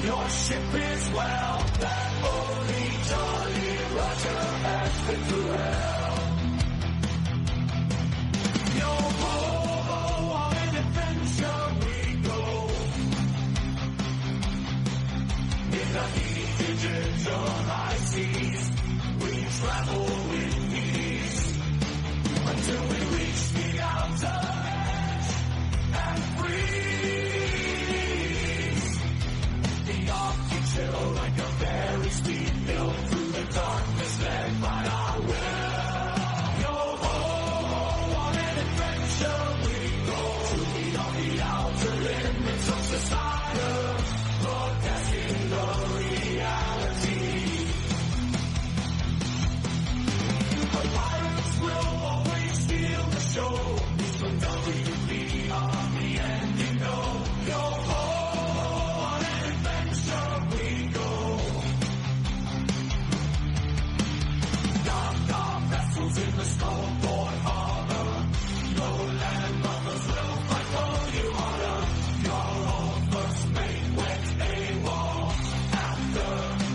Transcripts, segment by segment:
Your ship is well, that only Jolly Roger has been through hell. Yo ho, on an adventure we go. In the heated digital high seas, we travel with ease until we reach the outer edge and freeze. The Arctic chill like a very speed mill through the darkness led by our will. Yo ho, on an adventure we go to beyond the outer limits of society, broadcasting the reality. But pirates will always steal the show. From WPRPN, you know. Yo ho, on an adventure we go. Docked our vessels in the Skullport Harbor. No land mothers will fight for you honor. Your old first mate went AWOL after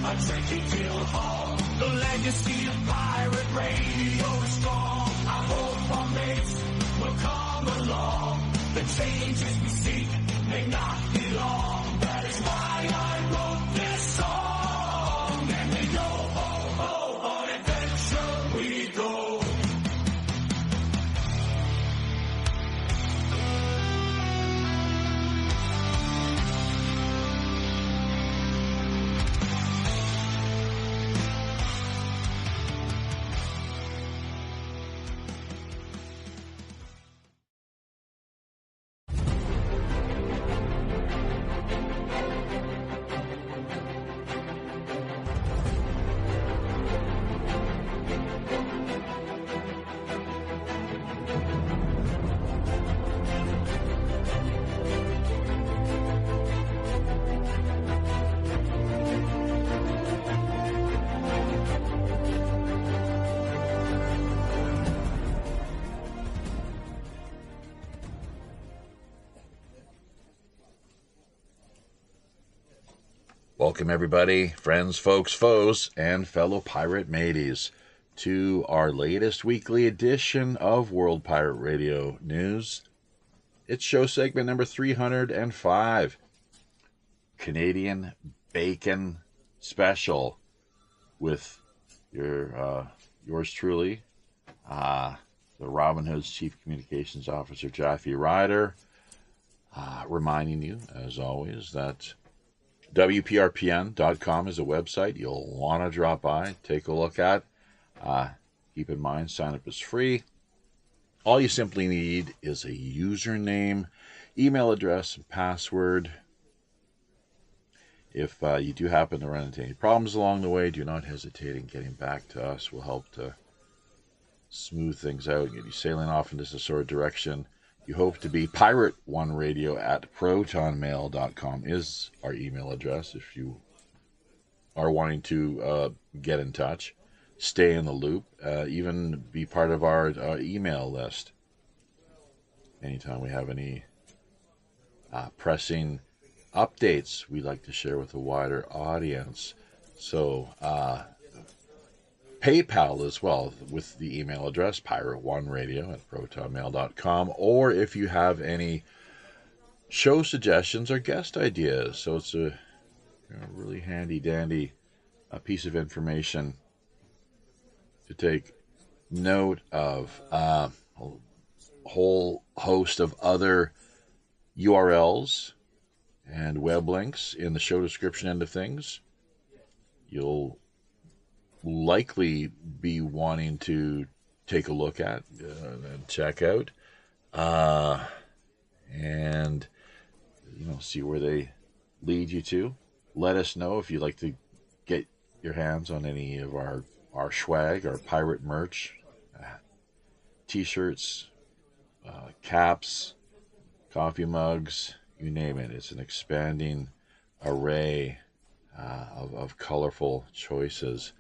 a tricky kill haul. The legacy of pirate radio is strong. I hope our mates will come along. The changes we seek may not be long. That is why I wrote this song. And we go ho ho, on adventure we go. Welcome everybody, friends, folks, foes, and fellow pirate mateys, to our latest weekly edition of World Pirate Radio News. It's show segment number 305, Canadian Bacon Special, with yours truly, the Robin Hood's Chief Communications Officer, Jaffe Ryder, reminding you, as always, that WPRPN.com is a website you'll want to drop by, take a look at. Keep in mind, sign up is free. All you simply need is a username, email address, and password. If you do happen to run into any problems along the way, do not hesitate in getting back to us. We'll help to smooth things out and get you sailing off in this sort of direction you hope to be. Pirate1Radio@protonmail.com is our email address if you are wanting to get in touch, stay in the loop, even be part of our email list. Anytime we have any pressing updates we'd like to share with a wider audience. So PayPal as well, with the email address pirate1radio@protonmail.com, or if you have any show suggestions or guest ideas. So it's a really handy dandy piece of information to take note of. A whole host of other URLs and web links in the show description end of things. You'll likely be wanting to take a look at and check out, and see where they lead you to. Let us know if you'd like to get your hands on any of our swag, our pirate merch, t-shirts, caps, coffee mugs, you name it. It's an expanding array of colorful choices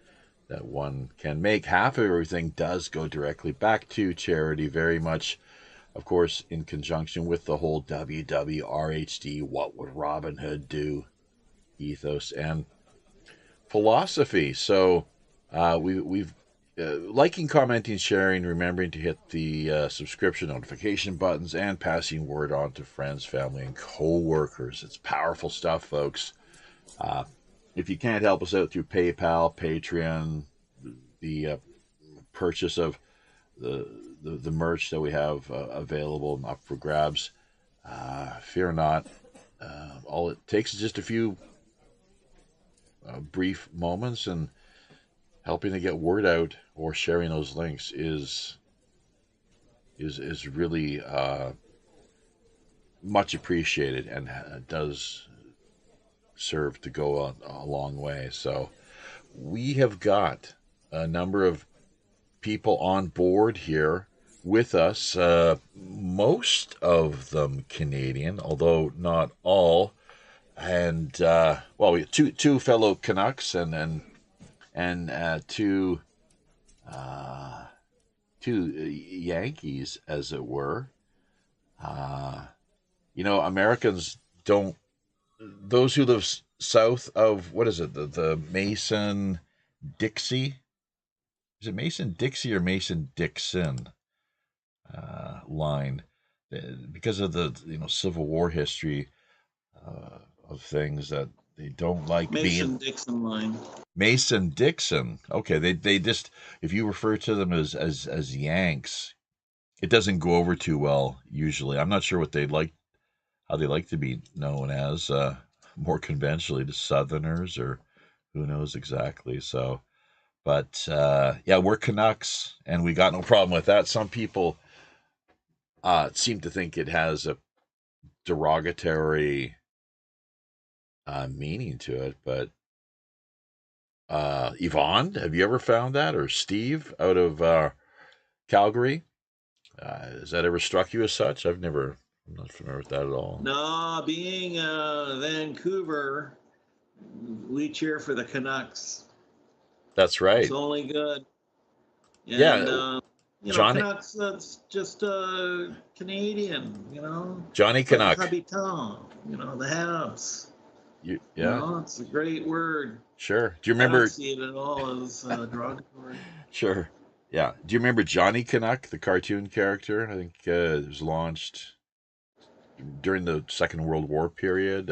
that one can make. Half of everything does go directly back to charity, very much, of course, in conjunction with the whole WWRHD, What Would Robin Hood Do ethos and philosophy. So we've liking, commenting, sharing, remembering to hit the subscription notification buttons, and passing word on to friends, family, and co-workers. It's powerful stuff, folks. If you can't help us out through PayPal, Patreon, the purchase of the merch that we have available and up for grabs, fear not. All it takes is just a few brief moments, and helping to get word out or sharing those links is really much appreciated, and does serve to go a long way. So we have got a number of people on board here with us, most of them Canadian, although not all. And well, we have two fellow Canucks, and two Yankees, as it were. Americans don't. Those who live south of, what is it, the Mason Dixie? Is it Mason Dixie or Mason Dixon line? Because of the Civil War history of things, that they don't like Mason Dixon line. Mason Dixon. Okay, they just, if you refer to them as Yanks, it doesn't go over too well usually. I'm not sure what they like, how they like to be known as, more conventionally, to Southerners, or who knows exactly. So, but yeah, we're Canucks, and we got no problem with that. Some people seem to think it has a derogatory meaning to it, but Yvonne, have you ever found that? Or Steve out of Calgary? Has that ever struck you as such? I'm not familiar with that at all. No, being Vancouver, we cheer for the Canucks. That's right. It's only good. And, yeah. Johnny Canucks, that's just Canadian, Johnny Canuck. Habitant, the Habs. Yeah. It's a great word. Sure. Do you remember? I don't see it at all as derogatory. Sure. Yeah. Do you remember Johnny Canuck, the cartoon character? I think it was launched during the Second World War period,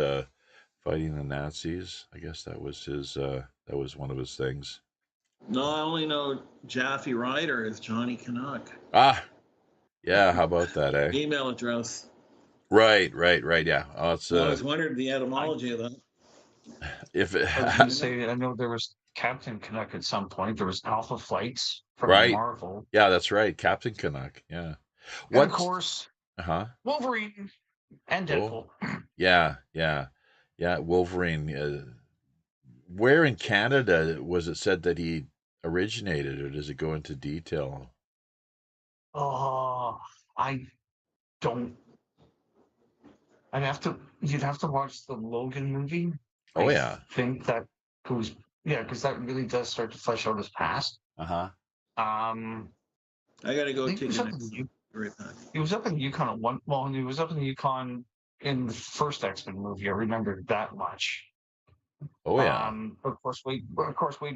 fighting the Nazis. I guess that was his. That was one of his things. No, I only know Jaffe Ryder as Johnny Canuck. Ah, yeah. How about that, eh? Email address. Right. Yeah. I always wondered the etymology of that. If it, I was going to say, I know there was Captain Canuck at some point. There was Alpha Flights from right. Marvel. Yeah, that's right. Captain Canuck. Yeah. And of course, Wolverine and Deadpool. Oh, yeah. Wolverine. Where in Canada was it said that he originated, or does it go into detail? Oh, I don't. You'd have to watch the Logan movie. Oh, I think that goes, because that really does start to flesh out his past. I gotta go take a right back. He was up in the Yukon at one. Well, he was up in the Yukon in the first X-Men movie. I remember that much. Oh yeah. Of course, Wade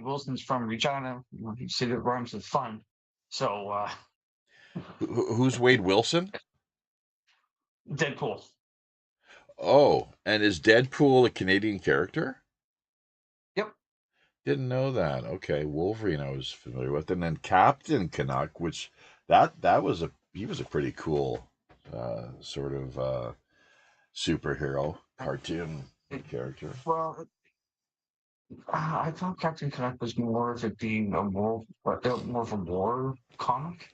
Wilson's from Regina. You see that rhymes with fun. So, who's Wade Wilson? Deadpool. Oh, and is Deadpool a Canadian character? Yep. Didn't know that. Okay, Wolverine I was familiar with, and then Captain Canuck, which that was he was a pretty cool sort of superhero cartoon character. Well, I thought Captain Canuck was more of it being more of a war comic.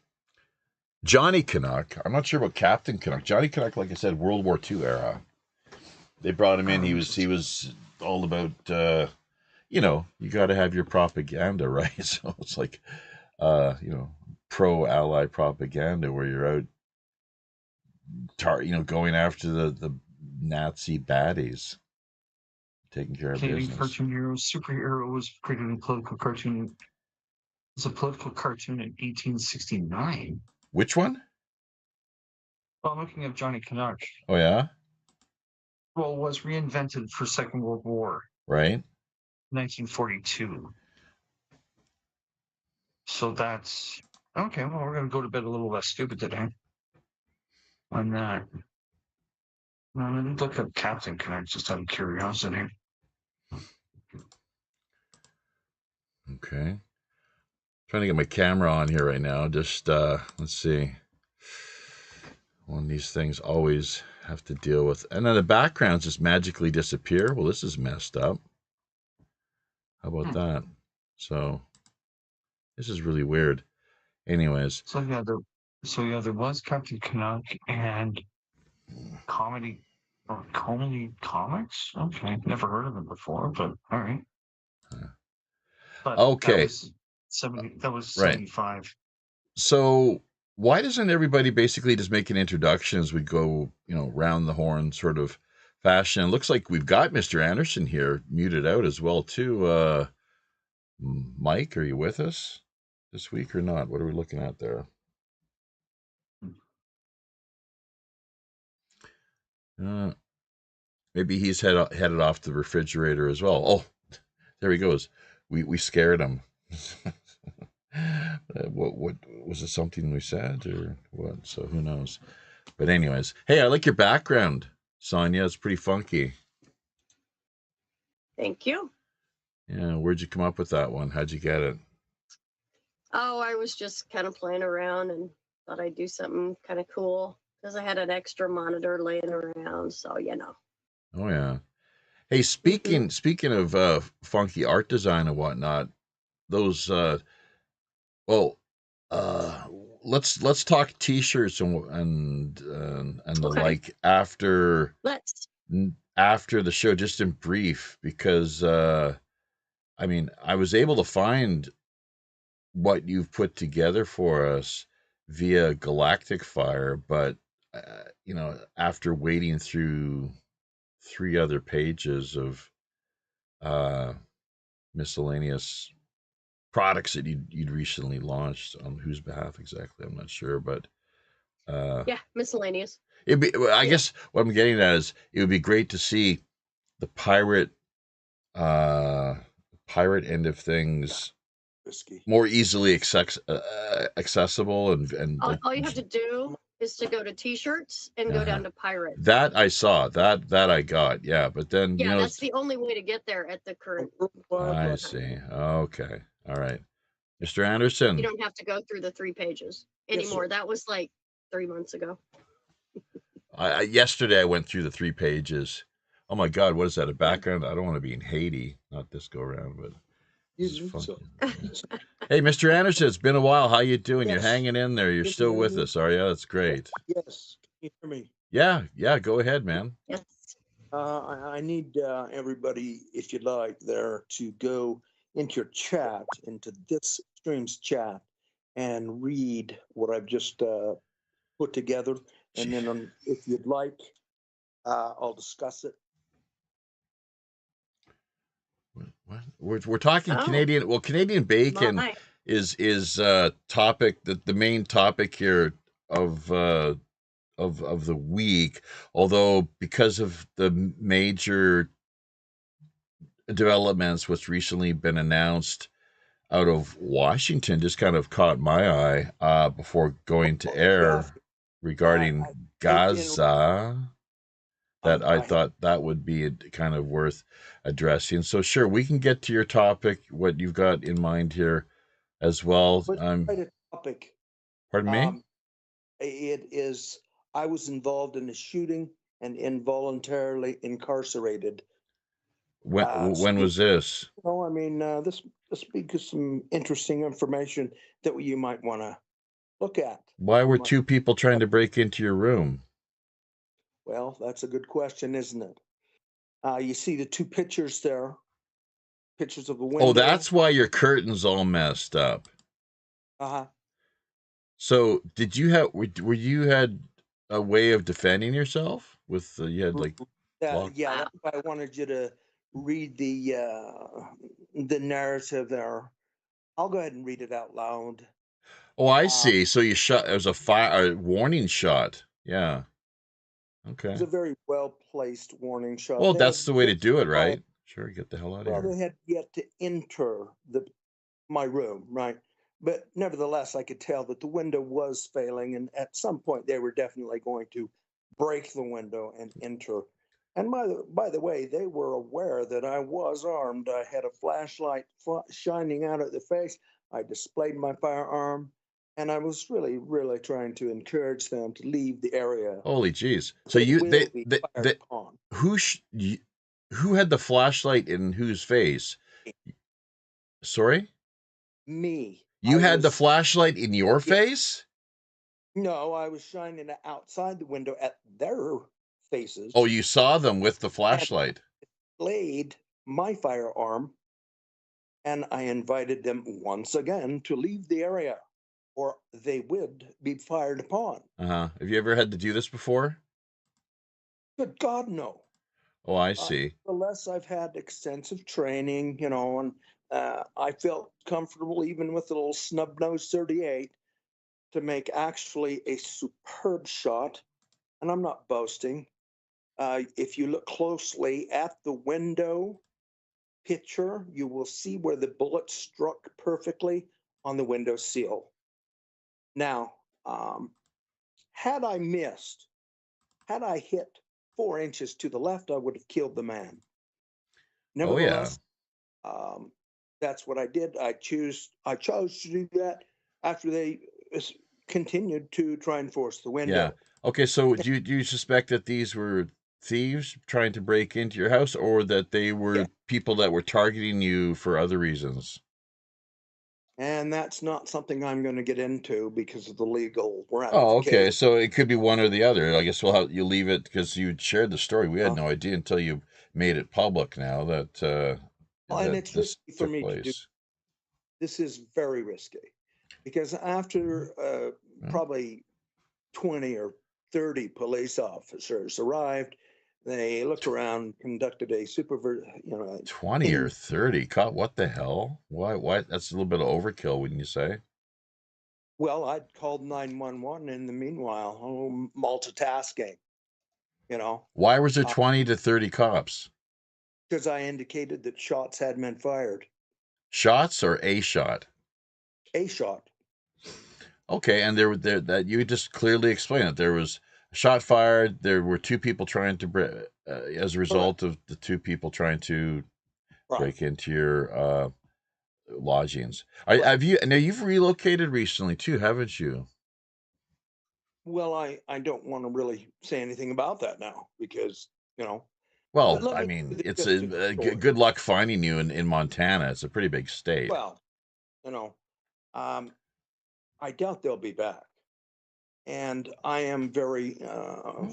Johnny Canuck. I'm not sure about Captain Canuck. Johnny Canuck, like I said, World War II era. They brought him in. He was all about, you got to have your propaganda, right? So it's like, pro-ally propaganda where you're out, going after the Nazi baddies, taking care of business. Cartoon hero, superhero was created in political cartoon. It's a political cartoon in 1869. Which one? Well, I'm looking at Johnny Canuck. Oh yeah. Well, was reinvented for Second World War. right? 1942. So that's okay. Well, we're gonna go to bed a little less stupid today. On that, let me look up Captain Connect just out of curiosity. Okay. Trying to get my camera on here right now. Just let's see. One of these things always have to deal with, and then the backgrounds just magically disappear. Well, this is messed up. How about that? So this is really weird. Anyways, So there was Captain Canuck and comedy or comedy comics. Okay, never heard of them before, but all right. But okay, that was 70. That was right. 75. So why doesn't everybody basically just make an introduction as we go, round the horn sort of fashion? It looks like we've got Mr. Anderson here muted out as well too. Mike, are you with us this week or not? What are we looking at there? Maybe he's headed off to the refrigerator as well. Oh, there he goes. We scared him. What was it? Something we said or what? So who knows? But anyways, hey, I like your background, Sonia. It's pretty funky. Thank you. Yeah, where'd you come up with that one? How'd you get it? Oh, I was just kind of playing around and thought I'd do something kind of cool because I had an extra monitor laying around. So, Oh yeah. Hey, speaking of funky art design and whatnot, those let's talk t-shirts and the Okay. like after Let's. after the show, just in brief, because I was able to find what you've put together for us via Galactic Fire, but after wading through 3 other pages of miscellaneous products that you'd recently launched, on whose behalf exactly, I'm not sure, but Yeah, miscellaneous. I guess what I'm getting at is it would be great to see the pirate end of things more easily accessible and All you have to do is to go to t-shirts and go down to pirate. That I saw. That I got. Yeah, but then Yeah, that's the only way to get there at the current. I see. Okay. All right. Mr. Anderson. You don't have to go through the 3 pages anymore. That was like 3 months ago. Yesterday I went through the 3 pages. Oh my God, what is that? A background? I don't want to be in Haiti, not this go around, but this is fun. Hey, Mr. Anderson, it's been a while. How you doing? Yes. You're hanging in there. You're still with us, are you? That's great. Yes. Can you hear me? Yeah. Go ahead, man. Yes. I need everybody, if you'd like, there to go into your chat, into this stream's chat, and read what I've just put together. And then if you'd like, I'll discuss it. What? We're talking Canadian. Well, Canadian bacon is topic, the main topic here of the week. Although because of the major developments, what's recently been announced out of Washington just kind of caught my eye before going to air regarding Gaza. That I thought that would be kind of worth addressing. So sure, we can get to your topic, what you've got in mind here as well. Quite a topic. Pardon me? It is, I was involved in a shooting and involuntarily incarcerated. When was this? Well, this speaks some interesting information that you might want to look at. Why were 2 people trying to break into your room? Well, that's a good question, isn't it? You see the 2 pictures there, pictures of the window. Oh, that's why your curtain's all messed up. Uh-huh. So did you had a way of defending yourself with you had like that's why I wanted you to read the narrative there. I'll go ahead and read it out loud. Oh, I see. So you shot. It was a warning shot. Yeah. Okay. It's a very well placed warning shot. Well, that's the way to do it, right? Sure, get the hell out of Well, here. they had yet to enter my room, right? But nevertheless, I could tell that the window was failing, and at some point they were definitely going to break the window and enter. And by the way, they were aware that I was armed. I had a flashlight shining out at the face. I displayed my firearm, and I was really, really trying to encourage them to leave the area. Holy jeez. So They you will be fired upon. who had the flashlight in whose face? Sorry? Me. You I had the was flashlight in your Yeah. face? No, I was shining it outside the window at their faces. Oh, you saw them with the And flashlight. displayed my firearm, and I invited them once again to leave the area, or they would be fired upon. Uh-huh. Have you ever had to do this before? Good God, no. Oh, I see. Nevertheless, I've had extensive training, and I felt comfortable even with the little snub-nosed 38 to make actually a superb shot. And I'm not boasting. If you look closely at the window picture, you will see where the bullet struck perfectly on the window sill. Now, had I missed, had I hit 4 inches to the left, I would have killed the man. Oh, yeah. Nevertheless, that's what I did. I chose to do that after they continued to try and force the window. Yeah. Okay, so do you suspect that these were thieves trying to break into your house, or that they were Yeah. people that were targeting you for other reasons? And that's not something I'm going to get into because of the legal Oh, ramifications. okay. So it could be one or the other. I guess you leave it because you shared the story. We had no idea until you made it public now that And it's this risky for took me to do. place. This is very risky because after probably 20 or 30 police officers arrived, they looked around, conducted a 20 or 30 caught? What the hell? Why? That's a little bit of overkill, wouldn't you say? Well, I'd called 911 in the meanwhile, multitasking, Why was there 20 to 30 cops? because I indicated that shots had been fired. Shots or a shot? A shot. Okay, and there that you just clearly explained it. There was a shot fired. There were two people trying to as a result of the two people trying to break into your lodgings. Have you? Now you've relocated recently too, haven't you? Well, I don't want to really say anything about that now because, Well, let I me mean, do the it's gist of the story. good luck finding you in Montana. It's a pretty big state. Well, I doubt they'll be back. And I am very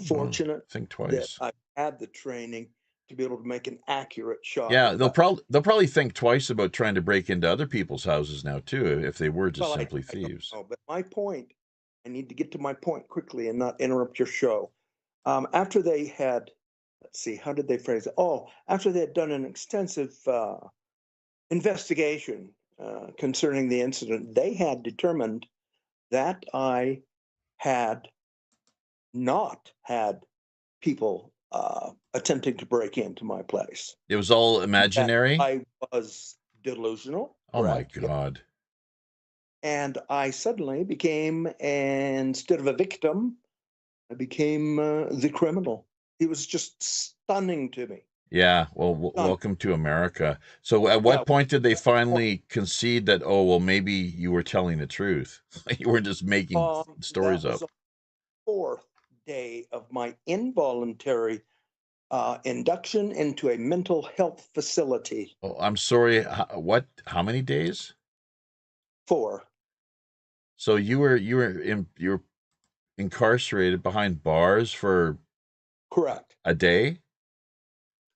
fortunate Think that twice. I've had the training to be able to make an accurate shot. Yeah, they'll probably think twice about trying to break into other people's houses now too, if they were just simply thieves. I don't know, but my point, I need to get to my point quickly and not interrupt your show. After they had, let's see, how did they phrase it? Oh, after they had done an extensive investigation concerning the incident, they had determined that I had not had people attempting to break into my place. It was all That imaginary. I was delusional. Oh my correct? God. And I suddenly became, instead of a victim, I became the criminal. It was just stunning to me. Yeah, well, welcome to America. So at what point did they finally concede that, oh, well, maybe you were telling the truth? You weren't just making stories that was up. the 4th day of my involuntary induction into a mental health facility. Oh, I'm sorry. How many days? 4. So you were incarcerated behind bars for Correct. a day?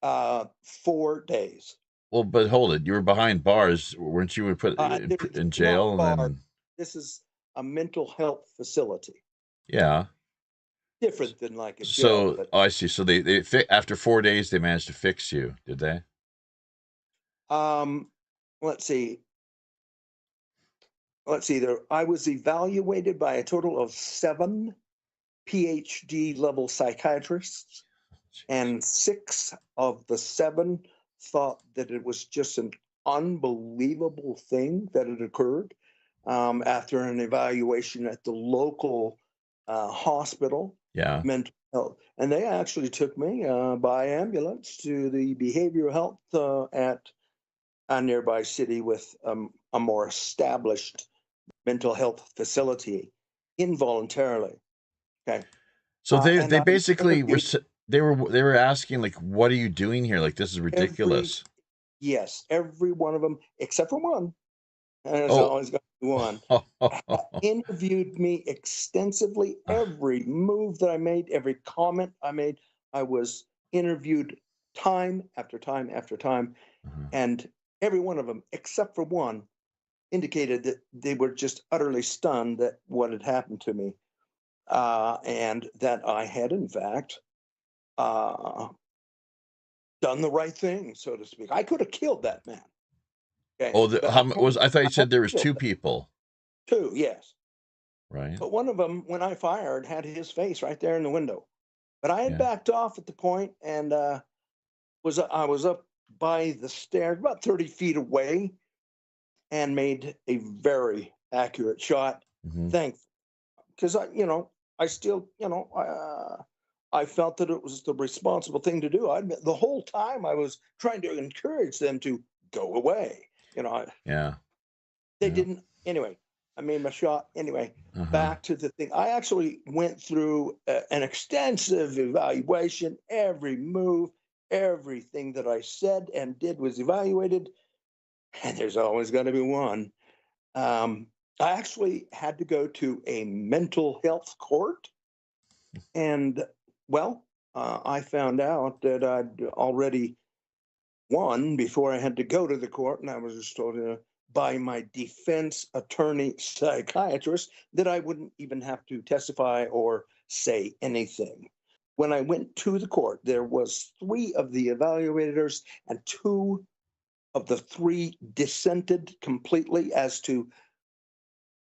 4 days. Well, but hold it. You were behind bars. Weren't you put in jail? And then this is a mental health facility. Yeah. Different than like a So, jail. I see. So they after 4 days, they managed to fix you, did they? Let's see. I was evaluated by a total of 7 PhD level psychiatrists, and 6 of the 7 thought that it was just an unbelievable thing that had occurred after an evaluation at the local hospital, Yeah. mental health. And they actually took me by ambulance to the behavioral health at a nearby city with a more established mental health facility involuntarily. Okay. So they And I was basically were interviewed they were asking like, what are you doing here? Like, this is ridiculous. yes, every one of them, except for one, and there's Oh. always got to be one, interviewed me extensively. Every move that I made, every comment I made, I was interviewed time after time after time. And every one of them, except for one, indicated that they were just utterly stunned at what had happened to me. And that I had, in fact, done the right thing, so to speak. I could have killed that man. Okay. Oh, But I thought you said there was killed two him. people. Two, yes. Right. But one of them, when I fired, had his face right there in the window. But I had Yeah. backed off at the point and I was up by the stairs, about 30 feet away, and made a very accurate shot. Thankfully, because I still, I felt that it was the responsible thing to do. The whole time I was trying to encourage them to go away. Yeah. They Yeah. didn't. Anyway, I made my shot. Anyway, Uh-huh. back to the thing. I actually went through an extensive evaluation. Every move, everything that I said and did was evaluated. And there's always going to be one. I actually had to go to a mental health court. And, well, I found out that I'd already won before I had to go to the court. And I was just told by my defense attorney psychiatrist that I wouldn't even have to testify or say anything. When I went to the court, there was 3 of the evaluators, and 2 of the 3 dissented completely as to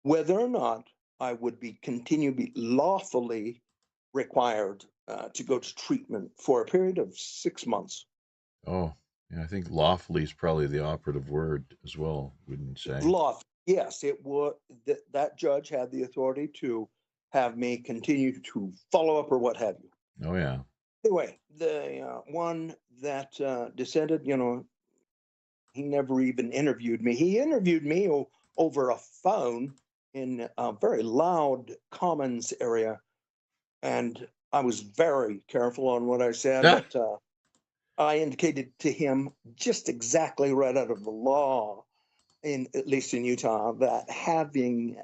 whether or not I would continue to be lawfully required to go to treatment for a period of 6 months. Oh, yeah. I think lawfully is probably the operative word as well. Wouldn't you say? Lawful, yes, it would. That judge had the authority to have me continue to follow up or what have you. Oh, yeah. Anyway, the one that dissented, he never even interviewed me. He interviewed me over a phone in a very loud commons area. And I was very careful on what I said, Yeah. but I indicated to him just exactly right out of the law, at least in Utah, that having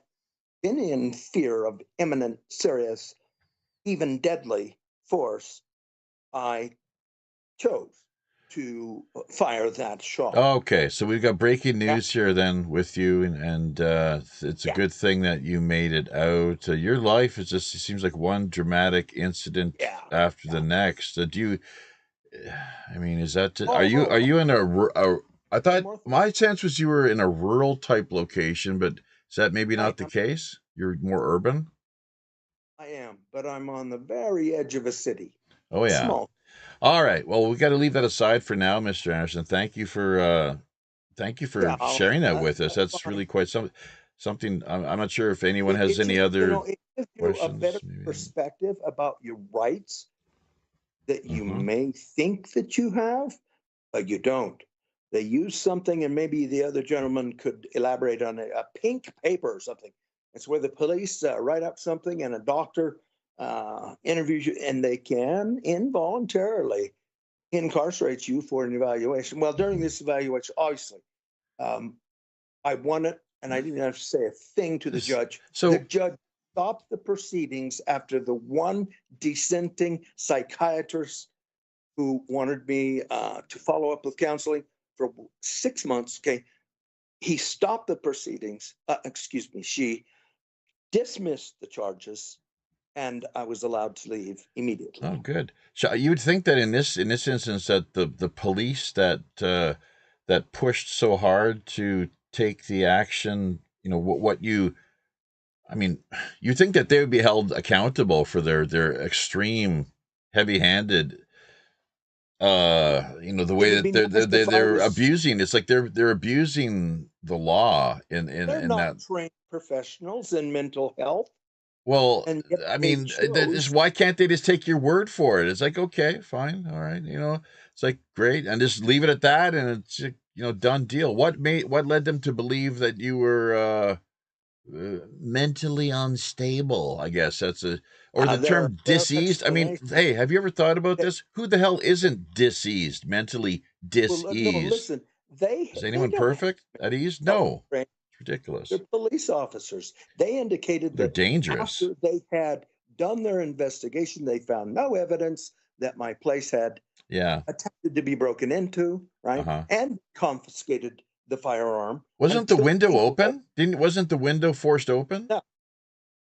been in fear of imminent, serious, even deadly force, I chose to fire that shot. Okay, so we've got breaking news here then with you, and it's a good thing that you made it out. Your life is just, it seems like one dramatic incident after the next. I mean, is that, are you in I thought my sense was you were in a rural type location, but is that maybe not the case? You're more urban? I am, but I'm on the very edge of a city. Oh, yeah. Small. All right. Well, we got to leave that aside for now, Mr. Anderson. Thank you for sharing that with us. That's really quite something. I'm not sure if anyone has any other it gives you questions. a better perspective about your rights that you may think that you have, but you don't. They use something, and maybe the other gentleman could elaborate on a pink paper or something. It's where the police write up something, and a doctor interviews you, and they can involuntarily incarcerate you for an evaluation. Well, during this evaluation, obviously, I won it, and I didn't have to say a thing to the judge. So the judge stopped the proceedings after the one dissenting psychiatrist who wanted me to follow up with counseling for 6 months. Okay, he stopped the proceedings. She dismissed the charges, and I was allowed to leave immediately. Oh, good. So you would think that in this instance that the police that pushed so hard to take the action, I mean, you think that they would be held accountable for their extreme, heavy-handed the It way would that be nice if I they're was. abusing. It's like they're abusing the law They're in that. not trained professionals in mental health, Well, and yet I they mean, chose. why can't they just take your word for it? It's like, okay, fine, all right, it's like great, and just leave it at that, and it's done deal. What led them to believe that you were mentally unstable? I guess or the term Their diseased. I mean, explanation. hey, have you ever thought about They, this? Who the hell isn't diseased, mentally well, no, diseased? listen. Is They anyone don't have perfect at ease? health No, training. it's ridiculous. They're police officers. They indicated They're that dangerous. after they had done their investigation, they found no evidence that my place had Yeah. attempted to be broken into, right, Uh-huh. and confiscated the firearm Wasn't the until window April. open? Wasn't the window forced open? No,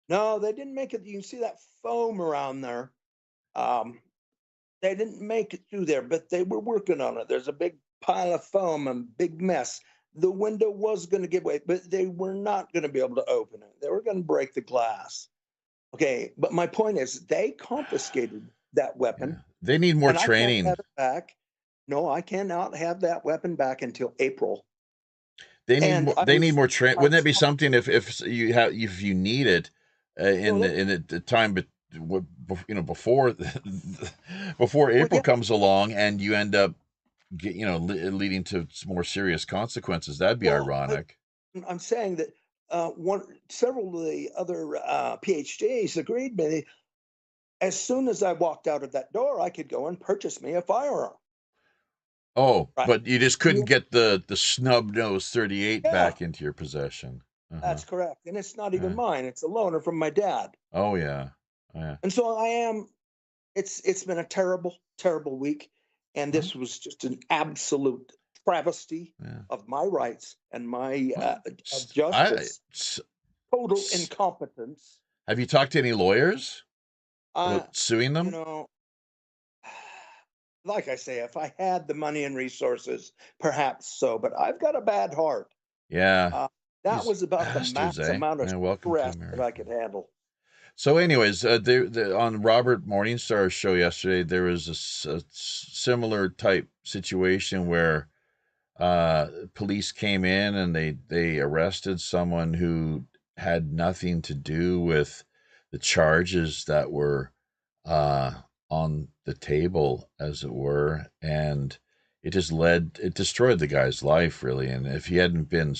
no, they didn't make it. You can see that foam around there. Um, they didn't make it through there, but they were working on it. There's a big pile of foam and big mess. The window was going to give way, but they were not going to be able to open it. They were going to break the glass. Okay, but my point is, they confiscated that weapon. Yeah. They need more and I can't training. have it back. No, I cannot have that weapon back until April. They need And more. I They need was, more training. I Wouldn't that was, be something if you need it well, in the time, but before before well, April yeah, comes along and you end up leading to more serious consequences? That'd be well, ironic. I'm saying that several of the other PhDs agreed with me. As soon as I walked out of that door, I could go and purchase me a firearm. Oh, Right? but you just couldn't get the snub nose 38 Yeah, back into your possession. Uh-huh. that's correct. And it's not even Yeah. mine. It's a loaner from my dad. Oh yeah. Oh, yeah. And so I am. It's been a terrible, terrible week, and this was just an absolute travesty Yeah. of my rights and my Well, justice. Total incompetence. have you talked to any lawyers Uh, about suing you them? know, like I say, if I had the money and resources, perhaps so. But I've got a bad heart. Yeah. That These was about the bastards, max eh? amount of Yeah, welcome to stress that America. I could handle. So, anyways, on Robert Morningstar's show yesterday, there was a similar type situation where police came in and they arrested someone who had nothing to do with the charges that were on the table, as it were, and it destroyed the guy's life, really. And if he hadn't been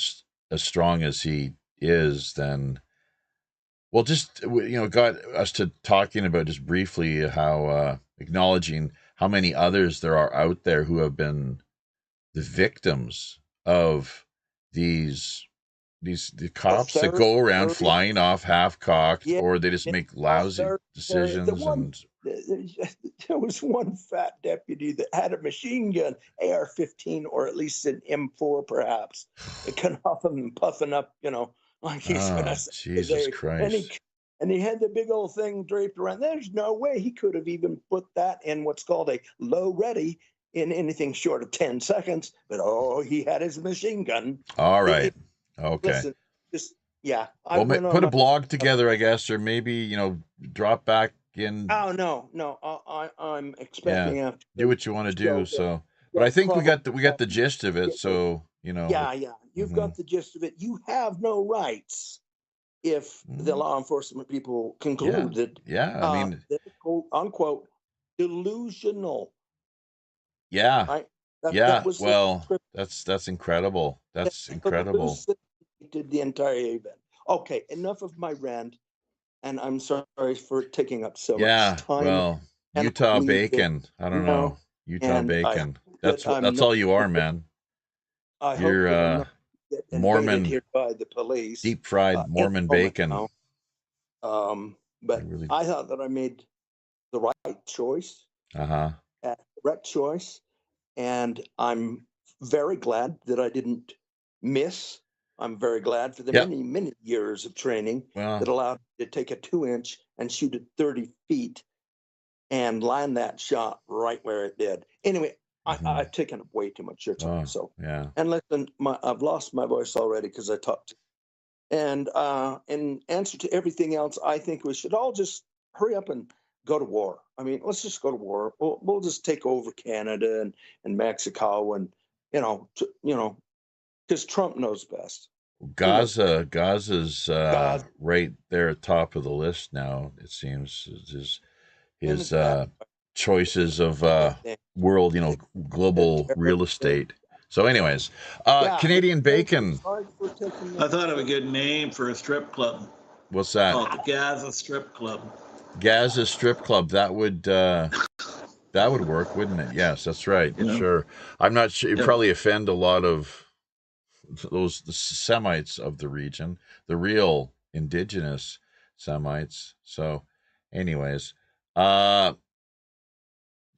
as strong as he is, then, well, just got us to talking about just briefly how acknowledging how many others there are out there who have been the victims of the Well, cops that go around there, flying off half cocked, yeah, or they just yeah, make well, lousy the decisions. one, And there was one fat deputy that had a machine gun, AR-15, or at least an M4, perhaps. It cut off him and puffing up, like he's going to say Jesus today. Christ. And he had the big old thing draped around. There's no way he could have even put that in what's called a low ready in anything short of 10 seconds. But he had his machine gun. All right. Okay. Listen, just yeah. I Well, went on put a my. blog together, I guess, or maybe drop back in. Oh no! I'm Yeah, expecting after do what you want to do. show So, but that I think we probably got the gist of it. get me. So Yeah. You've mhm, got the gist of it. You have no rights if the mhm. law enforcement people Yeah, conclude that yeah. I mean, they're quote unquote delusional. yeah, Right? That yeah. was the Well, description. that's incredible. That That's incredible. hallucinated the entire event. Okay, enough of my rant, and I'm sorry for taking up so much Yeah. time. Well, And I Utah believe that, bacon. I don't know. Utah and I bacon. hope that I'm That's not. all you are, man. I You're hope that I'm not get invaded Mormon, here by the police deep fried any Mormon moment bacon. now. You But really. I thought that I made the right choice, Uh-huh. correct choice, and I'm very glad that I didn't miss. I'm very glad for the Yeah. many, many years of training that Well, allowed me to take a 2-inch and shoot it 30 feet and land that shot right where it did. Anyway, mhm. I've taken up way too much of your time. Oh, So, yeah. and listen, I've lost my voice already because I talked. And in answer to everything else, I think we should all just hurry up and go to war. I mean, let's just go to war. We'll just take over Canada and Mexico, and because Trump knows best. Gaza's Gaza. right there at top of the list now. It seems his And choices of thing. world, global They're real estate. So, anyways, Canadian bacon. Sorry for taking I thought of a good name for a strip club. What's that? Called the Gaza Strip Club. Gaza Strip Club. That would work, wouldn't it? Yes, that's right. Yeah. Sure. I'm not sure. It'd Yeah. probably offend a lot of the Semites of the region, the real indigenous Semites. So, anyways,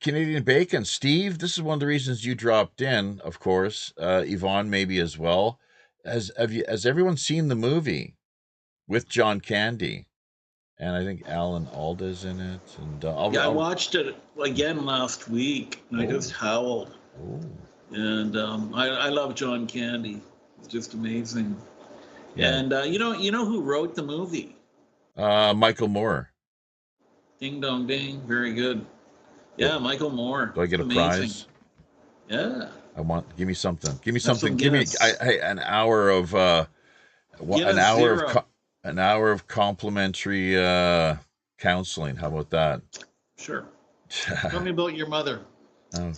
Canadian bacon. Steve, this is one of the reasons you dropped in, of course. Yvonne, maybe as well. Has everyone seen the movie with John Candy? And I think Alan Alda's in it. And I watched it again last week, and I just howled. Oh. And I love John Candy. It's just amazing. Yeah. And you know who wrote the movie? Michael Moore. Ding dong ding. Very good. Yeah, Michael Moore. Do I get a prize? Yeah. Give me something. Give me Have something. some Give me Guinness. an hour of an hour of complimentary counseling. How about that? Sure. Tell me about your mother. Oh,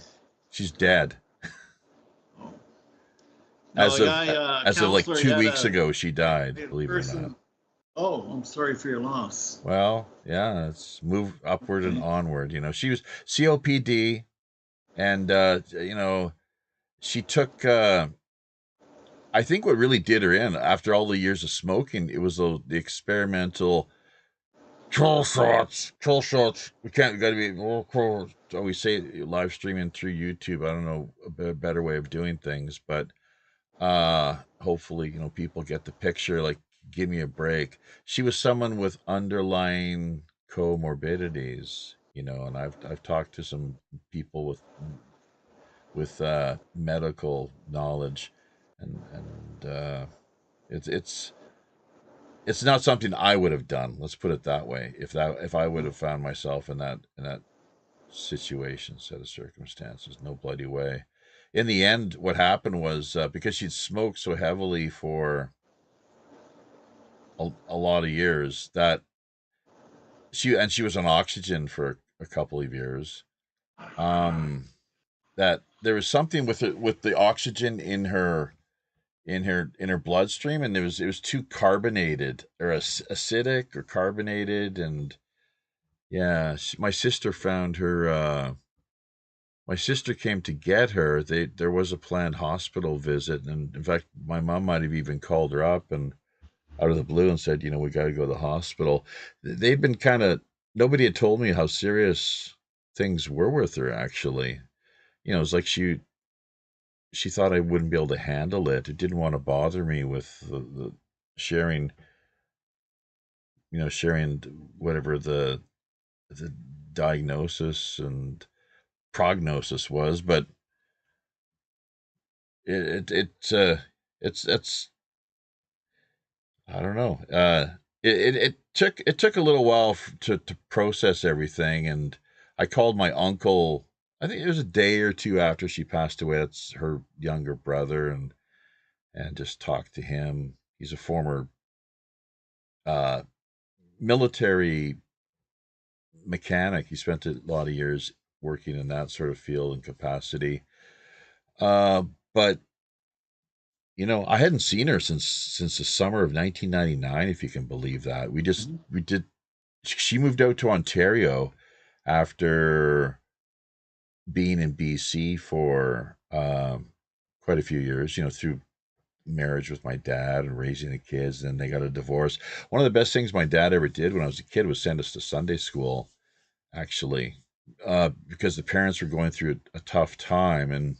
she's dead. Oh. As No, of like counselor, 2 weeks ago, she died. Believe it or not. Oh, I'm sorry for your loss. Well, yeah, it's move upward and onward. She was COPD, and she took. I think what really did her in after all the years of smoking, it was the experimental kill shots. We got to be. Oh, we say live streaming through YouTube. I don't know a better way of doing things, but hopefully, people get the picture. Like, give me a break. She was someone with underlying comorbidities, and I've talked to some people with medical knowledge, and it's not something I would have done. Let's put it that way. If I would have found myself in that situation, set of circumstances, no bloody way. In the end, what happened was because she'd smoked so heavily for a lot of years that she was on oxygen for a couple of years. That there was something with the oxygen in her bloodstream, and it was too carbonated or acidic or carbonated, and yeah, my sister found her. My sister came to get her. There was a planned hospital visit, and in fact, my mom might have even called her up and out of the blue and said, we got to go to the hospital. They've been nobody had told me how serious things were with her, actually. It was like she thought I wouldn't be able to handle it. It didn't want to bother me with the sharing, sharing whatever the diagnosis and prognosis was, but it's I don't know. It took a little while to process everything, and I called my uncle. I think it was a day or two after she passed away. That's her younger brother, and just talked to him. He's a former military mechanic. He spent a lot of years working in that sort of field and capacity. But I hadn't seen her since the summer of 1999, if you can believe that. We did. She moved out to Ontario after being in BC for quite a few years, through marriage with my dad and raising the kids. Then they got a divorce. One of the best things my dad ever did when I was a kid was send us to Sunday school, actually, because the parents were going through a tough time, and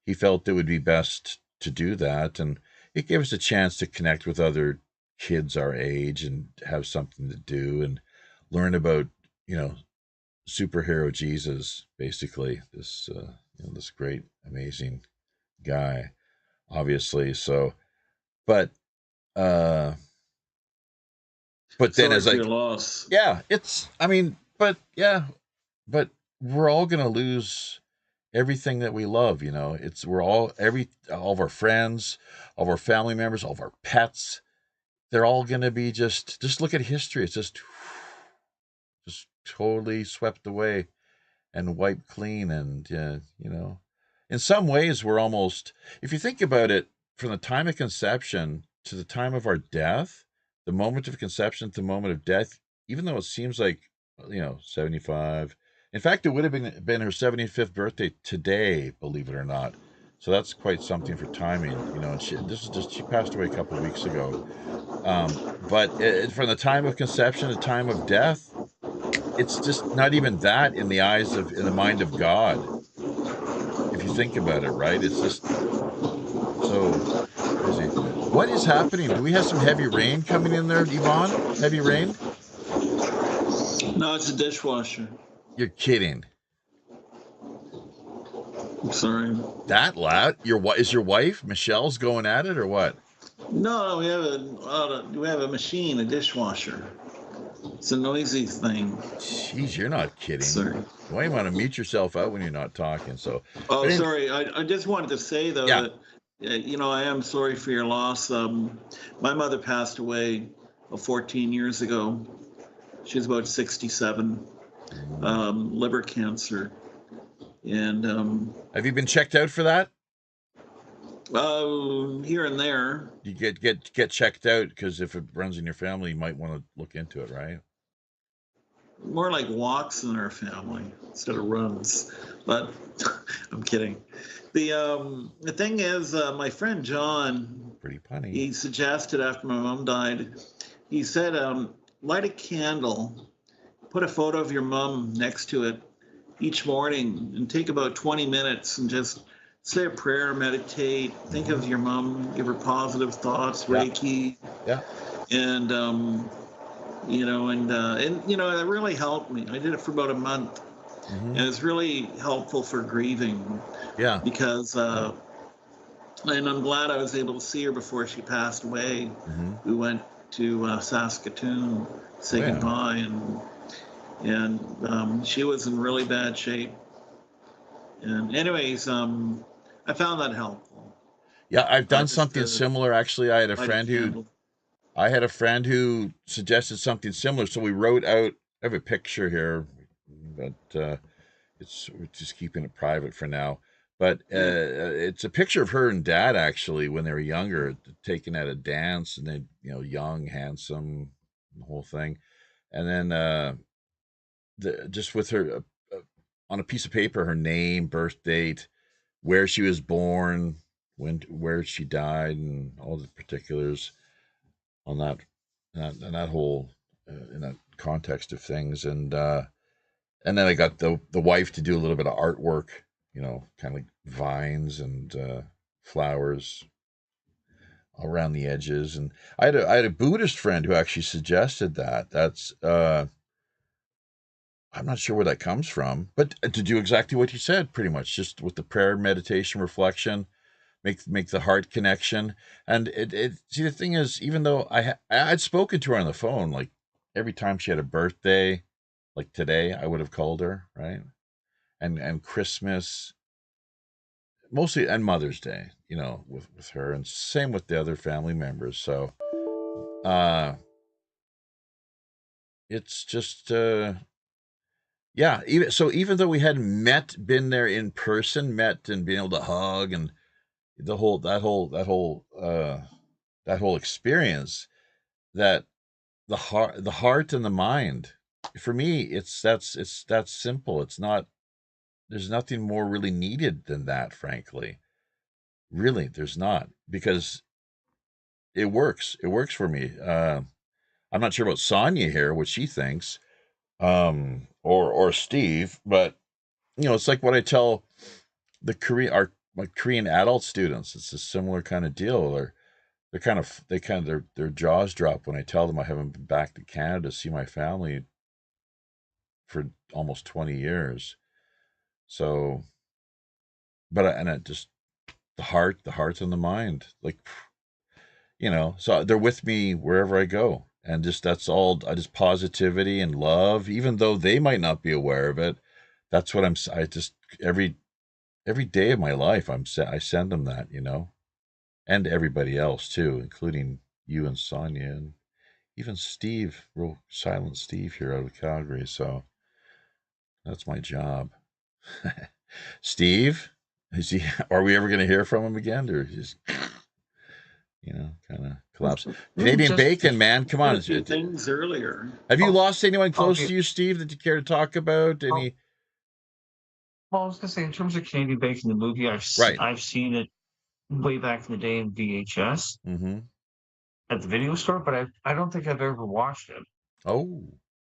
he felt it would be best to do that. And it gave us a chance to connect with other kids our age and have something to do and learn about, superhero Jesus, basically, this this great, amazing guy, obviously. So, but then Sorry as for your loss. yeah, it's, but but yeah, but we're all gonna lose everything that we love. We're all of our friends, all of our family members, all of our pets. They're all gonna be just look at history. It's just totally swept away and wiped clean. And in some ways, we're almost, if you think about it, from the time of conception to the time of our death, the moment of conception to the moment of death, even though it seems like 75. In fact, it would have been her 75th birthday today, believe it or not. So that's quite something for timing. And she passed away a couple of weeks ago. But from the time of conception to time of death, it's just not even that in the mind of God. If you think about it, right? It's just so crazy. What is happening? Do we have some heavy rain coming in there, Yvonne? Heavy rain? No, it's a dishwasher. You're kidding. I'm sorry. That loud? Is your wife Michelle's going at it or what? No, we have a machine, a dishwasher. It's a noisy thing. Jeez, you're not kidding. Sorry. You might want to mute yourself out when you're not talking. So. Oh, sorry. I just wanted to say though that I am sorry for your loss. My mother passed away 14 years ago. She was about 67. Liver cancer. And have you been checked out for that? Here and there. You get checked out because if it runs in your family, you might want to look into it, right? More like walks in our family instead of runs. But I'm kidding. The thing is, my friend John, pretty punny. He suggested after my mom died, he said, light a candle, put a photo of your mom next to it each morning, and take about 20 minutes and just say a prayer, meditate, think of your mom, give her positive thoughts, Reiki. Yeah. And, it really helped me. I did it for about a month. Mm-hmm. And it's really helpful for grieving. Yeah. Because, and I'm glad I was able to see her before she passed away. Mm-hmm. We went to Saskatoon, say goodbye, and she was in really bad shape. And anyways, I found that helpful. Yeah, I've done something similar. Actually, I had a friend who suggested something similar. So we wrote out. I have a picture here, but we're just keeping it private for now. But it's a picture of her and Dad actually when they were younger, taken at a dance, and they, young, handsome, the whole thing, and then just with her on a piece of paper, her name, birth date, where she was born, where she died, and all the particulars on that whole in that context of things, and then I got the wife to do a little bit of artwork, kind of like vines and flowers around the edges. And I had a Buddhist friend who actually suggested that. That's I'm not sure where that comes from, but to do exactly what you said, pretty much, just with the prayer, meditation, reflection, make the heart connection. And it see, the thing is, even though I'd spoken to her on the phone, like every time she had a birthday, like today, I would have called her, right? And Christmas, mostly, and Mother's Day, with her, and same with the other family members. So, it's just, even though we hadn't been there in person, and been able to hug and that whole experience, that the heart and the mind, for me, it's that simple. It's not, there's nothing more really needed than that, frankly. Really, there's not, because it works for me. I'm not sure about Sonia here, what she thinks, or Steve, but it's like what I tell my Korean adult students. It's a similar kind of deal. Their jaws drop when I tell them I haven't been back to Canada to see my family for almost 20 years. So, it just, the heart and the mind, like, so they're with me wherever I go. and just that's all. Just positivity and love, even though they might not be aware of it. That's what I just every day of my life I send them that, and everybody else too, including you and Sonia and even Steve, real silent Steve here out of Calgary. So that's my job. Steve, are we ever going to hear from him again, or just kind of collapse? Canadian bacon, man, come on. Things earlier. Have you lost anyone close to you, Steve, that you care to talk about? Any? Well, I was gonna say, in terms of Canadian bacon, the movie, I've seen it way back in the day in VHS at the video store, but I don't think I've ever watched it. Oh,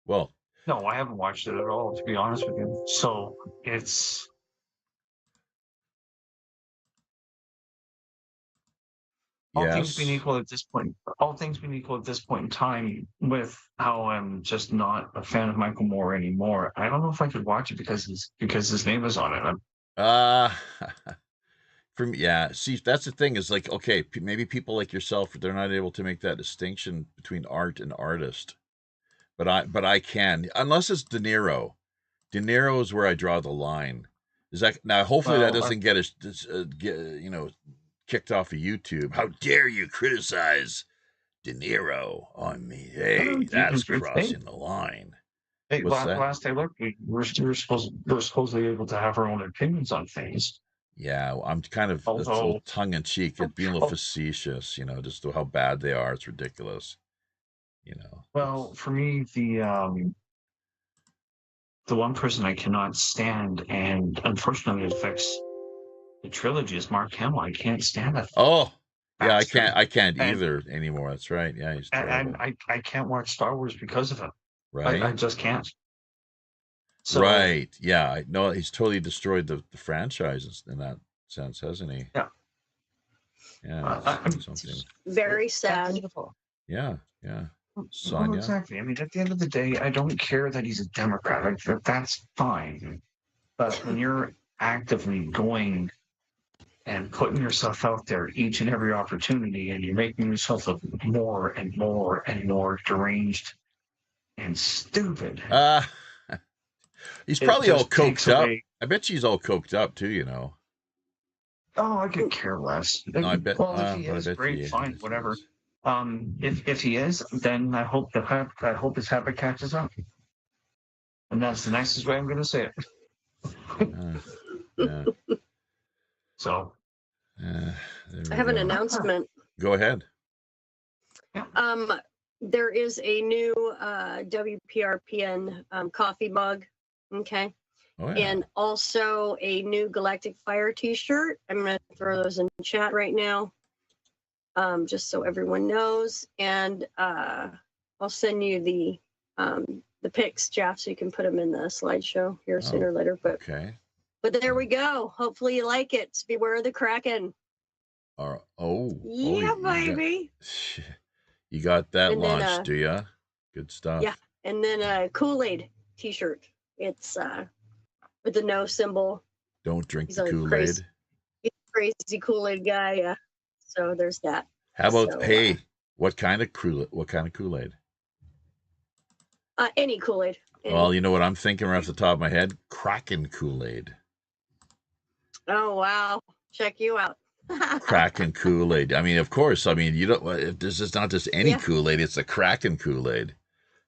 well. No, I haven't watched it at all, to be honest with you. So it's all things being equal at this point. All things being equal at this point in time, with how I'm just not a fan of Michael Moore anymore. I don't know if I could watch it because his name is on it. For me, yeah. See, that's the thing is like, okay, maybe people like yourself, they're not able to make that distinction between art and artist, but I can, unless it's De Niro. De Niro is where I draw the line. Is that now? Hopefully, that doesn't get us, kicked off of YouTube. How dare you criticize De Niro on me? Hey, that's crossing the line. Hey, last I looked, we're supposedly able to have our own opinions on things. Yeah, I'm kind of a little tongue in cheek. It's being a little facetious, just how bad they are. It's ridiculous. Well, for me, the one person I cannot stand, and unfortunately it affects the trilogy, is Mark Hamill. I can't stand that. Oh, yeah, I can't either anymore. That's right. Yeah, he's terrible. And I can't watch Star Wars because of him. Right. I just can't. So, right. Yeah. No, he's totally destroyed the franchises in that sense, hasn't he? Yeah. Yeah. Very sad. Yeah. Yeah. Sonia? Well, exactly. I mean, at the end of the day, I don't care that he's a Democrat. That's fine. But when you're actively going and putting yourself out there each and every opportunity, and you're making yourself look more and more and more deranged and stupid. He's probably all coked up. I bet she's all coked up too, Oh, I could care less. No, I bet. Well, if he is, great, fine, whatever. If he is, then I hope his habit catches up, and that's the nicest way I'm going to say it. Yeah. So, I have an announcement. Go ahead. There is a new WPRPN coffee mug. Okay. Oh, yeah. And also a new Galactic Fire t-shirt. I'm going to throw those in the chat right now. Just so everyone knows. And I'll send you the pics, Jeff, so you can put them in the slideshow here sooner or later. But okay. But there we go. Hopefully you like it. Beware the Kraken. Yeah, baby. You got that launched, do you? Good stuff. Yeah. And then a Kool-Aid t-shirt. It's with the no symbol. Don't drink the Kool-Aid. He's a crazy Kool-Aid guy. Yeah. So there's that. How about what kind of Kool-Aid? Any Kool-Aid. Well, you know what I'm thinking right off the top of my head? Kraken Kool-Aid. Oh wow! Check you out. Kraken Kool-Aid. I mean, of course. I mean, you don't. This is not just any Kool-Aid. It's the Kraken Kool-Aid.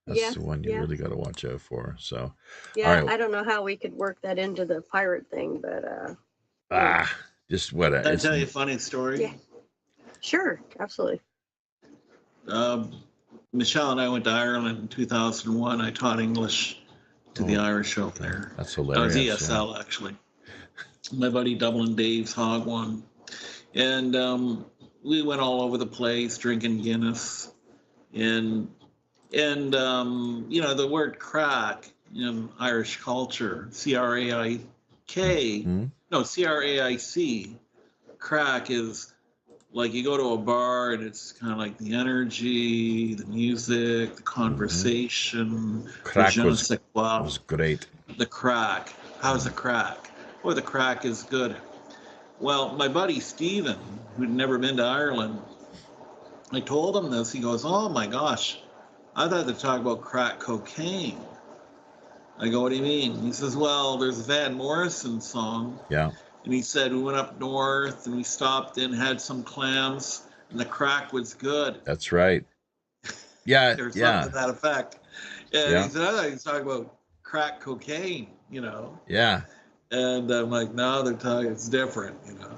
That's the one you really got to watch out for. So. Yeah, right. I don't know how we could work that into the pirate thing, but. Just what? Can I tell you a funny story? Yeah. Sure, absolutely. Michelle and I went to Ireland in 2001. I taught English to the Irish over there. That's hilarious. That was ESL, actually. My buddy Dublin Dave's Hog one. And we went all over the place drinking Guinness. And the word crack in Irish culture, C-R-A-I-K, no, C-R-A-I-C, crack is like you go to a bar and it's kind of like the energy, the music, the conversation. Crack was great. The crack. How's the crack? Boy, the crack is good. Well, my buddy Stephen, who'd never been to Ireland, I told him this. He goes, oh my gosh, I thought they talk about crack cocaine. I go, what do you mean? He says, well, there's a Van Morrison song. Yeah. And he said, we went up north and we stopped in, had some clams, and the crack was good. That's right. Yeah. Or something Yeah. to that effect. And Yeah. he said, I thought he was talking about crack cocaine, you know. Yeah. And I'm like, no, they're talking, it's different, you know.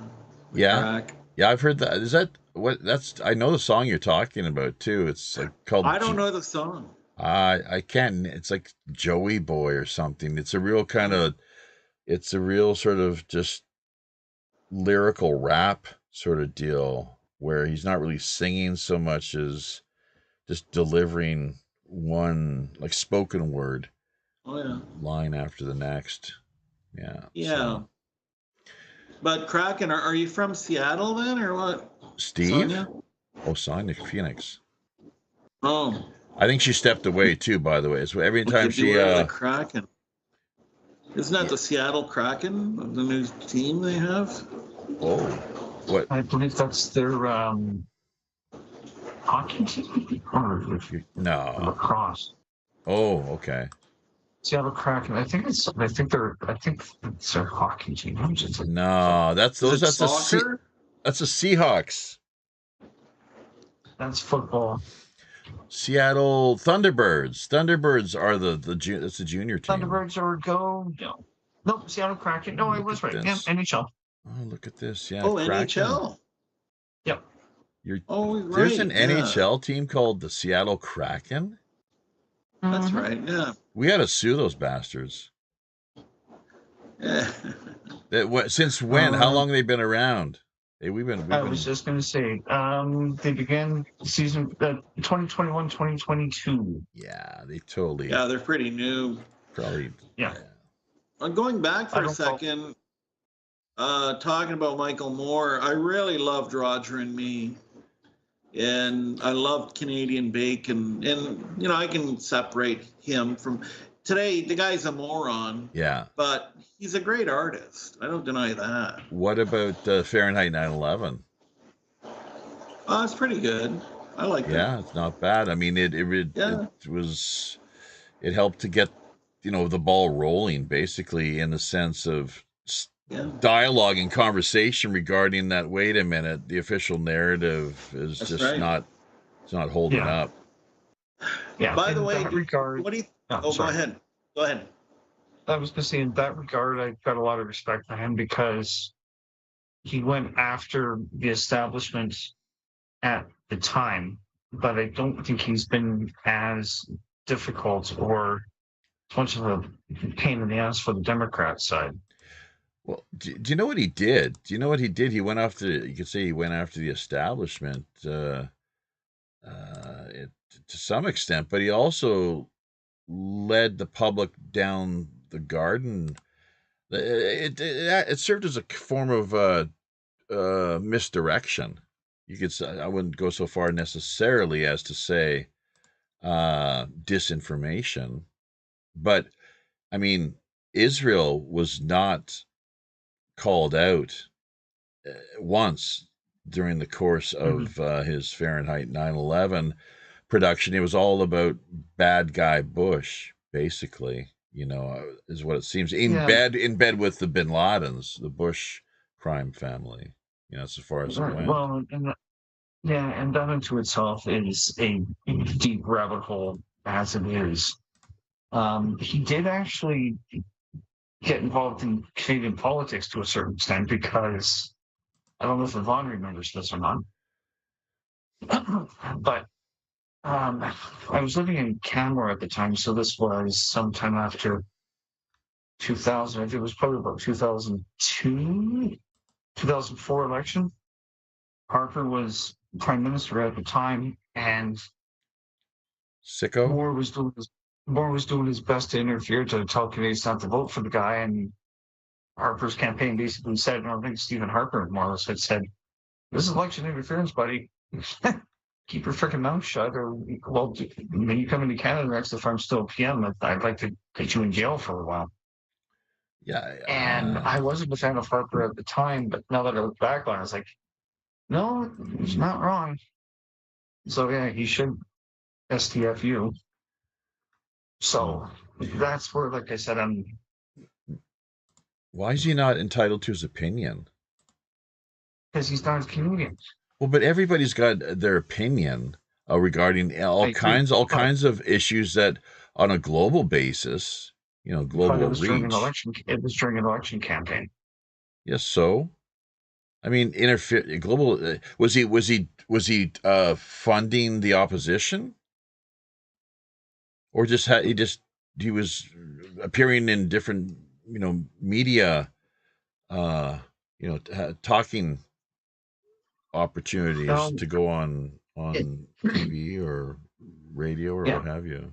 The Yeah. crack. Yeah, I've heard that. Is that what? That's I know the song you're talking about too. It's like called. I don't know the song. I can't. It's like Joey Boy or something. It's a real kind of. It's a real sort of just lyrical rap sort of deal where he's not really singing so much as just delivering one like spoken word Oh, yeah. line after the next. Yeah. Yeah. So. But Kraken, are you from Seattle then, or what? Steve? Sonia? Oh, Sonia Phoenix. Oh. I think she stepped away too, by the way. So every We time could she do it with the Kraken. Isn't that the Seattle Kraken, the new team they have? oh, what? I believe that's their hockey team or No. lacrosse. Oh, okay. Seattle Kraken. I think it's their hockey team. I'm just like, No, that's Is those. it That's the soccer? that's the Seahawks. that's football. Seattle Thunderbirds. Thunderbirds are that's the junior team. Thunderbirds or go. No. Nope, Seattle Kraken. No, I Look was at right. Yeah, this. NHL. Oh, look at this. Yeah. Oh, Kraken. NHL. Yep. Oh, right. There's an yeah. NHL team called the Seattle Kraken. That's Mhm. right. Yeah. We got to sue those bastards. Yeah. Since when? How long have they been around? Hey, we've I been. was just going to say, they began season 2021, 2022. Yeah, they totally. Yeah, they're pretty new. Probably. Yeah. Going back for I a don't know. second, talking about Michael Moore, I really loved Roger and Me. And I loved Canadian Bacon. And, you know, I can separate him from today. The guy's a moron, Yeah. but he's a great artist. I don't deny that. What about Fahrenheit 9/11? It's pretty good. I like that. Yeah, it's not bad. I mean, it helped to get the ball rolling, basically, in the sense of Yeah. dialogue and conversation regarding that. Wait a minute, the official narrative is That's just right. not holding Yeah. up. Yeah. By the in way, that regard, what do you? Oh, Go sorry. ahead. Go ahead. I was going to say, in that regard, I've got a lot of respect for him because he went after the establishment at the time, but I don't think he's been as difficult or as much of a pain in the ass for the Democrat side. Well, do you know what he did? Do you know what he did? He went after. You could say he went after the establishment to some extent, but he also led the public down the garden. It served as a form of misdirection. You could say, I wouldn't go so far necessarily as to say disinformation, but I mean, Israel was not called out once during the course of his Fahrenheit 9/11 production. It was all about bad guy Bush, basically, is what it seems. In bed with the Bin Ladens, the Bush crime family, as far as it went. Well, and that into itself is a deep rabbit hole as it is. He did actually get involved in Canadian politics to a certain extent because I don't know if Yvonne remembers this or not, but I was living in Canmore at the time, so this was sometime after 2000. I think it was probably about 2002, 2004 election. Harper was prime minister at the time, and Sicko? Moore was doing his best to interfere to tell Canadians not to vote for the guy, and Harper's campaign basically said, and I think Stephen Harper more or less had said, "This is election interference, buddy. Keep your freaking mouth shut, or well, when you come into Canada next, if I'm still PM, I'd like to get you in jail for a while." Yeah. And I wasn't a fan of Harper at the time, but now that I look back on it, I was like, no, he's not wrong. So yeah, he should STFU. So that's where, like I said, Why is he not entitled to his opinion? because he's not Canadian. Well, but everybody's got their opinion regarding all I agree, kinds of issues that, on a global basis, but global it was during an reach. election. It was during an election campaign. Yes, so I mean, global. Was he funding the opposition, or he was appearing in different media, talking opportunities to go on TV or radio or what have you.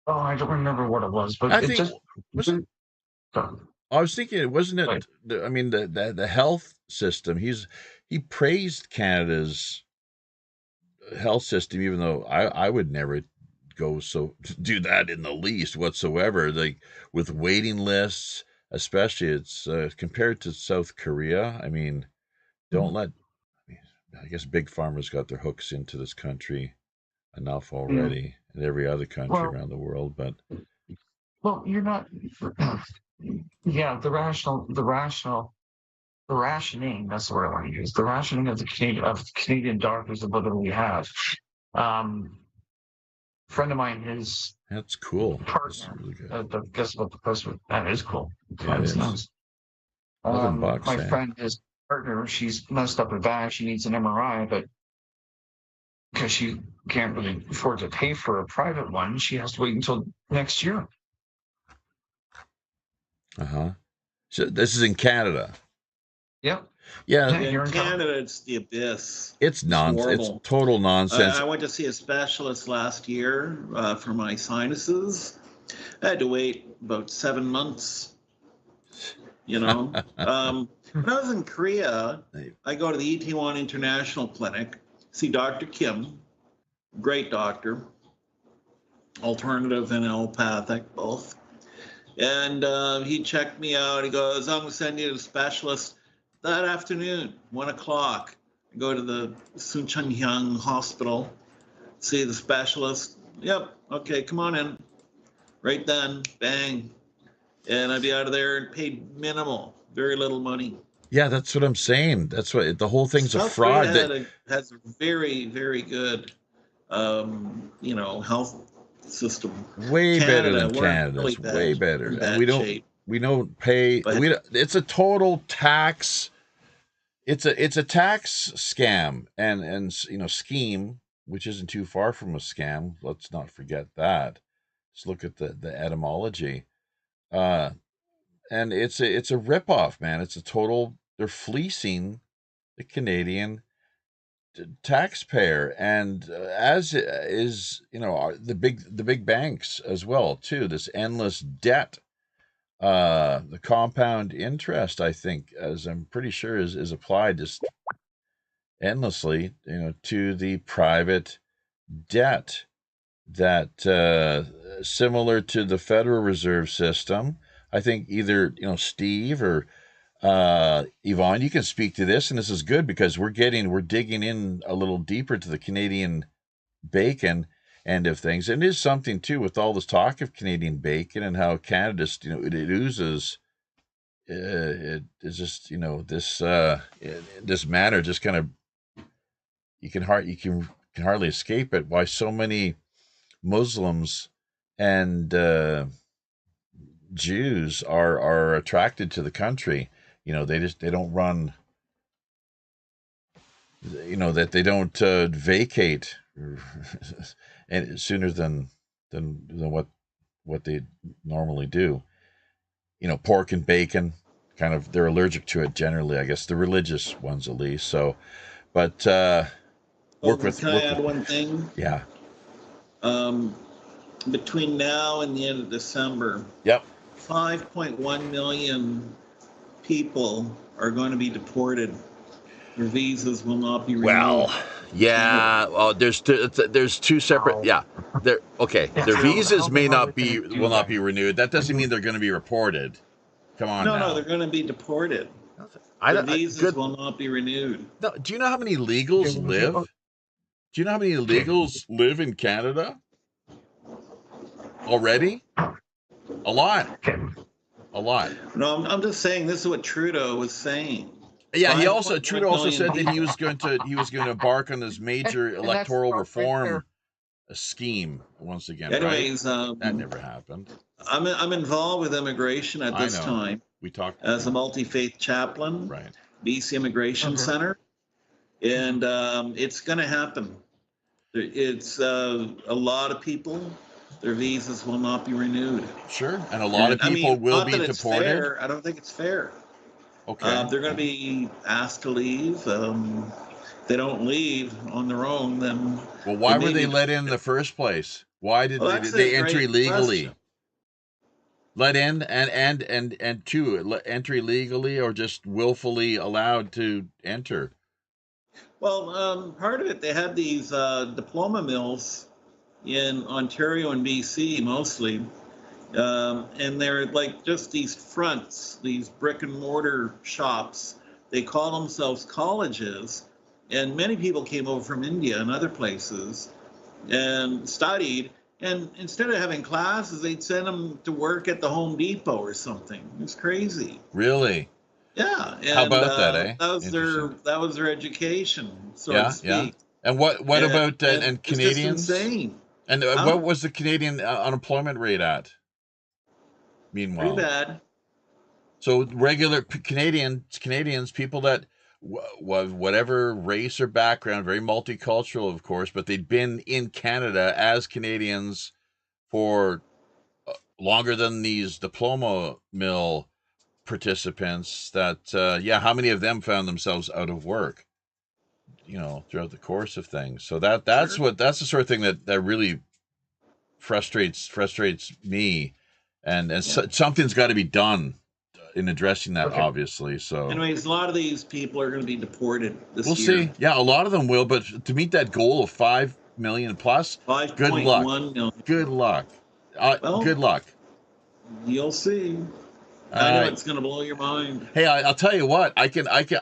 Oh, I don't remember what it was, but I it think just wasn't. I was thinking, wasn't it? I mean, the health system. He praised Canada's health system, even though I would never do that in the least whatsoever. Like with waiting lists, especially, it's compared to South Korea. I mean, don't let. I guess big pharma's got their hooks into this country enough already, and every other country around the world. But you're not. Yeah, the rationing. That's the word I want to use. The rationing of the Canadian doctors about what we have. Friend of mine, his that's cool. partner. That's really good. Guess what the person? That is cool. Yeah, it is. Nice. $11, my friend, his partner, she's messed up her back. She needs an MRI, but because she can't really afford to pay for a private one, she has to wait until next year. So this is in Canada. Yep. Yeah. In Canada, it's the abyss. It's nonsense. It's total nonsense. I went to see a specialist last year for my sinuses. I had to wait about 7 months. When I was in Korea, I go to the Itaewon International Clinic, see Dr. Kim, great doctor, alternative and allopathic, both. And he checked me out. He goes, I'm going to send you to a specialist that afternoon, 1 o'clock. I go to the Suncheonhyang Hospital, see the specialist. Yep, okay, come on in. Right then, bang. And I'd be out of there and paid minimal, very little money. Yeah, that's what I'm saying. That's what the whole thing's a fraud. Has a very, very good, health system. Way better than Canada's. Really way better. And we don't pay. It's a total tax. It's a tax scam and scheme, which isn't too far from a scam. Let's not forget that. Let's look at the etymology. And it's a ripoff, man. It's a total. They're fleecing the Canadian taxpayer, and as is the big banks as well too. This endless debt, the compound interest, I think, as I'm pretty sure is applied just endlessly, to the private debt that similar to the Federal Reserve System. I think either Steve or Yvonne, you can speak to this, and this is good because we're digging in a little deeper to the Canadian bacon end of things. And it is something too with all this talk of Canadian bacon and how Canada, it oozes. It is just this matter just kind of you can hardly escape it. Why so many Muslims and Jews are attracted to the country. They don't run. That they don't vacate and sooner than what they normally do. Pork and bacon, kind of, they're allergic to it generally. I guess the religious ones at least. So, but can I add one thing? Yeah. Between now and the end of December. Yep. 5.1 million people are going to be deported. Their visas will not be renewed. Well, yeah. Well, there's two separate. Yeah. Their visas will not be renewed. That doesn't mean they're going to be reported. Come on. No, they're going to be deported. Their visas will not be renewed. No, do you know how many illegals live Do you know how many illegals live in Canada already? A lot. Okay. A lot. No, I'm just saying this is what Trudeau was saying. Yeah, Trudeau 5.1 also million said that he people. was going to embark on this major And that's electoral right reform there. scheme once again, Anyways, right? That never happened. I'm involved with immigration at I this know. time We talked as a multi-faith chaplain, right. BC Immigration Okay. Center, and it's going to happen. It's a lot of people. Their visas will not be renewed. Sure, and a lot of And, people will not be that it's deported. fair. I don't think it's fair. Okay. They're going to be asked to leave. They don't leave on their own, then. Well, why were they maybe- let in the first place? Why did Well, that's they a enter great illegally? question. Let in and two, enter legally or just willfully allowed to enter? Well, part of it, they had these diploma mills in Ontario and BC mostly, and they're like just these fronts, these brick and mortar shops. They call themselves colleges, and many people came over from India and other places and studied. And instead of having classes, they'd send them to work at the Home Depot or something. It was crazy. Really? Yeah. And, How about that, eh? That was their education, so Yeah, to speak. And what about and it's Canadians? just insane. And what was the Canadian unemployment rate at? Meanwhile, Pretty bad. so regular Canadians, people that was whatever race or background, very multicultural, of course, but they'd been in Canada as Canadians for longer than these diploma mill participants. That how many of them found themselves out of work? Throughout the course of things. So that's Sure. that's the sort of thing that really frustrates me, and something's got to be done in addressing that, Okay. obviously. So Anyways, a lot of these people are going to be deported this we'll year. see. Yeah, a lot of them will, but to meet that goal of 5 million plus, 5.1 million. Good luck. Well, Good luck. You'll see. All I know right. it's going to blow your mind. Hey, I'll tell you what.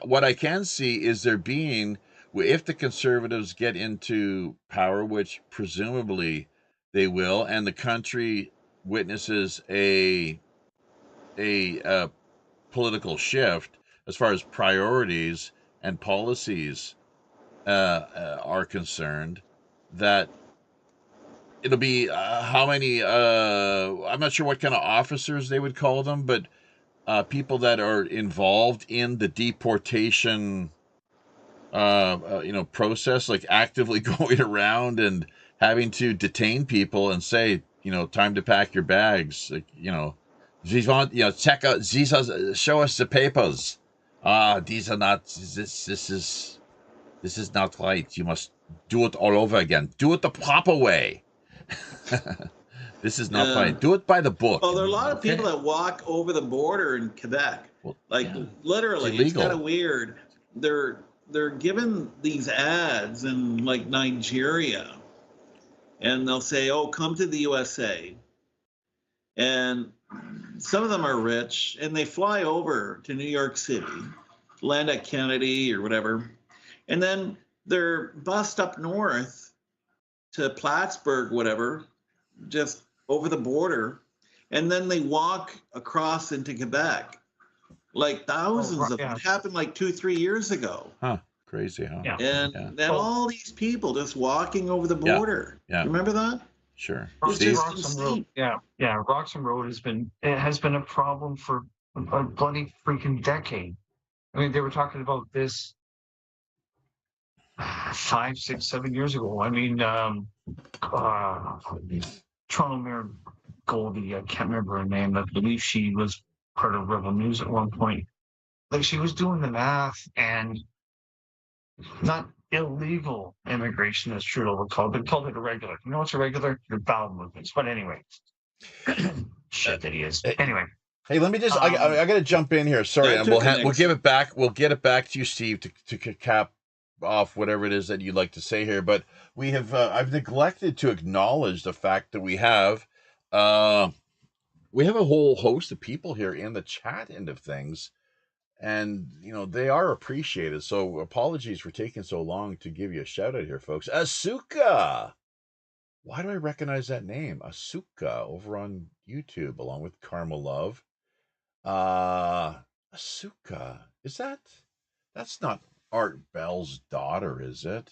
What I can see is there being, if the Conservatives get into power, which presumably they will, and the country witnesses a political shift as far as priorities and policies are concerned, that it'll be how many? I'm not sure what kind of officers they would call them, but people that are involved in the deportation, process, like actively going around and having to detain people and say, time to pack your bags. Like, these want, check out these are, show us the papers. These are not. This is not right. You must do it all over again. Do it the proper way. This is not right. Do it by the book. Oh, there are a lot of people that walk over the border in Quebec. Well, Literally, it's kind of weird. They're given these ads in like Nigeria, and they'll say, "Oh, come to the USA." And some of them are rich, and they fly over to New York City, land at Kennedy or whatever, and then they're bussed up north to Plattsburgh, whatever, just over the border, and then they walk across into Quebec. Like thousands of it happened like 2-3 years ago. Huh. Crazy, huh? Yeah. And then all these people just walking over the border. Yeah. Remember that? Sure. It's just Roxham Road. insane. Yeah. Roxham Road has been a problem for a bloody freaking decade. I mean, they were talking about this 5, 6, 7 years ago. I mean, Toronto Mayor Goldie, I can't remember her name. I believe she was part of Rebel News at one point. Like, she was doing the math, and not illegal immigration, as Trudeau would call it, but called it irregular. You know what's irregular? Your bowel movements. But anyway, shit that he is. Anyway. Hey, let me just. I got to jump in here. Sorry, and we'll give it back. We'll get it back to you, Steve, to cap off whatever it is that you'd like to say here. But we have. I've neglected to acknowledge the fact that we have a whole host of people here in the chat end of things. And they are appreciated. So apologies for taking so long to give you a shout out here, folks. Asuka. Why do I recognize that name? Asuka over on YouTube, along with Karma Love. Asuka. That's not Art Bell's daughter, is it?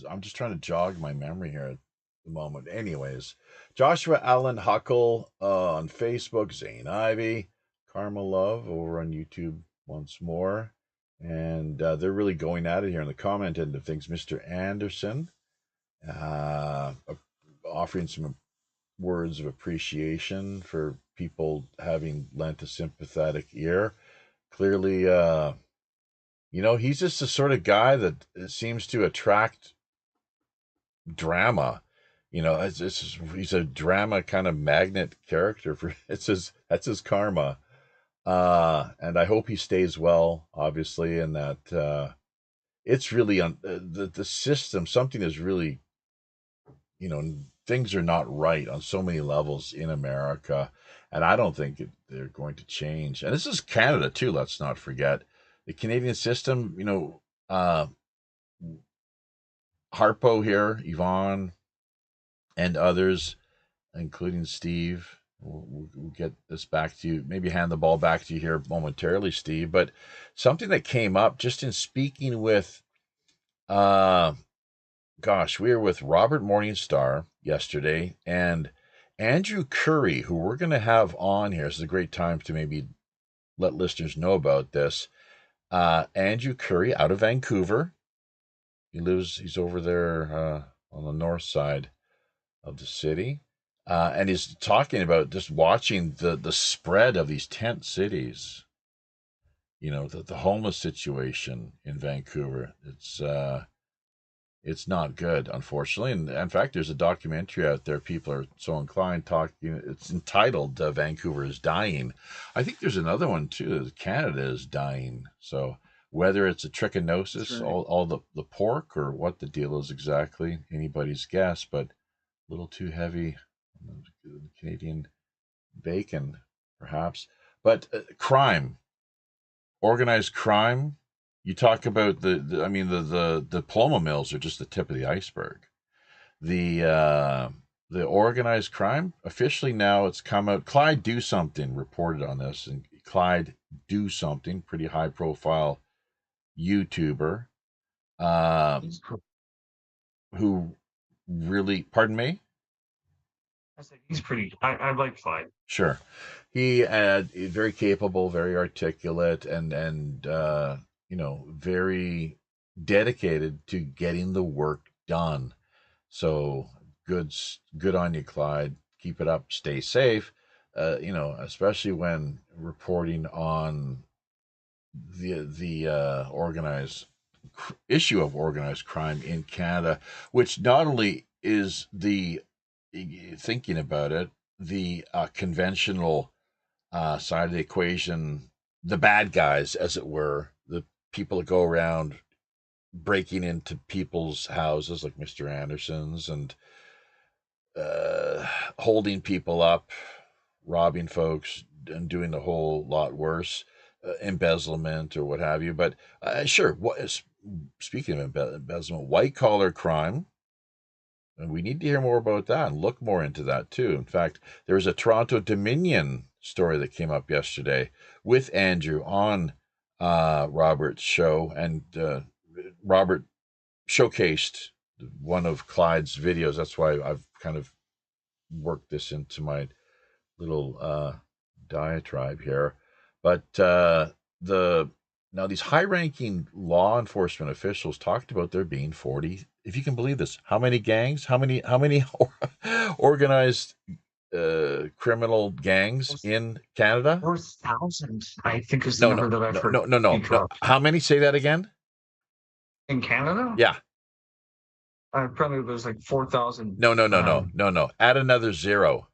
I'm just trying to jog my memory here at the moment. Anyways, Joshua Allen Huckle on Facebook, Zane Ivy, Karma Love over on YouTube once more. And they're really going at it here in the comment end of things. Mr. Anderson offering some words of appreciation for people having lent a sympathetic ear. Clearly, he's just the sort of guy that seems to attract drama. He's a drama kind of magnet character for that's his karma. And I hope he stays well, obviously, and that it's really on the system. Something is really, things are not right on so many levels in America, and I don't think they're going to change. And this is Canada too. Let's not forget the Canadian system. Harpo here, Yvonne, and others, including Steve. We'll get this back to you. Maybe hand the ball back to you here momentarily, Steve. But something that came up just in speaking with, we were with Robert Morningstar yesterday and Andrew Curry, who we're going to have on here. This is a great time to maybe let listeners know about this. Andrew Curry out of Vancouver. He's over there on the north side of the city. And he's talking about just watching the spread of these tent cities. The homeless situation in Vancouver. It's not good, unfortunately. And in fact, there's a documentary out there. People are so inclined talking. It's entitled "Vancouver is Dying." I think there's another one too. Canada is dying. So whether it's a trichinosis, That's right. all the pork, or what the deal is exactly, anybody's guess. But a little too heavy Canadian bacon, perhaps. But crime, organized crime. You talk about the diploma mills are just the tip of the iceberg. The organized crime, officially now it's come out. Clyde Do Something reported on this, and Clyde Do Something, pretty high profile YouTuber, who really, pardon me? I said he's pretty. I like Clyde. Sure. He very capable, very articulate, and very dedicated to getting the work done. So good on you, Clyde. Keep it up. Stay safe. Especially when reporting on the organized issue of organized crime in Canada, which not only is thinking about it, the conventional side of the equation, the bad guys, as it were, the people that go around breaking into people's houses, like Mr. Anderson's, and holding people up, robbing folks, and doing a whole lot worse, embezzlement or what have you. But sure, speaking of embezzlement, white collar crime. And we need to hear more about that and look more into that too. In fact, there was a Toronto Dominion story that came up yesterday with Andrew on Robert's show, and Robert showcased one of Clyde's videos. That's why I've kind of worked this into my little diatribe here. But now these high-ranking law enforcement officials talked about there being 40. If you can believe this, how many gangs? How many organized criminal gangs in Canada? 4,000, I think, is the No, number that I've heard. no. How many? Say that again. In Canada? Yeah. Probably there's like 4,000. No. Add another zero.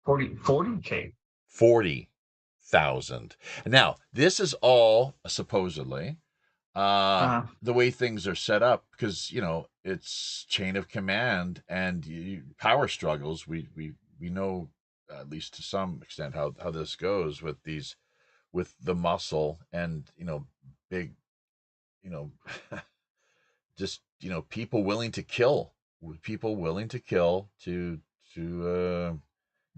40K. 40,000. Now, this is all supposedly the way things are set up, because it's chain of command and power struggles. We know, at least to some extent, how this goes with these with the muscle and, big, you know, just, people willing to kill, to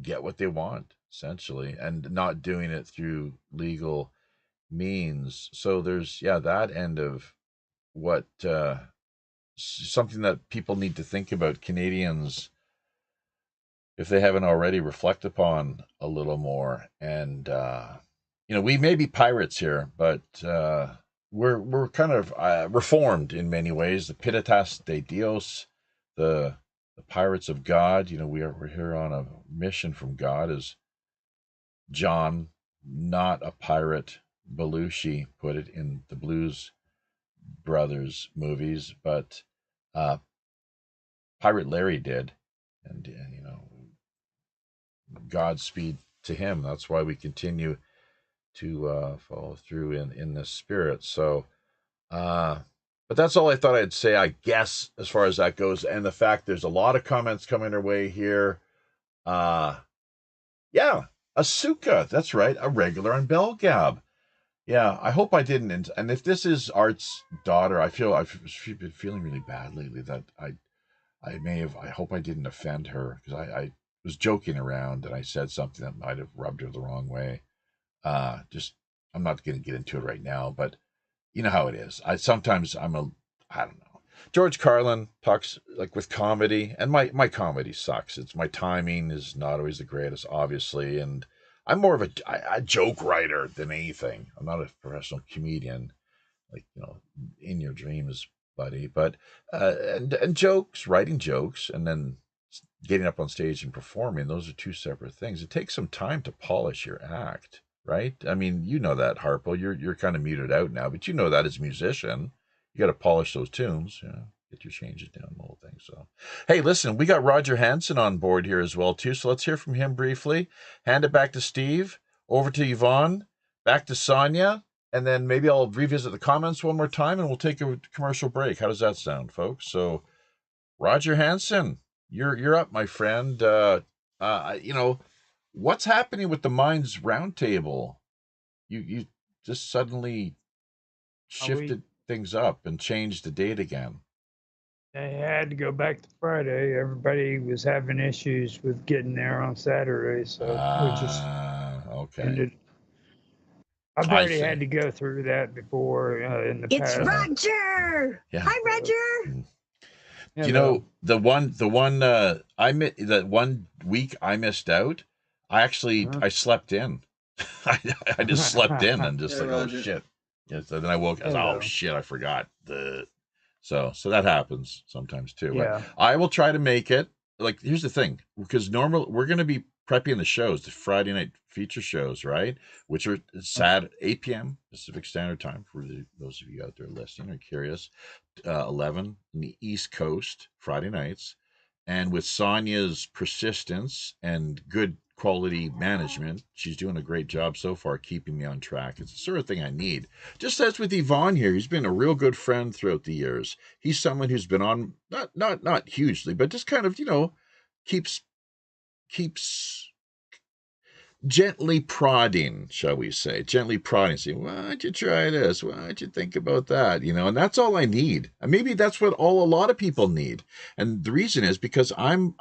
get what they want, essentially, and not doing it through legal means. So there's, that end of what, something that people need to think about, Canadians, if they haven't already, reflect upon a little more. And we may be pirates here, but we're kind of reformed in many ways. The Piratas de Dios, the pirates of God. We're here on a mission from God, as John, not a pirate, Belushi put it in the Blues Brothers movies, but Pirate Larry did, and Godspeed to him. That's why we continue to follow through in this spirit. So, but that's all I thought I'd say, I guess, as far as that goes. And the fact there's a lot of comments coming our way here. Yeah, Asuka, that's right, a regular on Belgab. Yeah, I hope I didn't. And if this is Art's daughter, I've been feeling really bad lately that I hope I didn't offend her, because I was joking around and I said something that might have rubbed her the wrong way. I'm not going to get into it right now, but you know how it is. I don't know. George Carlin talks like with comedy, and my comedy sucks. My timing is not always the greatest, obviously, and I'm more of a joke writer than anything. I'm not a professional comedian, like, in your dreams, buddy. But and jokes, writing jokes, and then getting up on stage and performing, those are two separate things. It takes some time to polish your act, right? I mean, you know that, Harpo. You're kind of muted out now, but you know that as a musician, you got to polish those tunes, get your changes down, the whole thing. So, hey, listen, we got Roger Hansen on board here as well too. So let's hear from him briefly. Hand it back to Steve, over to Yvonne, back to Sonia, and then maybe I'll revisit the comments one more time, and we'll take a commercial break. How does that sound, folks? So, Roger Hansen, you're up, my friend. What's happening with the Minds Roundtable? You just suddenly shifted things up and changed the date again. I had to go back to Friday. Everybody was having issues with getting there on Saturday, so we just okay. ended. I've already had to go through that before in the It's past. Roger. Yeah. Hi, Roger. Yeah, the one week I missed out, I slept in. I just slept in and just oh shit. Yeah, so then I woke. I was, oh shit, I forgot So that happens sometimes too. Yeah. But I will try to make it. Like, here's the thing, because we're going to be prepping the shows, the Friday night feature shows, right? Which are 8 p.m. Pacific Standard Time for those of you out there listening or curious. 11 in the East Coast, Friday nights. And with Sonia's persistence and good quality management, she's doing a great job so far keeping me on track. It's the sort of thing I need. Just as with Yvonne here, he's been a real good friend throughout the years. He's someone who's been on, not hugely, but just kind of, keeps gently prodding, shall we say, saying, why don't you try this? Why don't you think about that? And that's all I need. And maybe that's what a lot of people need. And the reason is because I'm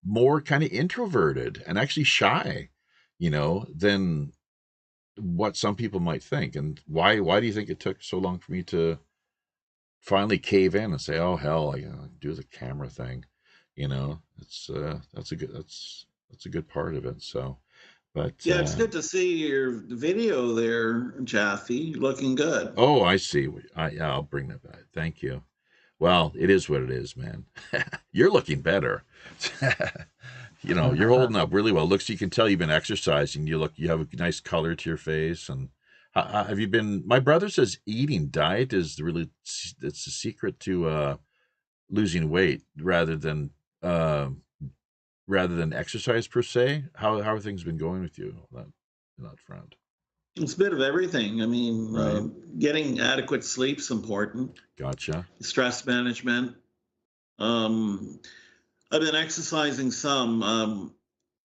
more kind of introverted and actually shy, than what some people might think. And why do you think it took so long for me to finally cave in and say, oh hell, I do the camera thing? It's that's a good part of it. So, but yeah, it's good to see your video there, Jaffe, looking good. Oh, I see. I'll bring that back. Thank you. Well, it is what it is, man. You're looking better. You're holding up really well. Looks, you can tell you've been exercising. You have a nice color to your face. And have you been? My brother says eating diet is it's the secret to losing weight rather than exercise per se. How have things been going with you on that front? It's a bit of everything. I mean, Right. Getting adequate sleep's important. Gotcha. Stress management. I've been exercising some.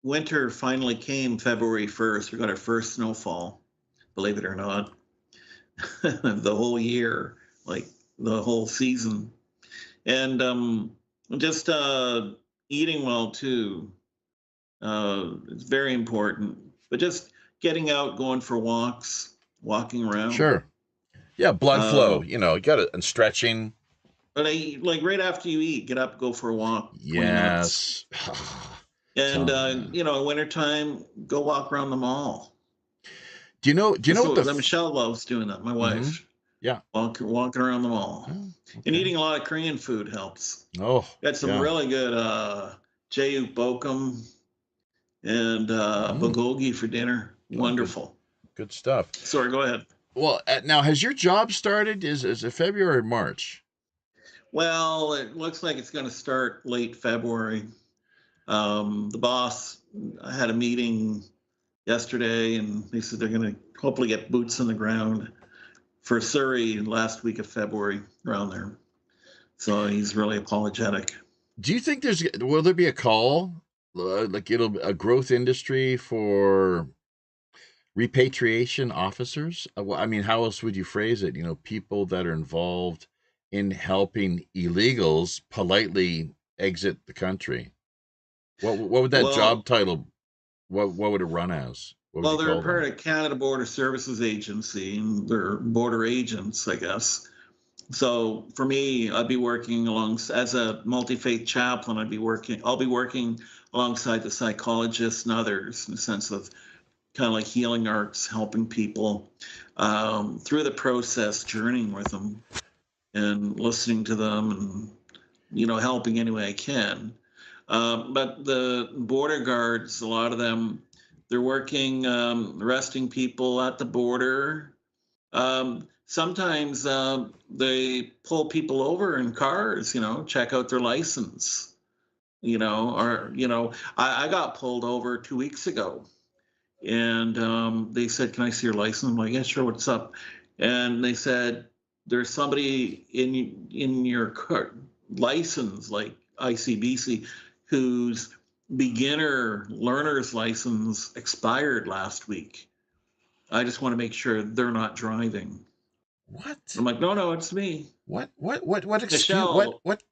Winter finally came February 1st. We got our first snowfall. believe it or not, the whole year, like the whole season. And just eating well too. It's very important. But just getting out, going for walks, walking around. Sure. Yeah, blood flow. Uh, You got it, and stretching. But like right after you eat, get up, go for a walk. 20 minutes. Yes. And wintertime, go walk around the mall. Do you know what Michelle loves doing that, my wife. Yeah. Walking around the mall. Oh, okay. And eating a lot of Korean food helps. Oh. Got some really good Jeyuk bokum and bulgogi for dinner. Wonderful. Good stuff. Sorry, go ahead. Well, now, has your job started? Is it February or March? Well, it looks like it's going to start late February. The boss, I had a meeting yesterday, and they said they're going to hopefully get boots on the ground for Surrey last week of February, around there. So he's really apologetic. Do you think will there be a call, like a growth industry for repatriation officers? I mean, how else would you phrase it? People that are involved in helping illegals politely exit the country. What would that job title? What would it run as? They're part of Canada Border Services Agency, and they're border agents, I guess. So for me, I'd be working as a multi-faith chaplain. I'll be working alongside the psychologists and others in the sense of kind of like healing arts, helping people through the process, journeying with them and listening to them and, helping any way I can. But the border guards, a lot of them, they're working, arresting people at the border. Sometimes they pull people over in cars, check out their license, I got pulled over 2 weeks ago, and they said, "Can I see your license?" I'm like, "Yeah, sure, what's up?" And they said, "There's somebody in your car license, like ICBC, whose beginner learner's license expired last week. I just want to make sure they're not driving." What? I'm like, no, it's me. What excuse? Michelle, what?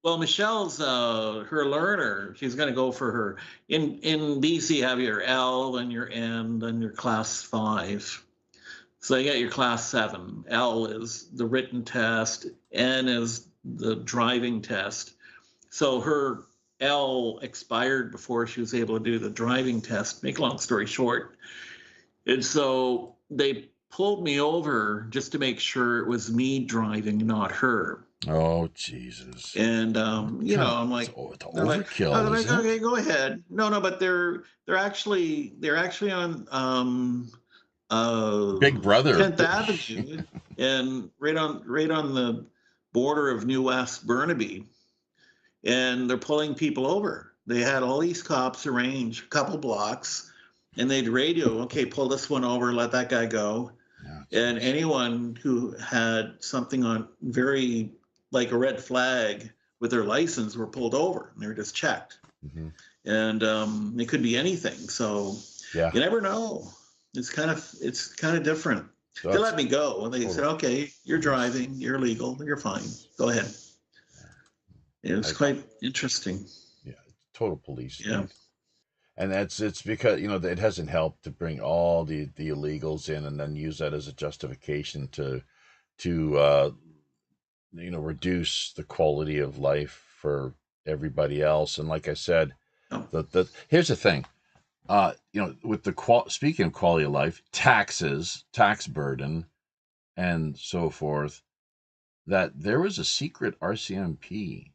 Well, Michelle's her learner. She's going to go for her. In BC, you have your L and your N and your class 5. So you got your class 7. L is the written test. N is the driving test. So her L expired before she was able to do the driving test. Make a long story short. And so they pulled me over just to make sure it was me driving, not her. Oh, Jesus. And I'm like, it's overkill. Like, okay, go ahead. No, but they're actually on Big Brother 10th Avenue and right on the border of New West Burnaby, and they're pulling people over. They had all these cops arranged a couple blocks, and they'd radio, "Okay, pull this one over, let that guy go." And anyone who had something on very like a red flag with their license were pulled over, and they were just checked. Mm-hmm. And it could be anything. So you never know. It's kind of different. They let me go, and they said, "Okay, you're driving, you're legal, you're fine. Go ahead." It was quite interesting. Yeah, total police. Yeah. And it's because, it hasn't helped to bring all the illegals in and then use that as a justification to reduce the quality of life for everybody else. And like I said, here's the thing, with speaking of quality of life, tax burden, and so forth, that there was a secret RCMP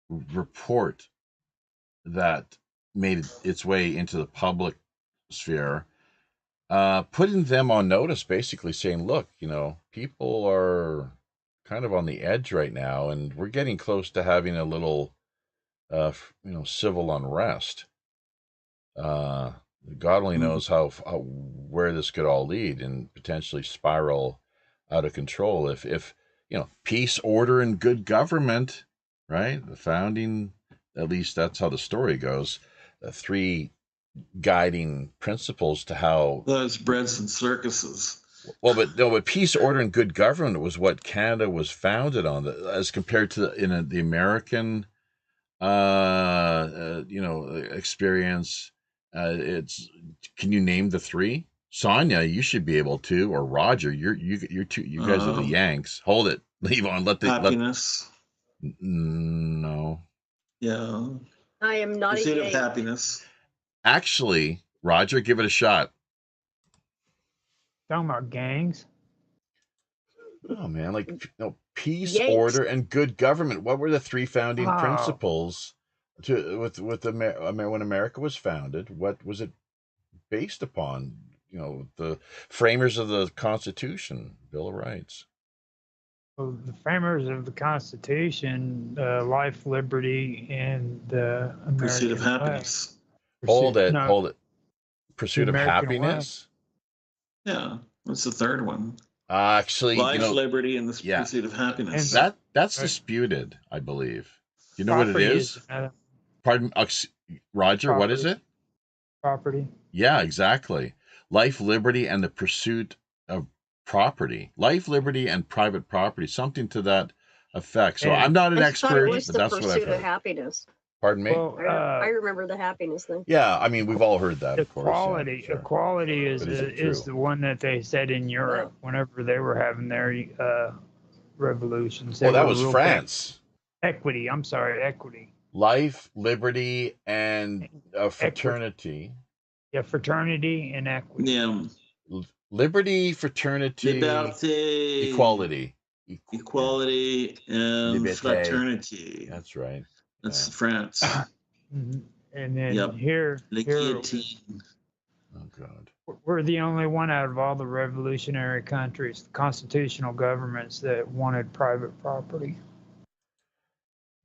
report that made its way into the public sphere, putting them on notice, basically saying, look, people are kind of on the edge right now, and we're getting close to having a little, civil unrest. God only knows where this could all lead and potentially spiral out of control. If peace, order, and good government, right? The founding, at least that's how the story goes. The 3 guiding principles to how. Those breads and circuses. Well, but peace, order, and good government was what Canada was founded on, as compared to the American, experience. It's. Can you name the three? Sonia, you should be able to, or Roger. You're two. You guys are the Yanks. Hold it, leave on. Happiness. No. Yeah. I am not a Pursuit of Yank. happiness. Actually, Roger, give it a shot. Talking about gangs. Oh man, peace, Yanks. order, and good government. What were the three founding Oh. principles when America was founded? What was it based upon? The framers of the Constitution, Bill of Rights. Well, the framers of the Constitution, life, liberty, and the American Pursuit of flag. happiness. Hold it. No, Pursuit of American happiness. Yeah. What's the third one? Actually, Life, liberty, and the yeah. pursuit of happiness. That's Right. disputed, I believe. You know what it property is? another Pardon, Roger. What is it? property. Yeah, exactly. Life, liberty, and the pursuit of property. Life, liberty, and private property. Something to that effect. So And- I'm not an I thought expert, it was but the that's what I've pursuit of heard. happiness. Pardon me? Well, I remember the happiness thing. Yeah, I mean, we've all heard that, of course. equality. Yeah, sure. Equality is But is it is true? the one that they said in Europe whenever they were having their revolutions. They Well, that were was real France. big. Equity. I'm sorry, equity. Life, liberty, and fraternity. Yeah, fraternity and equity. Yeah. Liberty, fraternity, Liberté. equality. Equality and Liberté. fraternity. That's right. That's France. Mhm. And then Yep. here La guillotine. Oh, God. we're the only one out of all the revolutionary countries, the constitutional governments, that wanted private property.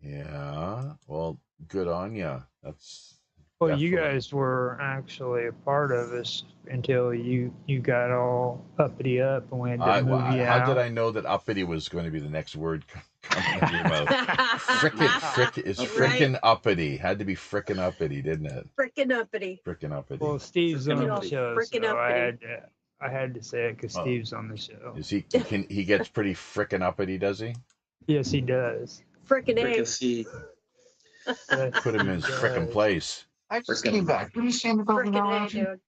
Yeah. Well, good on ya. That's. Well, you definitely- guys were actually a part of us until you got all uppity up and we had to move you out. How did I know that uppity was going to be the next word coming out of your mouth? It's frickin' uppity. Had to be frickin' uppity, didn't it? Frickin' uppity. Frickin' uppity. Well, Steve's on the uppity. show, Frickin' so uppity. I had to say it because Oh. Steve's on the show. Is he gets pretty frickin' uppity, does he? Yes, he does. Frickin' A. Fricassee. But Put him in his frickin' place. I just Frickin' came back. What are you saying about me now, Frickin' A, Roger? dude.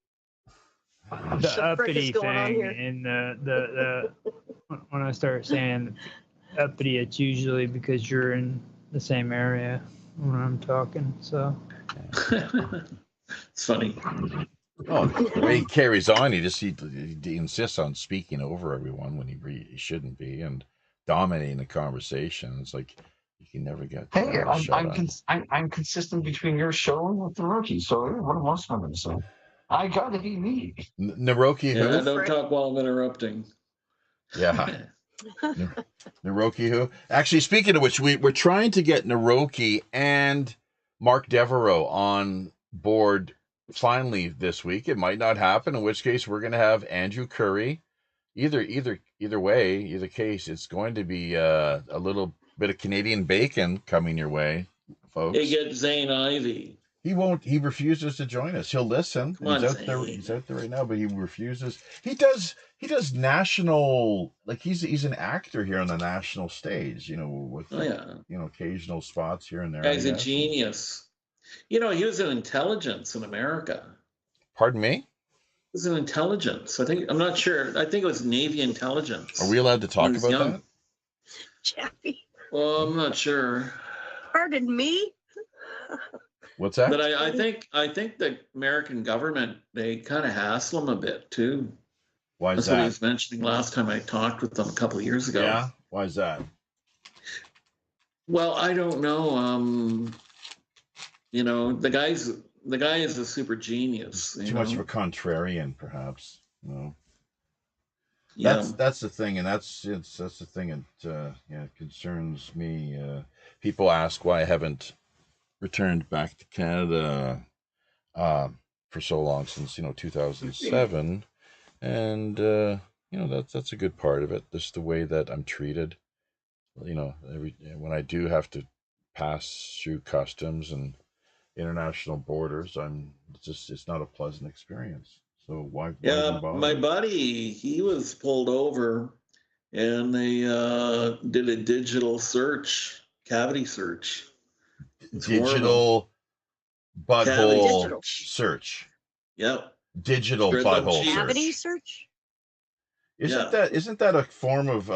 the the frick uppity is going on thing here? and the when I start saying uppity, it's usually because you're in the same area when I'm talking. So It's funny. Oh, the way he carries on, he insists on speaking over everyone when he shouldn't be, and dominating the conversation. It's like you can never get. Hey, shut up. I'm consistent between your show and with the rookie. So what else am I going to say? I got to be me. Naroki Yeah, who? don't talk while I'm interrupting. Yeah. Naroki who? Actually, speaking of which, we're trying to get Naroki and Mark Devereaux on board finally this week. It might not happen, in which case we're going to have Andrew Curry. Either way, either case, it's going to be a little bit of Canadian bacon coming your way, folks. Hey, get Zane Ivey. He won't. He refuses to join us. He'll listen. Come on, He's out there. Zane. He's out there right now, but he refuses. He does national. Like he's an actor here on the national stage. With Oh, yeah. Occasional spots here and there. Guy's I a guess. genius. He was in intelligence in America. Pardon me. He was in intelligence. I'm not sure. I think it was Navy intelligence. Are we allowed to talk He was about young. that? Chappie. Well, I'm not sure. Pardon me? What's that? But I think the American government, they kind of hassle him a bit too. Why is That's what he that? was mentioning last time I talked with them a couple of years ago. Yeah. Why is that? Well, I don't know. The guy is a super genius. Too much of a contrarian, perhaps. Yeah. That's the thing, and that's the thing that concerns me. People ask why I haven't returned back to Canada for so long, since 2007, and that's a good part of it. Just the way that I'm treated. When I do have to pass through customs and international borders, it's not a pleasant experience. So why Yeah, even bother? my buddy, he was pulled over, and they did a digital search, cavity search. It's horrible. Digital Cavity butthole search. search. Yep. Digital Spread them butthole cheeks. Cavity search. search? Isn't that a form of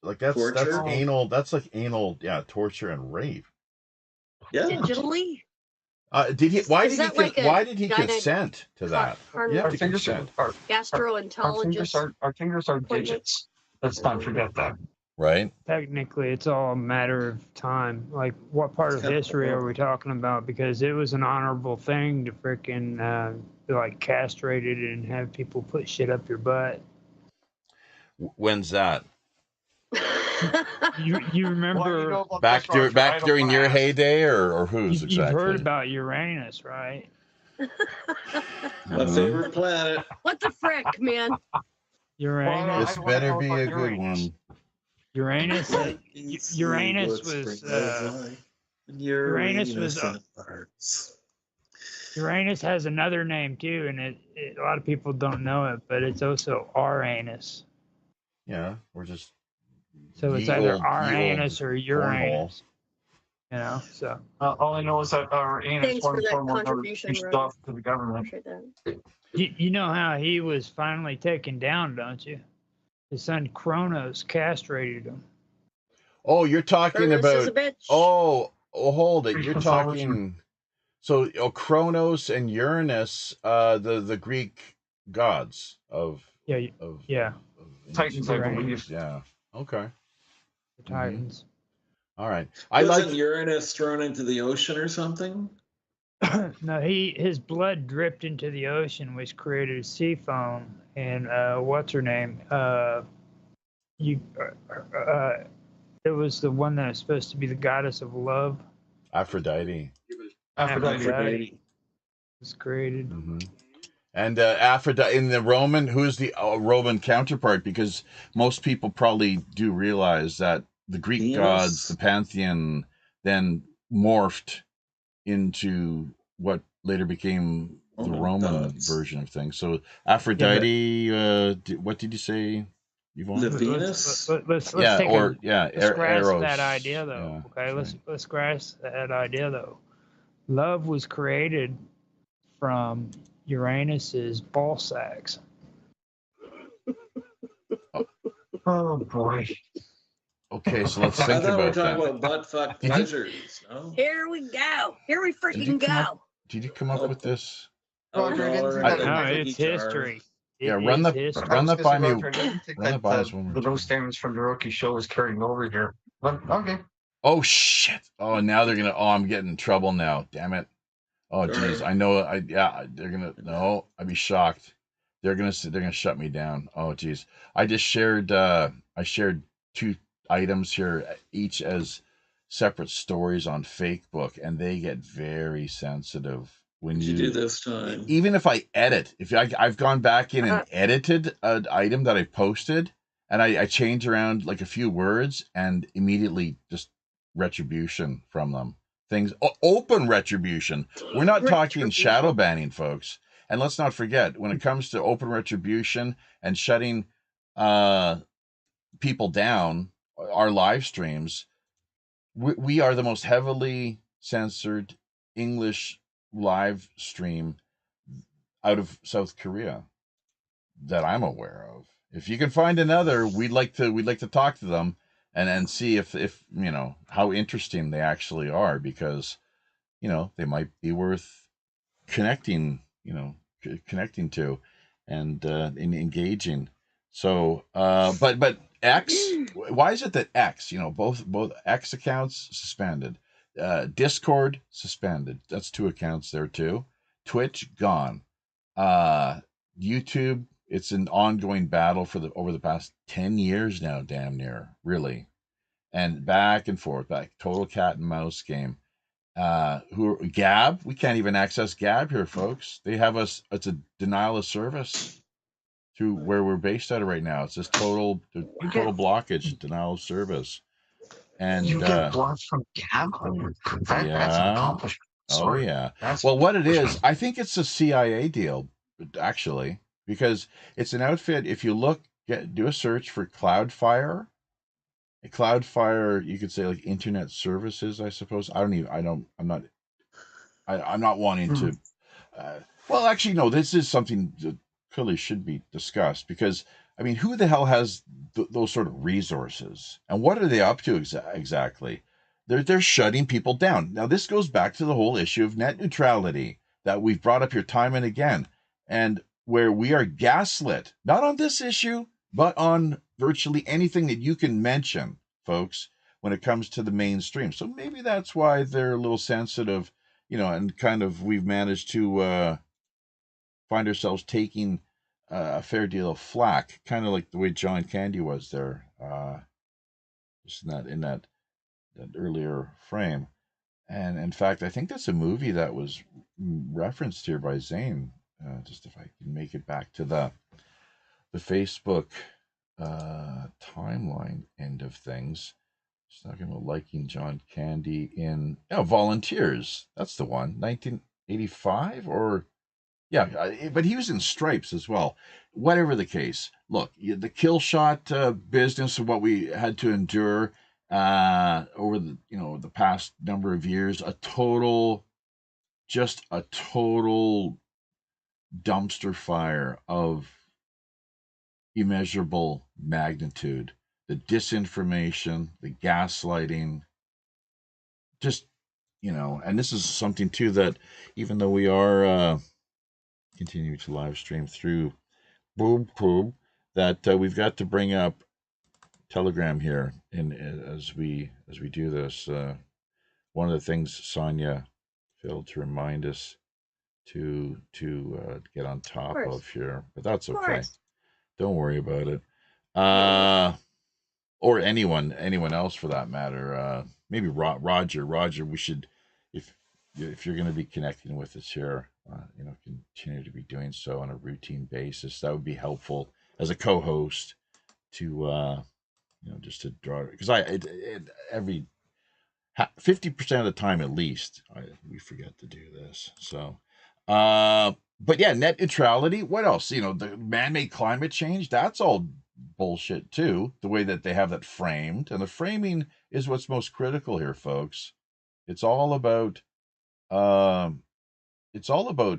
like that's Torture? anal, that's like anal, yeah, torture and rape. Yeah. Digitally? Did he? Is Why did that he? like a Why did he gyne- consent to that? Har- You have Our to fingers, consent, our Gastroenterologist. fingers are digits. Let's not forget that. right? Technically, it's all a matter of time. Like, what part of history are we talking about? Because it was an honorable thing to freaking be like castrated and have people put shit up your butt. When's that? You remember? Back during your heyday, or whose You've exactly? heard about Uranus, right? My favorite planet. What the frick, man? Uranus. This better be a good one. Uranus. Uranus was. Uranus was. Uranus has another name too, and a lot of people don't know it, but it's also Uranus. Yeah, we're just. So it's Ye either old Uranus or cornhole. Uranus. You know, so All I know is that our anus Thanks for one that form of contribution, stuff Rose. to the government. Appreciate that. you know how he was finally taken down, don't you? His son Kronos castrated him. Oh, you're talking Ernest is a about. bitch. Oh, hold it. You're Mythology. talking. So Kronos and Uranus, the Greek gods of Yeah, of yeah, of Titans, I ancient believe. days. Yeah. Okay. the Titans. All right. I Wasn't like. Uranus thrown into the ocean or something? No, his blood dripped into the ocean, which created a sea foam. And what's her name? It was the one that was supposed to be the goddess of love. Aphrodite. Aphrodite. Was created. Hmm. And Aphrodite in the Roman, who's the Roman counterpart? Because most people probably do realize that the Greek Venus? gods, the pantheon, then morphed into what later became the Roman Roman gods. version of things. So Aphrodite, what did you say, Yvonne? The Venus? Let's Yeah, take or a yeah, let's grasp Eros. that idea though. Yeah, Okay, okay. let's grasp that idea though. Love was created from Uranus's ball sacks. Oh boy. Okay, so let's I think thought we were about talking that. about butt fuck Did you- pleasures. No? Here we go. Here we you freaking come go. Did you come up with this? Oh, Roger, I no, didn't we're think in that- the No, cookie it's jar. history. It Yeah, run is the- history. run that by me. Roger, I didn't think Run that that by us one more the time. low standards from the rookie show is carrying over here. But okay. Oh shit! Oh, now they're gonna. Oh, I'm getting in trouble now. Damn it! Oh geez, Darn. I know. They're gonna. No, I'd be shocked. They're gonna shut me down. Oh geez, I just shared. I shared 2 items here, each as separate stories on Fakebook, and they get very sensitive when What'd you do this time? even if I edit, if I've gone back in and edited an item that I posted, and I change around like a few words, and immediately just retribution from them. Things open retribution. We're not talking shadow banning, folks. And let's not forget, when it comes to open retribution and shutting people down, our live streams, we are the most heavily censored English live stream out of South Korea that I'm aware of. If you can find another, we'd like to talk to them and see if you know how interesting they actually are, because you know they might be worth connecting to and engaging. So but X, why is it that X, both X accounts suspended, Discord suspended, that's 2 accounts there too, Twitch gone, YouTube, it's an ongoing battle over the past 10 years now, damn near, really, and back and forth, total cat and mouse game. Gab, we can't even access Gab here, folks. They have us, it's a denial of service to where we're based out of right now. It's just total blockage, denial of service. And You get blocked from Gab? That's an accomplishment. Oh Sorry. yeah. That's Well, what it is, enforcement. I think it's a CIA deal, actually, because it's an outfit. If you do a search for Cloudfire. Cloudfire, you could say like internet services, I suppose. I'm not wanting Hmm. to. Uh, well, actually, no. This is something that clearly should be discussed because I mean, who the hell has those sort of resources, and what are they up to exactly? They're shutting people down. Now, this goes back to the whole issue of net neutrality that we've brought up here time and again, and where we are gaslit, not on this issue, but on virtually anything that you can mention, folks, when it comes to the mainstream. So maybe that's why they're a little sensitive, and kind of we've managed to find ourselves taking a fair deal of flack, kind of like the way John Candy was there, just in that earlier frame. And in fact, I think that's a movie that was referenced here by Zane. Just if I can make it back to the Facebook timeline end of things. Just talking about liking John Candy in Volunteers. That's the one. 1985 or yeah, but he was in Stripes as well. Whatever the case, look, the kill shot business of what we had to endure over the past number of years, just a total dumpster fire of immeasurable magnitude. The disinformation, the gaslighting, just and this is something too that even though we are continuing to live stream through boom that we've got to bring up Telegram here and as we do this. One of the things Sonia failed to remind us to get on top of here, but that's okay. Don't worry about it. Or anyone else for that matter. Maybe Roger. We should, if you're going to be connecting with us here, continue to be doing so on a routine basis. That would be helpful as a co-host to just to draw, because every 50% of the time at least we forget to do this. So but yeah, net neutrality, what else? The man-made climate change, that's all bullshit too, the way that they have that framed. And the framing is what's most critical here, folks. It's all about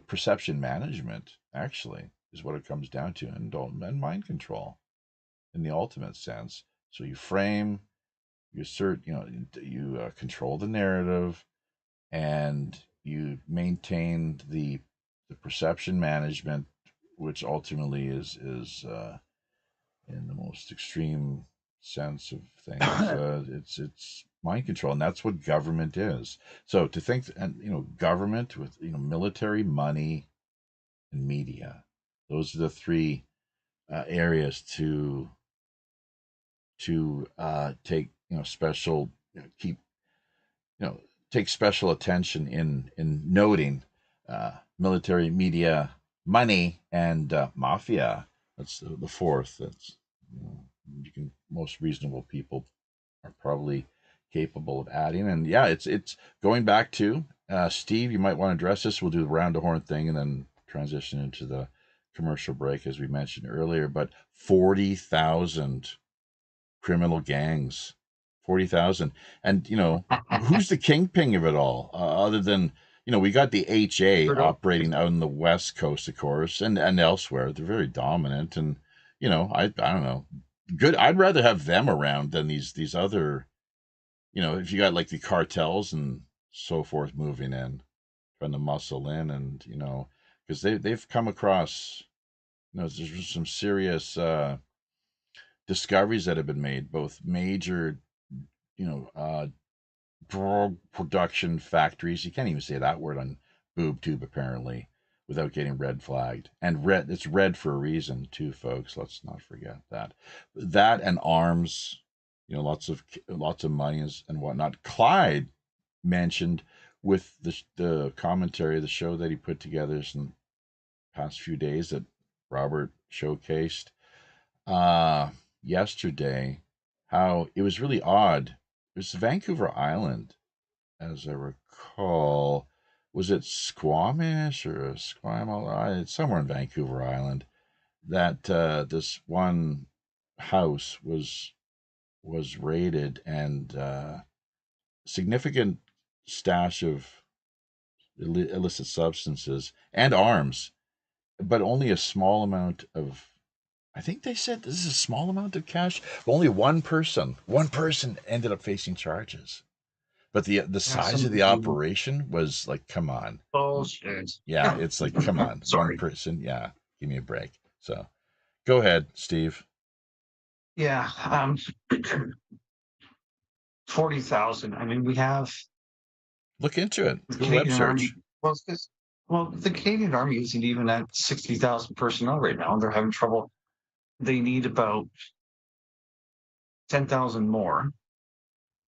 perception management, actually, is what it comes down to, and mind control in the ultimate sense. So you frame, you assert, you control the narrative, and you maintain the perception management, which ultimately is in the most extreme sense of things, it's mind control, and that's what government is. So to think, and government with military, money, and media, those are the three areas to take special keep take special attention in noting military, media, money, and mafia. That's the fourth. That's most reasonable people are probably capable of adding. And yeah, it's going back to Steve. You might want to address this. We'll do the round the horn thing and then transition into the commercial break as we mentioned earlier. But 40,000 criminal gangs. 40,000. And, who's the kingpin of it all? Other than, we got the HA operating out on the West Coast, of course, and elsewhere. They're very dominant. And, I don't know. Good. I'd rather have them around than these other, if you got like the cartels and so forth moving in, trying to muscle in and, because they've come across, there's some serious discoveries that have been made, both major, drug production factories. You can't even say that word on BoobTube apparently without getting red flagged. And it's red for a reason too, folks. Let's not forget that. That and arms, lots of money and whatnot. Clyde mentioned with the commentary of the show that he put together in the past few days that Robert showcased yesterday, how it was really odd. It was Vancouver Island, as I recall, was it Squamish or Squamish? It's somewhere in Vancouver Island. That this one house was raided, and significant stash of illicit substances and arms, but only a small amount of. I think they said this is a small amount of cash. But only one person ended up facing charges. But the size of the operation was like, come on. Bullshit. Yeah, it's like, come on. Sorry. One person. Yeah, give me a break. So go ahead, Steve. Yeah. 40,000. I mean, we have Look into it. the Do a web Canadian search. Army. Well, the Canadian Army isn't even at 60,000 personnel right now. They're having trouble. They need about 10,000 more.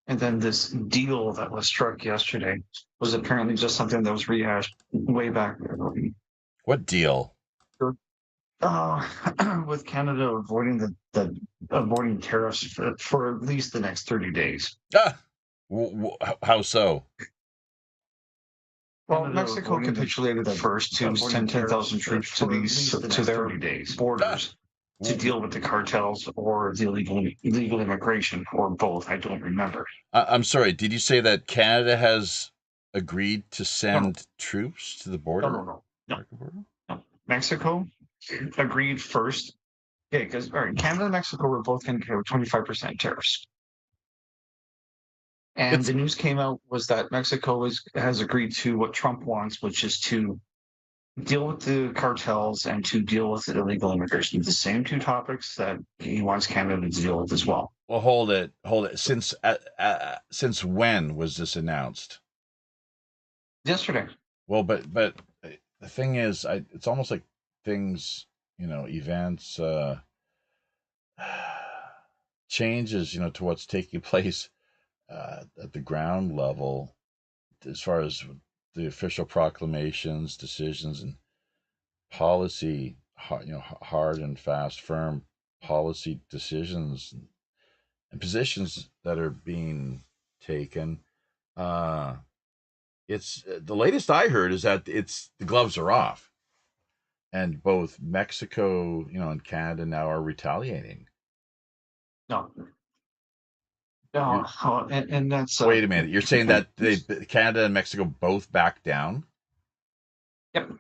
And then this deal that was struck yesterday was apparently just something that was rehashed way back What deal? with Canada avoiding avoiding tariffs for at least the next 30 days. How so? Well, Mexico capitulated first to send 10,000 troops to their borders to deal with the cartels or the illegal immigration, or both. I don't remember. I'm sorry. Did you say that Canada has agreed to send troops to the border? No. Mexico agreed first. Yeah, because Canada and Mexico were both going to pay 25% tariffs. And the news came out was that Mexico has agreed to what Trump wants, which is to deal with the cartels and to deal with illegal immigration. The same two topics that he wants Canada to deal with as well. Well, hold it. Since when was this announced? Yesterday. Well, but the thing is, it's almost like things, events, changes, to what's taking place at the ground level, as far as the official proclamations, decisions, and policy, hard and fast, firm policy decisions and positions that are being taken. It's the latest I heard is that the gloves are off, and both Mexico, and Canada now are retaliating. No, and that's. Wait a minute. You're saying that Canada and Mexico both backed down? Yep.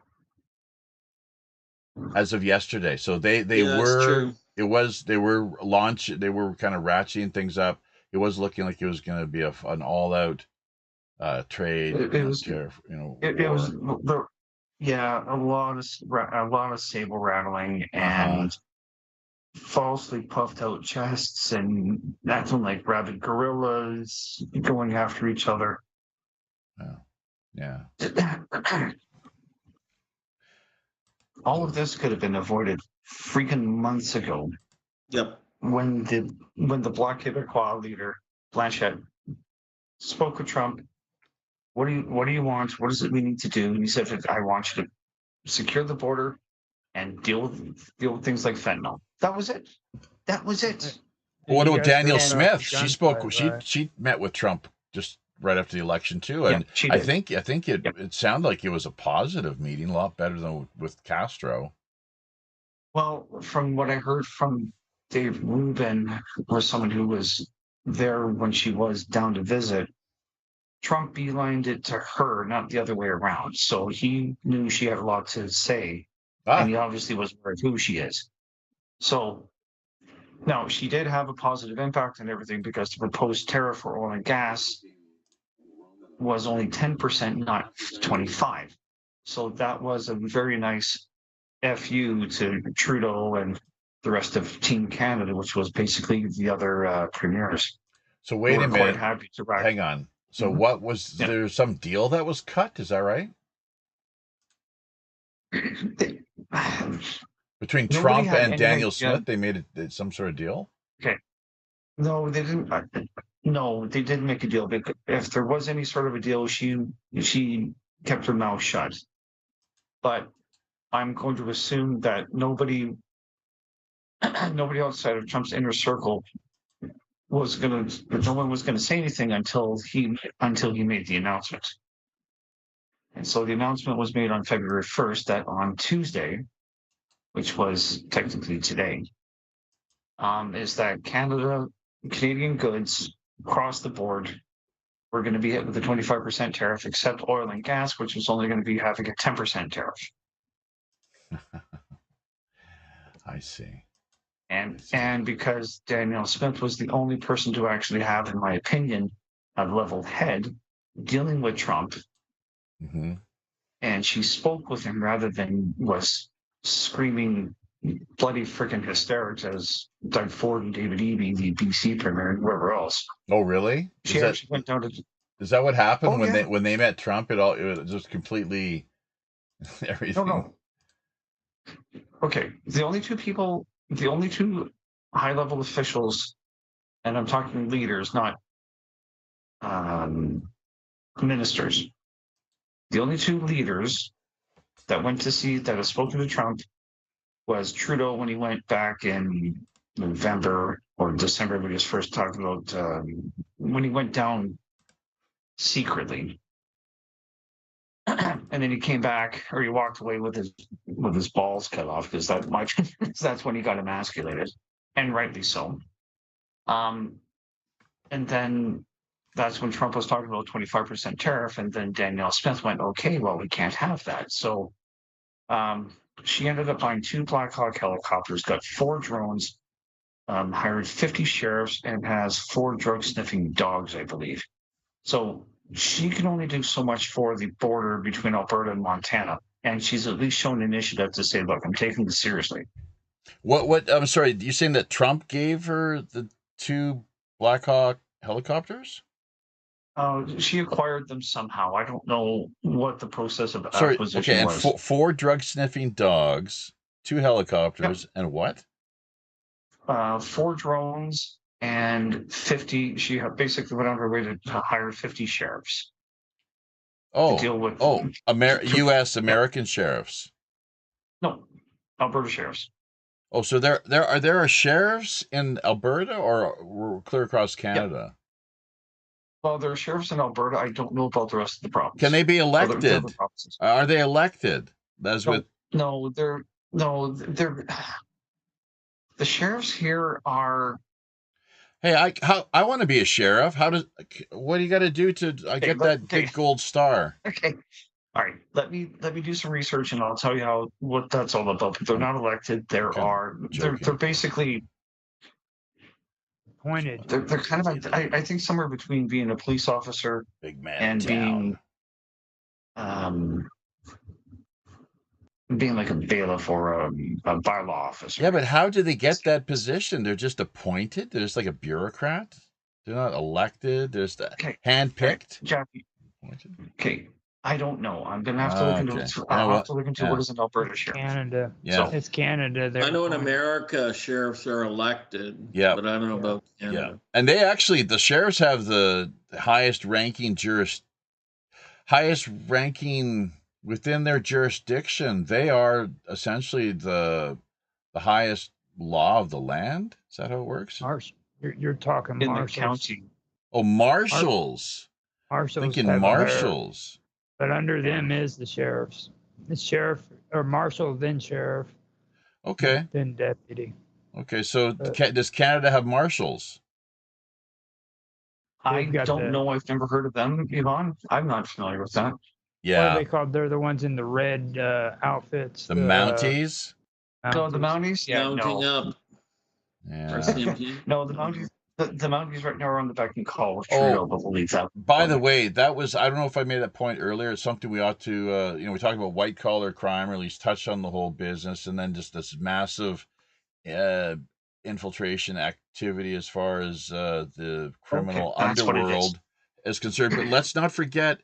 As of yesterday, so they were. True. They were kind of ratcheting things up. It was looking like it was going to be an all-out trade. It was. It was. Yeah, a lot of saber rattling and falsely puffed out chests and acting like rabid gorillas going after each other. Yeah. All of this could have been avoided freaking months ago. Yep. When the Bloc Québécois leader Blanchette spoke with Trump, what do you want? What is it we need to do? And he said, I want you to secure the border and deal with things like fentanyl. That was it. What about Danielle Smith? She spoke. She met with Trump just right after the election too, and I think it sounded like it was a positive meeting, a lot better than with Castro. Well, from what I heard from Dave Rubin, or someone who was there when she was down to visit, Trump beelined it to her, not the other way around. So he knew she had a lot to say, and he obviously was aware of who she is. So now she did have a positive impact on everything, because the proposed tariff for oil and gas was only 10%, not 25%. So that was a very nice FU to Trudeau and the rest of Team Canada, which was basically the other premiers. So wait a minute. Happy to ride. Hang on. So what was there some deal that was cut? Is that right? Between Trump and Danielle Smith, they made some sort of deal? Okay. No, they didn't. No, they didn't make a deal. Because if there was any sort of a deal, she kept her mouth shut. But I'm going to assume that nobody outside of Trump's inner circle no one was going to say anything until he made the announcement. And so the announcement was made on February 1st that on Tuesday, which was technically today, is that Canadian goods across the board were going to be hit with a 25% tariff, except oil and gas, which was only going to be having a 10% tariff. I see. And because Danielle Smith was the only person to actually have, in my opinion, a level head dealing with Trump, Mm-hmm. and she spoke with him rather than was screaming bloody freaking hysterics as Doug Ford and David Eby, the BC premier, and whoever else. Oh, really? She actually went down to. Is that what happened Oh, when yeah. they met Trump? It was just completely everything. No. Okay, the only two high-level officials, and I'm talking leaders, not ministers. The only two leaders that have spoken to Trump was Trudeau when he went back in November or December when he was first talking about when he went down secretly. And then he came back, or he walked away with his balls cut off, because that's when he got emasculated, and rightly so. And then that's when Trump was talking about 25% tariff, and then Danielle Smith went, okay, well, we can't have that. So she ended up buying 2 Black Hawk helicopters, got 4 drones, hired 50 sheriffs, and has 4 drug-sniffing dogs, I believe. So she can only do so much for the border between Alberta and Montana, and she's at least shown initiative to say, look, I'm taking this seriously. What I'm sorry, you saying that Trump gave her the 2 Black Hawk helicopters? She acquired them somehow. I don't know what the process of acquisition was. And 4 drug-sniffing dogs, 2 helicopters, and what? 4 drones and 50. She basically went on her way to hire 50 sheriffs. To deal with U.S. American sheriffs. No, Alberta sheriffs. Oh, so there are sheriffs in Alberta, or clear across Canada? Yep. Well, there are sheriffs in Alberta. I don't know about the rest of the province. Can they be elected? Are they elected? No, they're the sheriffs here are. Hey, I want to be a sheriff. What do you got to do to get that big gold star? Okay. All right. Let me do some research, and I'll tell you what that's all about. But they're not elected. They're basically appointed. They're kind of I think somewhere between being a police officer and being like a bailiff or a bylaw officer. Yeah, but how do they get that position? They're just appointed? They're just like a bureaucrat? They're not elected? They're just handpicked? Jackie. Okay. I don't know. I'm going to have to look into it. I'll have to look into what is an Alberta sheriff. Canada. Yeah. It's Canada. I know in America, sheriffs are elected. Yeah. But I don't know about Canada. Yeah. And the sheriffs have the highest ranking within their jurisdiction. They are essentially the highest law of the land. Is that how it works? You're talking in marshals. The county. Oh, marshals. Marshals. Thinking marshals. But under them is the sheriffs. The sheriff or marshal, then sheriff. Okay. Then deputy. Okay, so does Canada have marshals? I don't know. I've never heard of them, Yvonne. I'm not familiar with that. Yeah. What are they called? They're the ones in the red outfits. The Mounties? No, the Mounties? Yeah, Mounting up. Yeah. No, the Mounties. The Mounties right now are on the beck and call with Trudeau, but we'll leave that. By the way, that was, I don't know if I made that point earlier. It's something we ought to, we talked about white collar crime, or at least touch on the whole business, and then just this massive infiltration activity as far as the criminal underworld is concerned. But let's not forget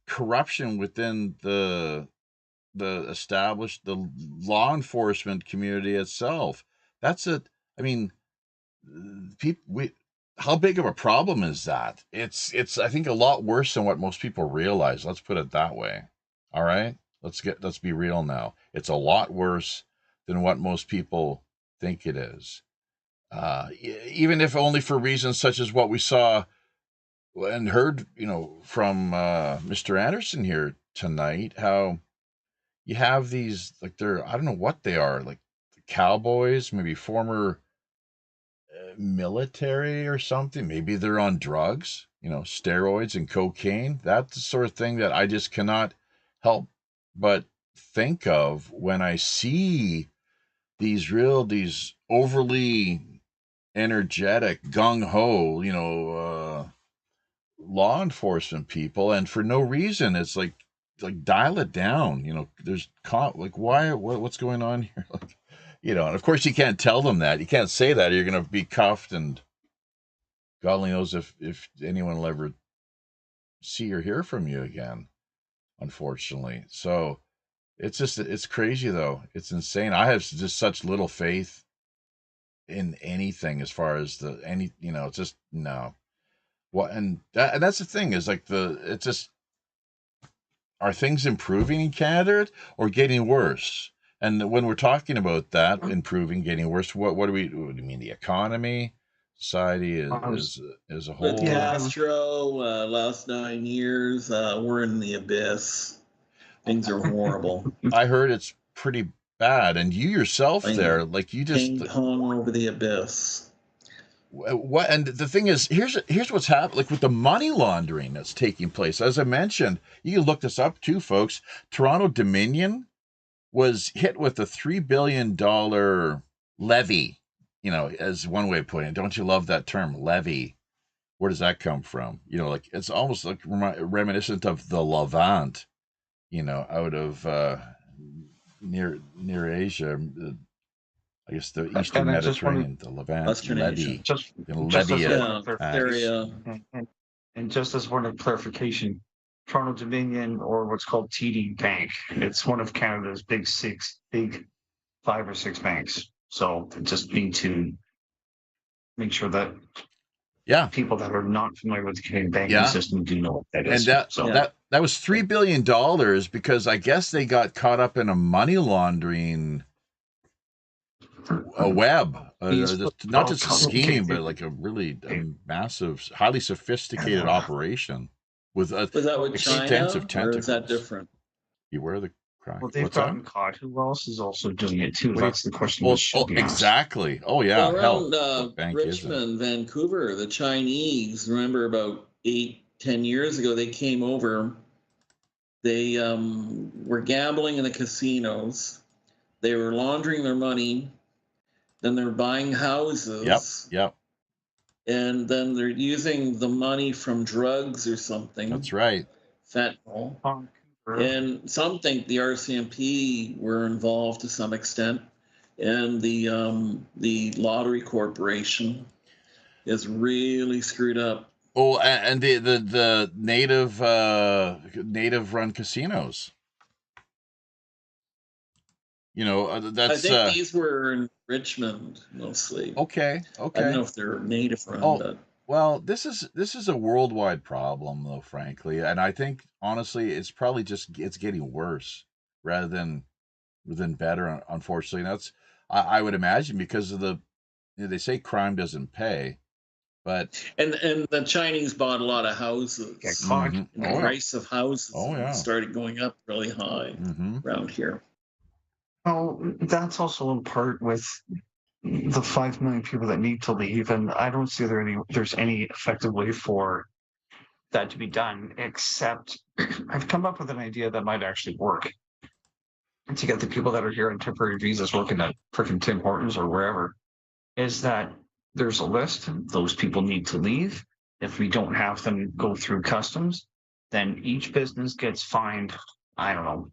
corruption within the established, the law enforcement community itself. How big of a problem is that? It's I think a lot worse than what most people realize. Let's put it that way. All right? Let's be real now. It's a lot worse than what most people think it is. Even if only for reasons such as what we saw and heard, from Mr. Anderson here tonight how you have these, like, they're, I don't know what they are, like cowboys, maybe former military or something. Maybe they're on drugs, steroids and cocaine. That's the sort of thing that I just cannot help but think of when I see these overly energetic, gung ho, law enforcement people, and for no reason. It's like dial it down. There's like, what's going on here? Like, and of course you can't tell them that. You can't say that. You're going to be cuffed, and God only knows if anyone will ever see or hear from you again, unfortunately. So it's crazy though. It's insane. I have just such little faith in anything as far as it's just no. What, and that's the thing, is like it's just, are things improving in Canada or getting worse? And when we're talking about that, improving, getting worse, what do you mean? The economy, society as a With whole? Castro, last 9 years, we're in the abyss. Things are horrible. I heard it's pretty bad, and you yourself I there, like, you just Ping pong over the abyss. what? And the thing is, here's what's happening, like with the money laundering that's taking place. As I mentioned, you can look this up too, folks. Toronto Dominion was hit with a $3 billion levy, as one way of putting it. Don't you love that term, levy? Where does that come from? Like, it's almost like reminiscent of the Levant, out of near Asia, I guess the Eastern And I just wanted, Mediterranean, the Levant, Western Asia. levy, just levy as it. one of clarification, and just as one of clarification, Toronto Dominion, or what's called TD Bank, it's one of Canada's big 5 or 6 banks. So just need to make sure that Yeah, people that are not familiar with the Canadian banking Yeah. system do know what that is. and So that was $3 billion, because I guess they got caught up in a money laundering a web, not just a scheme, but like a really massive, highly sophisticated operation with Was that with China, extensive or tentacles. is that different? Beware the crack. well, they've What's that? gotten caught. Who else is also doing it too? What do That's the question. Well, that should be asked. exactly. Oh yeah, Well, hell, around what bank isn't? Richmond, Vancouver, the Chinese, remember about 8-10 years ago, they came over. They were gambling in the casinos. They were laundering their money. Then they're buying houses. Yep. And then they're using the money from drugs or something. That's right. Fentanyl. Vancouver. And some think the RCMP were involved to some extent, and the lottery corporation is really screwed up. Oh, and the native run casinos. I That's think these were in Richmond mostly. okay. I don't know if they're native run, Oh. but Well, this is a worldwide problem, though, frankly, and I think honestly, it's probably just it's getting worse rather than better. Unfortunately, that's I would imagine, because of they say crime doesn't pay, but and the Chinese bought a lot of houses. Get caught. Mhm. And the Oh, yeah. price of houses Oh, yeah. started going up really high Mhm. around here. Well, that's also in part with the 5 million people that need to leave, and I don't see there's any effective way for that to be done, except I've come up with an idea that might actually work. To get the people that are here on temporary visas working at freaking Tim Hortons or wherever, is that there's a list. Those people need to leave. If we don't have them go through customs, then each business gets fined, I don't know,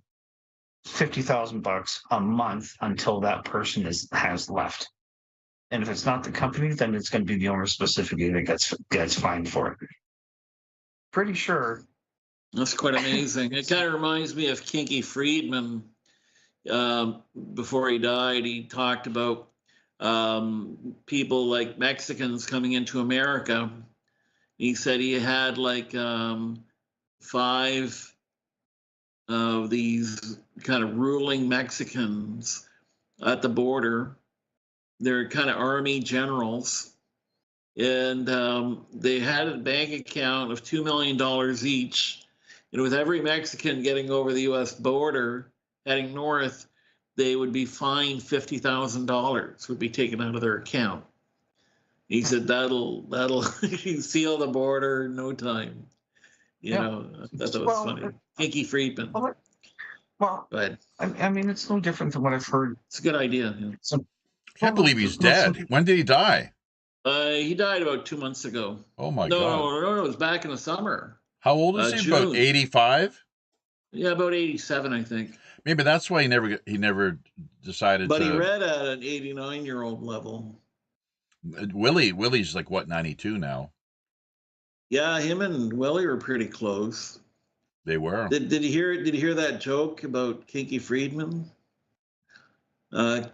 $50,000 a month until that person has left. And if it's not the company, then it's going to be the owner specifically that gets fined for it. Pretty sure. That's quite amazing. It kind of reminds me of Kinky Friedman. Before he died, he talked about people like Mexicans coming into America. He said he had like 5 of these kind of ruling Mexicans at the border. They're kind of army generals, and they had a bank account of $2 million each. And with every Mexican getting over the U.S. border, heading north, they would be fined $50,000 would be taken out of their account. He said that'll seal the border in no time. You Yeah. know, I thought that was Well, funny. Kinky Friedman. Well, But I mean, it's no different than what I've heard. it's a good idea. Yeah. Some, Can't believe he's dead. When did he die? He died about 2 months ago. Oh my No, God. no, it was back in the summer. How old is he? About June. 85? Yeah, about 87, I think. Maybe that's why he never decided But to. he read at an 89-year-old level. Willie's like what, 92 now? Yeah, him and Willie were pretty close. They were. Did you hear that joke about Kinky Friedman?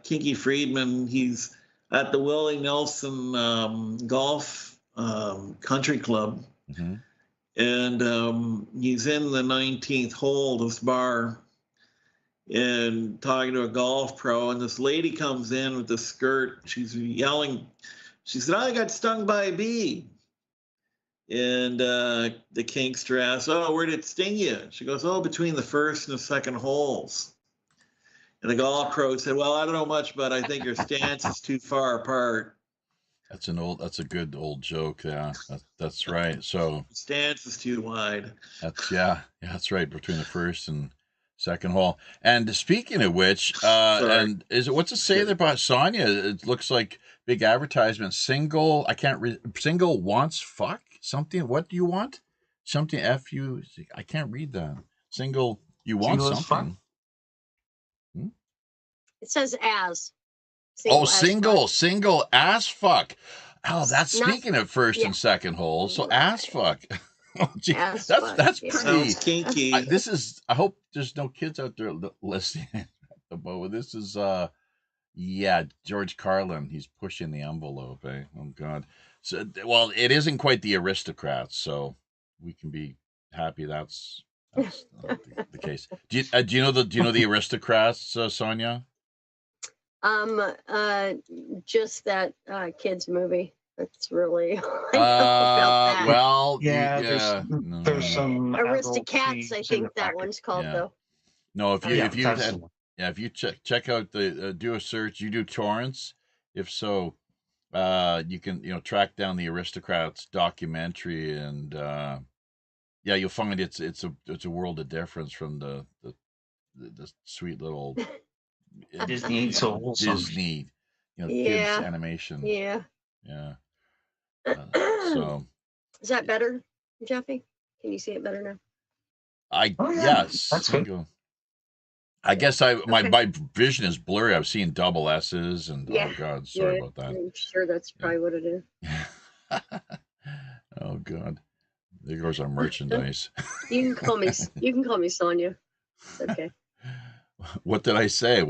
Kinky Friedman, he's at the Willie Nelson golf country club, Mm-hmm. and he's in the 19th hole, this bar, and talking to a golf pro, and this lady comes in with the skirt. She's yelling. She said, "I got stung by a bee." And the kinkster asks, "Oh, where did it sting you?" She goes, "Oh, between the first and the second holes." And the golf pro said, "Well, I don't know much, but I think your stance is too far apart." That's a good old joke. Yeah, that's right. So Stance is too wide. that's right, between the first and second hole. And speaking of which, Sorry. and is it what's it say there about Sonia? It looks like big advertisement. Single. I can't read. Single wants fuck something. What do you want? Something I can't read that. Single. You want Single as fuck? something? It says as. Single as fuck. Oh, that's Not- speaking of first and second holes. So ass fuck. Oh, gee, Ass that's fuck, that's yeah. pretty. Sounds kinky. I hope there's no kids out there listening. But this is George Carlin. He's pushing the envelope. Eh? Oh God. So well, it isn't quite the aristocrats, so we can be happy that's not the case. Do you know the aristocrats, Sonia? Just that kids movie. That's really all I know about that. Well, Yeah, no. there's some Aristocats, I adult think themes that in one's called Yeah. though. No, if the you packet. had, if you check out the do a search, you do torrents. If so, you can track down the Aristocrats documentary, and you'll find it's a world of difference from the sweet little Disney ain't so wholesome. Disney, kids Yeah. animation. Yeah. Yeah. So Is that better, Jeffy? Can you see it better now? Oh, yeah. yes, That's good. single. I guess my vision is blurry. I'm seeing double S's and Yeah. oh God, sorry Yeah, about that. I'm sure that's probably what it is. Oh God, there goes our merchandise. You can call me Sonia. It's okay. What did I say?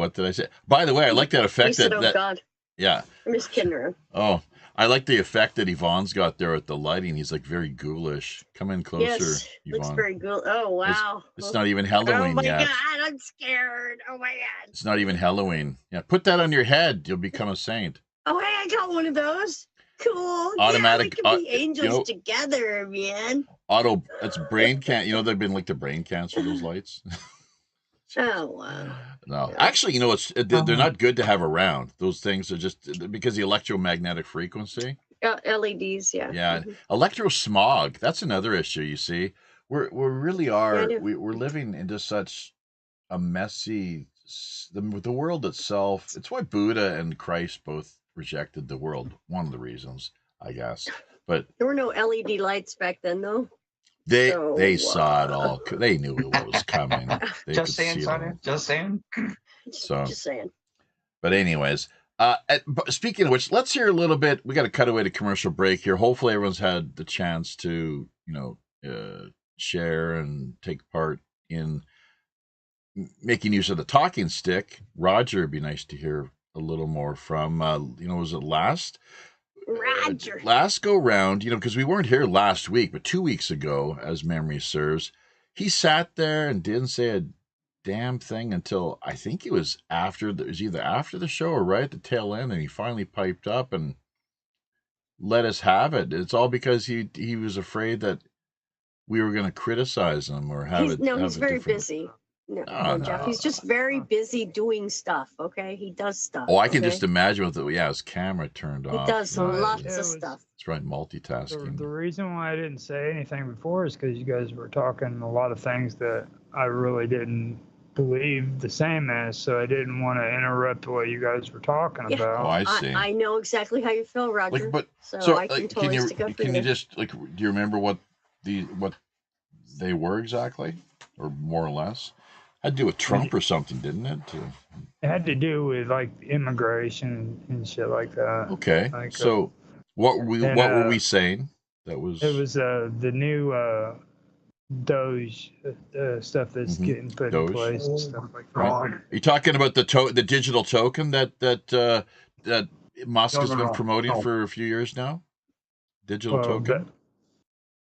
By the way, I like that You effect said, that God. yeah. I'm just kidding around. Oh, I like the effect that Yvonne's got there with the lighting. He's like very ghoulish. Come in closer, Yes. Yvonne. Looks very cool. Oh wow. It's not even Halloween Oh my yet. God, I'm scared. Oh my God. It's not even Halloween. Yeah, put that on your head. You'll become a saint. Oh hey, I got one of those. Cool. Automatic- Yeah, we can be angels you know- together, man. It's brain cancer. They've been linked to brain cancer, those lights. Oh wow. No, actually, they're not good to have around. Those things are just because the electromagnetic frequency. LEDs, yeah. Yeah, Mhm. electrosmog. That's another issue. You see, we really are. I know. We're living into such a messy. The world itself. It's why Buddha and Christ both rejected the world. One of the reasons, I guess. But There were no LED lights back then, though. they So, saw it all. They knew what was coming. They Just could saying, see it Sonia. all. Just saying. So. Just saying. But anyways, but speaking of which, let's hear a little bit. We got to cut away to commercial break here. Hopefully, everyone's had the chance to, share and take part in making use of the talking stick. Roger, it'd be nice to hear a little more from. Was it last go round? Because we weren't here last week, but 2 weeks ago, as memory serves, he sat there and didn't say a damn thing until I think it was either after the show or right at the tail end, and he finally piped up, and let us have it. It's all because he was afraid that we were going to criticize him or have He's it. no, have he's it very differently. busy. No, No, Jeff, he's just no. very busy doing stuff. Okay, he does stuff. Oh, I can okay? just imagine with his camera turned He off. does No, lots it of was- stuff. That's right, multitasking. The reason why I didn't say anything before is because you guys were talking a lot of things that I really didn't believe the same as, so I didn't want to interrupt what you guys were talking Yeah. about. Oh, I see. I know exactly how you feel, Roger. Like, but so I like, can totally stick up for can you. you just like, do you remember what they were exactly, or more or less? Had to do with Trump or something, didn't it? It had to do with like immigration and shit like that. Okay, Like, so what were we saying? That was It was the new Doge stuff that's Mhm. getting put Doge? in place and stuff like that. Right. Are you talking about the digital token that Musk has been promoting for a few years now? Digital Well, token.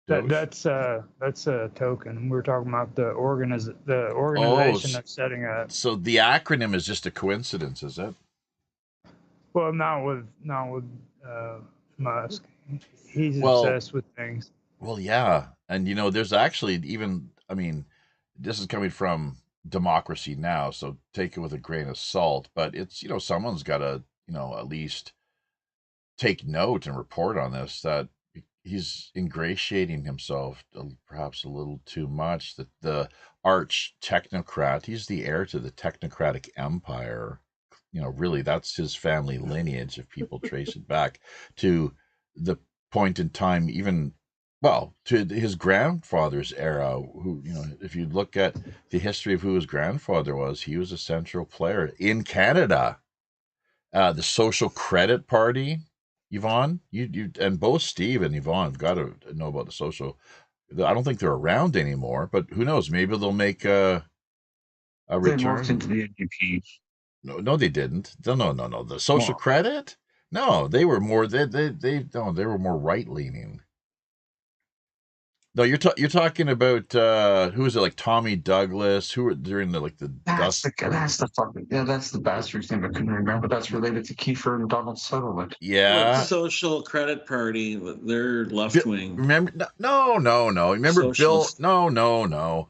that's a token. We're talking about the organization that's setting up. So the acronym is just a coincidence, is it? Well, not with Musk. He's Well- obsessed with things. Well, yeah, and there's actually even. I mean, this is coming from Democracy Now, so take it with a grain of salt. But it's someone's got to at least take note and report on this, that he's ingratiating himself perhaps a little too much. That the arch technocrat, he's the heir to the technocratic empire. Really, that's his family lineage if people trace it back to the point in time, even to his grandfather's era. Who if you look at the history of who his grandfather was, he was a central player in Canada. The Social Credit Party. Yvonne, you and both Steve and Yvonne have got to know about the social. I don't think they're around anymore, but who knows? Maybe they'll make a They return. morphed into the NDP. No, they didn't. No. The Social Credit? No, they were more. They were more right leaning. No, you're talking about who is it? Like Tommy Douglas? Who were during the That's the bastard's name I couldn't remember. That's related to Kiefer and Donald Sutherland. Yeah. Social Credit Party, they're left wing. Remember? No. Remember Socialist. Bill? No.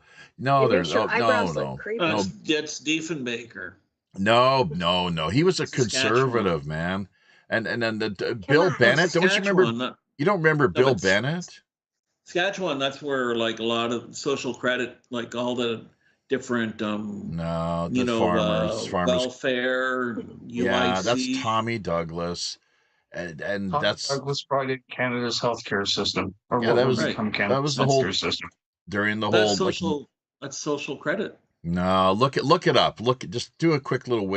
It There's makes your eyebrows no. look creepy. It's Diefenbaker. No. He was a conservative, man. And then Bill Bennett. Don't you remember? You don't remember Bill Bennett? Saskatchewan, that's where like a lot of social credit, like all the different farmers welfare, UIC. Yeah, that's Tommy Douglas. And Tommy that's Douglas brought in Canada's healthcare system. Or Yeah, what that would was- become Canada's the whole- healthcare system. during the That's whole that's social credit. No, look it up. Just do a quick little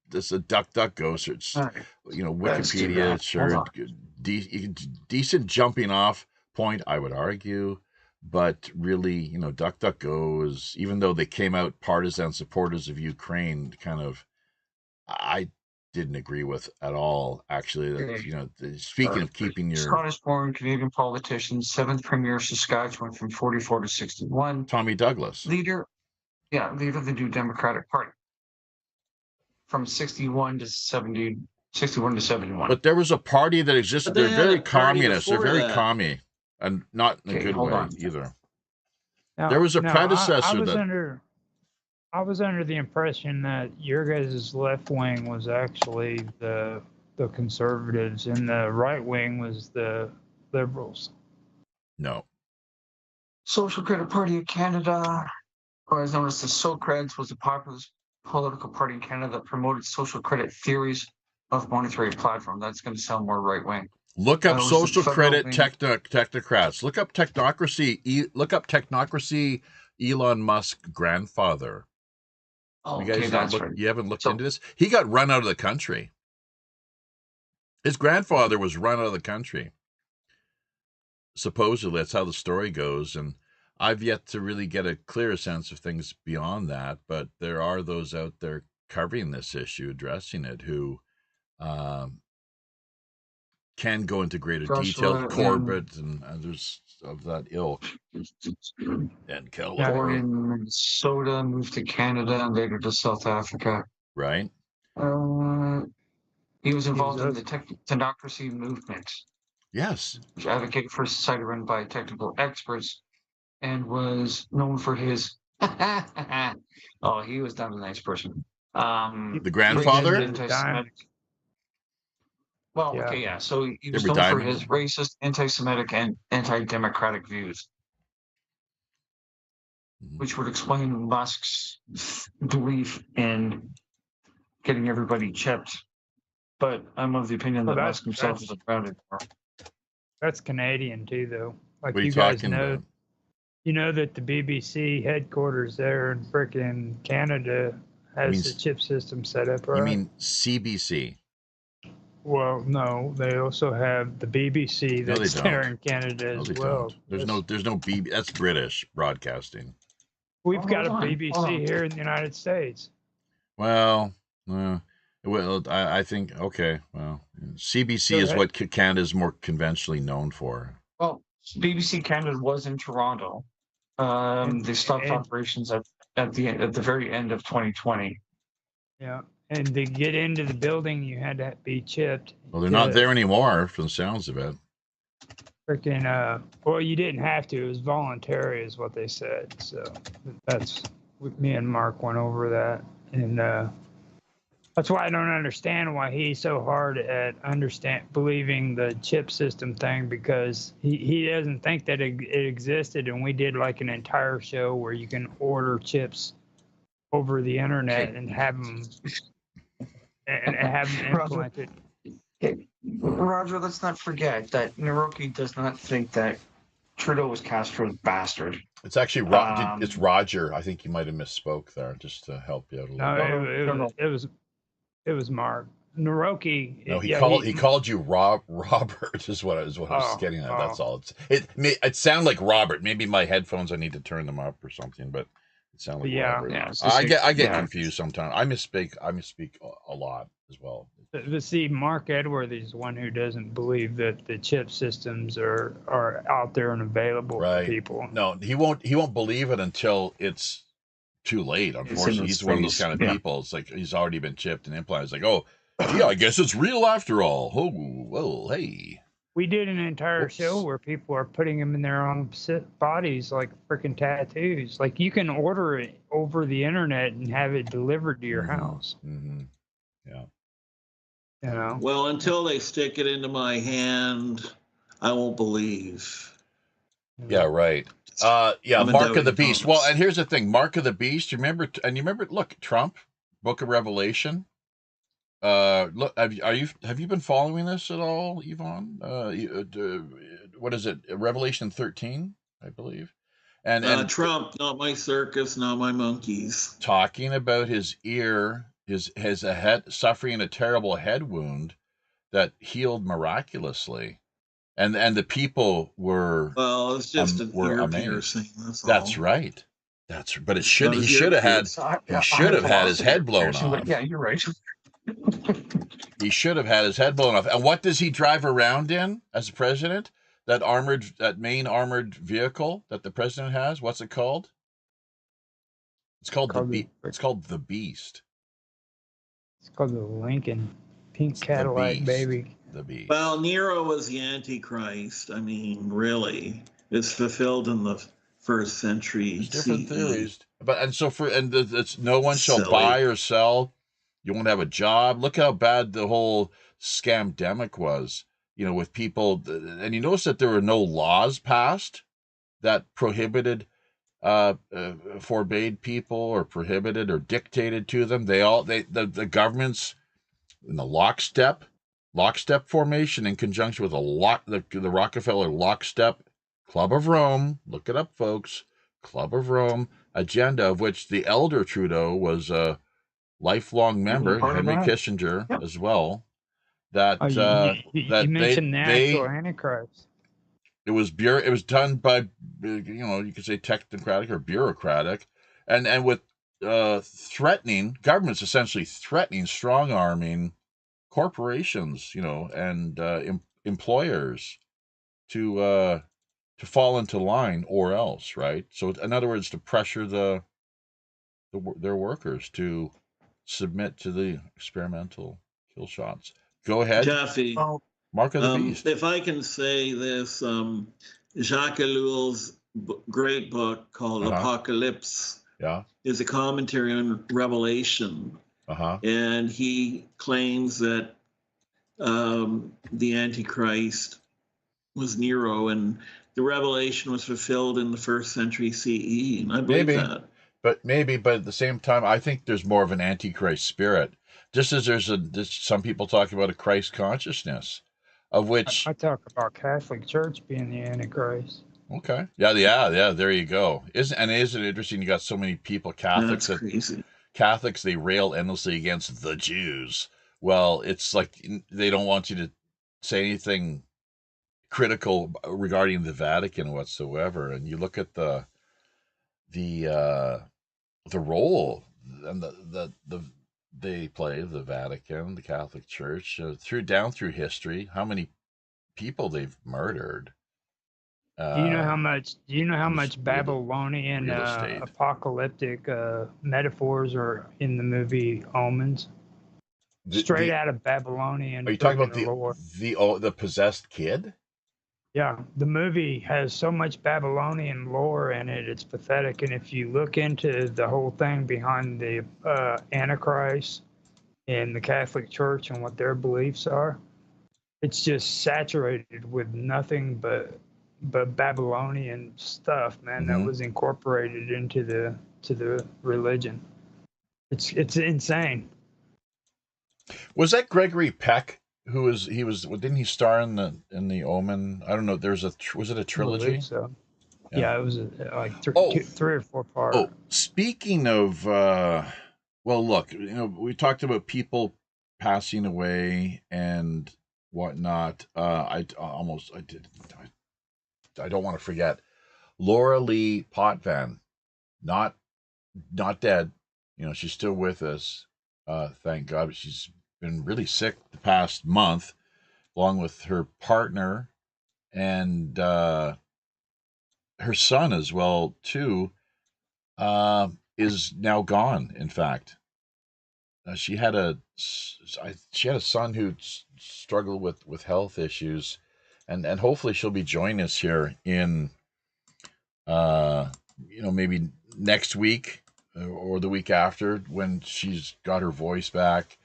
This a DuckDuckGo search. All right. Let's do Wikipedia, that. sure, Hold decent jumping off point, I would argue, but really, DuckDuckGo is, even though they came out partisan supporters of Ukraine, kind of, I didn't agree with at all. Actually, that, speaking of keeping your Scottish-born Canadian politician, 7th Premier of Saskatchewan from 44 to 61. Tommy Douglas. Leader of the New Democratic Party from 61 to 71. But there was a party that existed. But they They're had very a party communist. They're before very that. commie, and not in a Okay, good hold way on. either. Now- There was a now, predecessor I was under the impression that your guys' left wing was actually the conservatives and the right wing was the liberals. No. Social Credit Party of Canada, otherwise known as the Socreds, was a populist political party in Canada that promoted social credit theories of monetary platform. That's going to sound more right wing. Look up was the social federal credit wing. technocrats. Look up technocracy. Look up technocracy. Elon Musk grandfather. Oh, You guys okay, that's right. You haven't looked So- into this? He got run out of the country. His grandfather was run out of the country. Supposedly, that's how the story goes, and I've yet to really get a clearer sense of things beyond that. But there are those out there covering this issue, addressing it, who can go into greater detail. Joshua, Corbett and others of that ilk, and Keller, Born in Minnesota, moved to Canada, and later to South Africa. right? He was involved in a- the technocracy movement. Yes. advocate for a society run by technical experts, and was known for his. Oh, he was not a nice person. The He grandfather? did the time. Anti-Semitic. Well, Yeah. okay, yeah. So he was Every known for diamond. his racist, anti-Semitic, and anti-democratic views, which would explain Musk's belief in getting everybody chipped. But I'm of the opinion Well, that that's- Musk himself that's- is a grounded. That's Canadian too, though. Like What are you you guys talking know, about? you know that the BBC headquarters there in frickin' Canada has mean- the chip system set up, right? You mean CBC? Well, no, they also have the BBC No, they that's there don't. in Canada No, as they well. don't. There's no BB. That's British broadcasting. We've got a Hold on, hold BBC on. here in the United States. Well, I think okay. Well, CBC Go is ahead. what Canada is more conventionally known for. Well, BBC Canada was in Toronto. They stopped and- operations at the very end of 2020. Yeah, and to get into the building, you had to be chipped. Well, they're not there anymore, from the sounds of it. Freaking, well, you didn't have to. It was voluntary, is what they said. So that's me and Mark went over that, and that's why I don't understand why he's so hard at believing the chip system thing, because he doesn't think that it existed, and we did like an entire show where you can order chips over the internet and have them implemented. Okay, Roger, let's not forget that Naroki does not think that Trudeau was Castro's bastard. It's actually it's Roger. I think you might have misspoke there, just to help you out a little. No, it was Mark. Naroki. No, he yeah, called you Robert is what I was getting at. That's all. It sounded like Robert. Maybe my headphones, I need to turn them up or something, but it sounded like Robert. Yeah. I get confused sometimes. I misspeak a lot as well. But see, Mark Edward is the one who doesn't believe that the chip systems are out there and available for people. No, he won't believe it until it's too late. Unfortunately, he's one of those kind of people. It's like he's already been chipped and implanted. It's like, oh, gee, I guess it's real after all. Oh, well, hey. We did an entire show where people are putting them in their own bodies like freaking tattoos. Like you can order it over the internet and have it delivered to your house. Mm-hmm. Yeah. You know? Well, until they stick it into my hand, I won't believe. Yeah, right. Yeah, I'm a Mark of the doubting Beast. Thomas. Well, and here's the thing, Mark of the Beast. You remember? Look, Trump, Book of Revelation. Look, have you been following this at all, Yvonne? What is it? Revelation 13, I believe. And Trump, not my circus, not my monkeys. Talking about his ear, his head suffering a terrible head wound that healed miraculously. And the people were it's just an were ear amazed. piercing. That's all. That's right. But he should have had his head blown off. Yeah, you're right. He should have had his head blown off. And what does he drive around in as president? That main armored vehicle that the president has. What's it called? It's called the Beast. It's called the Lincoln Pink Cadillac, baby. The Beast. Well, Nero was the Antichrist. I mean, really, it's fulfilled in the first century. There's different CE. theories, it's no one shall Silly. buy or sell. You won't have a job. Look how bad the whole scamdemic was. You know, with people, and you notice that there were no laws passed that prohibited, forbade people or prohibited or dictated to them. The governments in the lockstep formation in conjunction with the Rockefeller lockstep Club of Rome. Look it up, folks. Club of Rome agenda, of which the elder Trudeau was a lifelong member, Henry Kissinger as well. That you mentioned the actual Antichrist. It was done by, you could say technocratic or bureaucratic, and with threatening governments, essentially threatening, strong arming corporations, and employers to fall into line or else, right? So in other words, to pressure their workers to submit to the experimental kill shots. Go ahead. Jeffy, Mark of the beast. If I can say this, Jacques Ellul's great book called Apocalypse is a commentary on Revelation. And he claims that the Antichrist was Nero, and the Revelation was fulfilled in the 1st century CE. And I believe that. But at the same time, I think there's more of an Antichrist spirit. Just as there's some people talk about a Christ consciousness, of which I talk about Catholic Church being the Antichrist. Okay. Yeah. There you go. Isn't it interesting? You got so many people, Catholics. That's crazy. Catholics, they rail endlessly against the Jews. Well, it's like they don't want you to say anything critical regarding the Vatican whatsoever. And you look at the role and they play, the Vatican, the Catholic Church, down through history, how many people they've murdered. Do you know how much Babylonian apocalyptic metaphors are in the movie Omens? Straight out of Babylonian. Are you talking about the possessed kid? Yeah, the movie has so much Babylonian lore in it, it's pathetic. And if you look into the whole thing behind the Antichrist and the Catholic Church and what their beliefs are, it's just saturated with nothing but Babylonian stuff, man, that was incorporated into the religion. It's insane. Was that Gregory Peck? Didn't he star in the Omen? I don't know. Was it a trilogy? I believe so. Yeah, it was like three or four parts. Oh, speaking of, well, look, we talked about people passing away and whatnot. I don't want to forget Laura Lee Potvin, not dead. She's still with us. Thank God. But she's been really sick the past month, along with her partner and her son as well too. Is now gone. In fact, she had a son who struggled with health issues, and hopefully she'll be joining us here in maybe next week or the week after when she's got her voice back.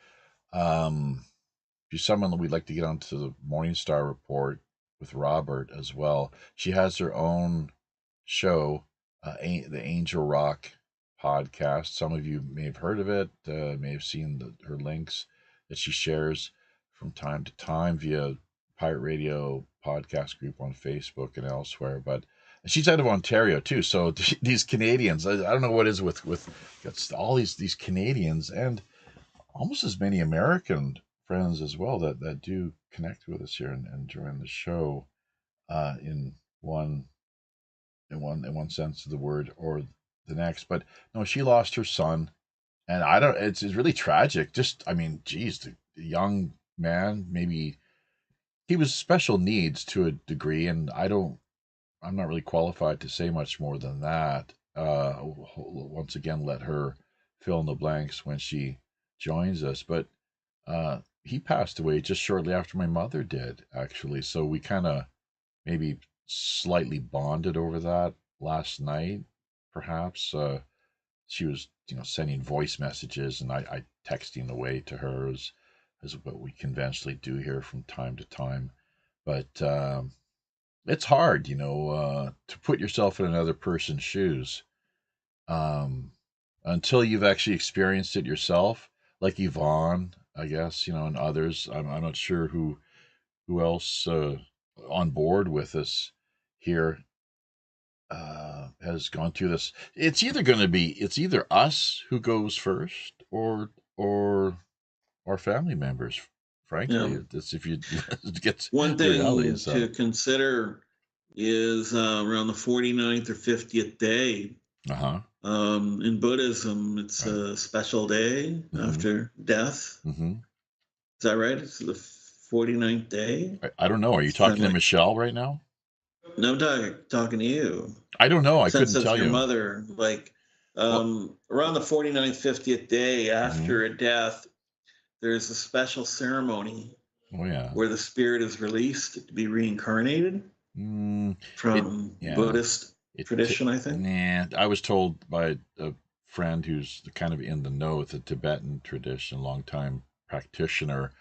She's someone that we'd like to get onto the Morning Star Report with Robert as well. She has her own show, the Angel Rock podcast. Some of you may have heard of it, may have seen her links that she shares from time to time via Pirate Radio podcast group on Facebook and elsewhere. But she's out of Ontario too, so these Canadians, I don't know what is with all these Canadians and almost as many American friends as well that do connect with us here and join the show in one sense of the word or the next. But no, she lost her son, and it's really tragic. Geez, the young man, maybe he was special needs to a degree, and I'm not really qualified to say much more than that. Once again, let her fill in the blanks when she joins us. But he passed away just shortly after my mother did, actually. So we kind of maybe slightly bonded over that last night, perhaps. She was, sending voice messages, and I texting away to her as what we conventionally do here from time to time. But it's hard, to put yourself in another person's shoes until you've actually experienced it yourself, like Yvonne, I guess, and others. I'm not sure who else on board with us here has gone through this. It's either us who goes first or our family members. Frankly, it's if you get one thing to consider is around the 49th or 50th day. In Buddhism, it's a special day after death. Is that right? It's the 49th day. I don't know. Are you talking to Michelle right now? No, I'm talking to you. I don't know. I couldn't tell your you. Mother, around the 49th, 50th day after a death, there's a special ceremony Oh yeah. where the spirit is released to be reincarnated from Yeah. Buddhist It, tradition, I think. Nah, I was told by a friend who's kind of in the know with the Tibetan tradition, longtime practitioner.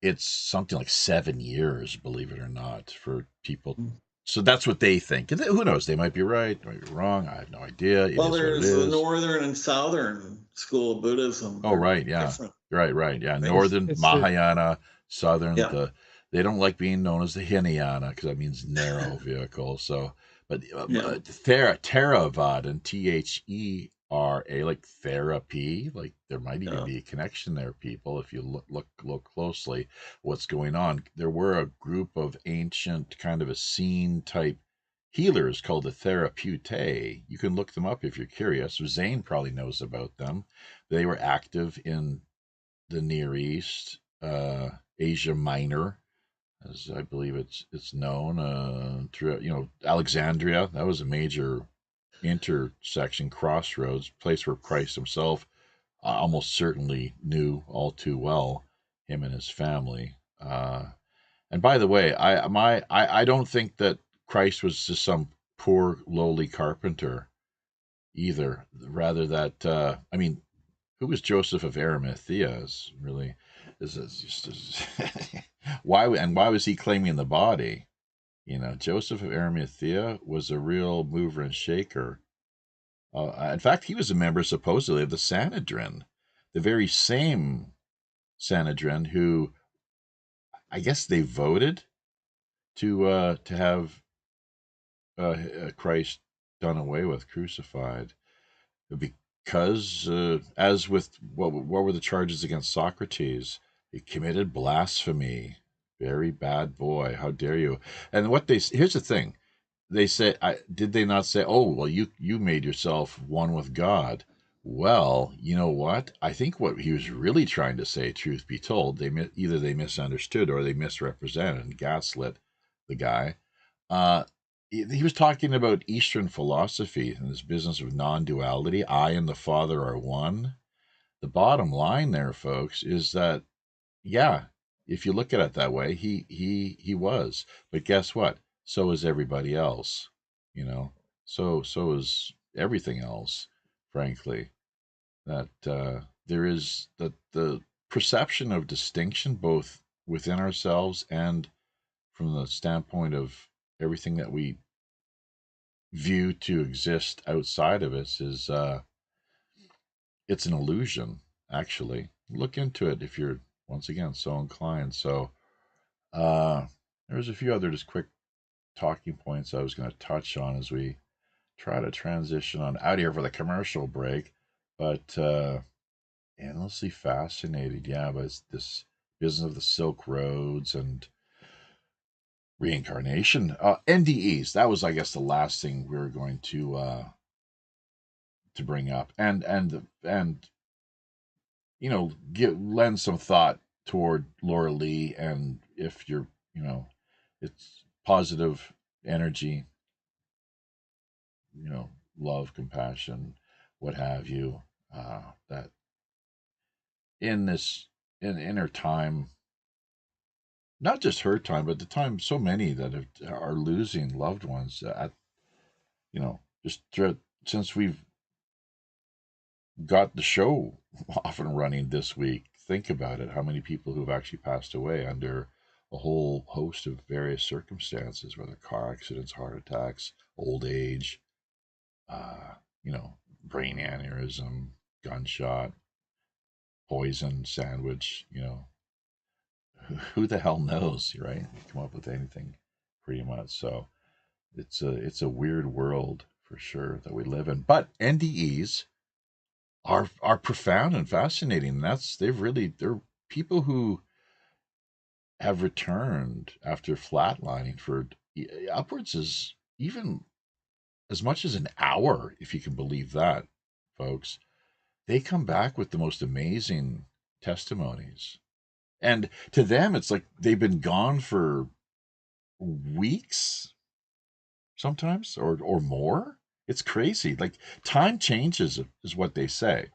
It's something like 7 years, believe it or not, for people. So that's what they think. And who knows? They might be right, they might be wrong. I have no idea. It Well, is what it there's the is. northern and southern school of Buddhism. Oh, They're right, yeah. different. Right, yeah. Right? Northern It's Mahayana, southern Yeah. they don't like being known as the Hinayana because that means narrow vehicle. So, but Yeah. Theravada, Thera, like therapy, like there might even Yeah. be a connection there, people, if you look closely what's going on. There were a group of ancient kind of Essene type healers called the Therapeutae. You can look them up if you're curious. Zane probably knows about them. They were active in the Near East, Asia Minor, as I believe it's known. Through Alexandria, that was a major intersection, crossroads, place where Christ himself almost certainly knew all too well, him and his family. And by the way, I don't think that Christ was just some poor lowly carpenter either. Rather that who was Joseph of Arimathea? Is really is just why was he claiming the body? Joseph of Arimathea was a real mover and shaker. In fact, he was a member supposedly of the Sanhedrin, the very same Sanhedrin who I guess they voted to have Christ done away with, crucified, because as with what were the charges against Socrates? He committed blasphemy. Very bad boy. How dare you? And here's the thing. They say, did they not say, oh, well, you made yourself one with God? Well, you know what? I think what he was really trying to say, truth be told, either they misunderstood or they misrepresented and gaslit the guy. He was talking about Eastern philosophy and this business of non-duality. I and the Father are one. The bottom line there, folks, is that, yeah, if you look at it that way, he was. But guess what? So is everybody else. So is everything else, frankly. That there is the perception of distinction both within ourselves and from the standpoint of everything that we view to exist outside of us is it's an illusion. Actually, look into it if you're once again so inclined. So there's a few other just quick talking points I was going to touch on as we try to transition on out here for the commercial break. But endlessly fascinated, yeah, by this business of the Silk Roads and reincarnation. NDEs, that was, I guess, the last thing we were going to bring up, and lend some thought toward Laura Lee, and if you're, it's positive energy, love, compassion, what have you, that in her time, not just her time, but the time so many that are losing loved ones just since we've got the show off and running this week. Think about it. How many people who've actually passed away under a whole host of various circumstances, whether car accidents, heart attacks, old age, brain aneurysm, gunshot, poison, sandwich, who the hell knows, right? You come up with anything pretty much. So it's a weird world for sure that we live in. But NDEs are profound and fascinating. They're people who have returned after flatlining for upwards as even as much as an hour, if you can believe that, folks. They come back with the most amazing testimonies. And to them, it's like they've been gone for weeks, sometimes, or more. It's crazy. Like time changes is what they say.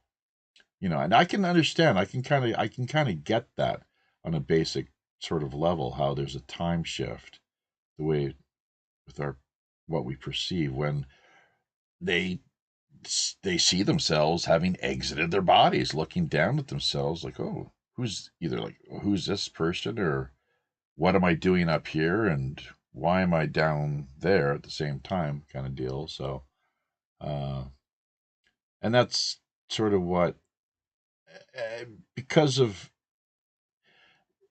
And I can understand. I can kind of get that on a basic sort of level, how there's a time shift, the way with our what we perceive when they see themselves having exited their bodies, looking down at themselves like, oh, who's this person, or what am I doing up here, and why am I down there at the same time, kind of deal. So, and that's sort of what, because of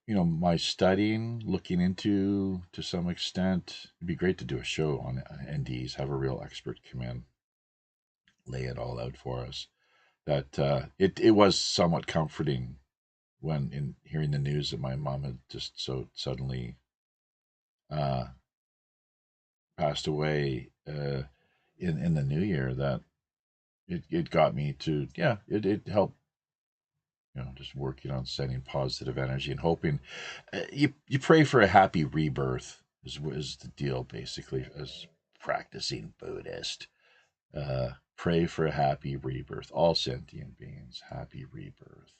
my studying, looking into to some extent, it'd be great to do a show on NDs, have a real expert come in, lay it all out for us. That it was somewhat comforting when in hearing the news that my mom had just so suddenly passed away in the new year, that it got me to, it helped, just working on sending positive energy and hoping. You pray for a happy rebirth is the deal, basically, as practicing Buddhist. Pray for a happy rebirth, all sentient beings, happy rebirth,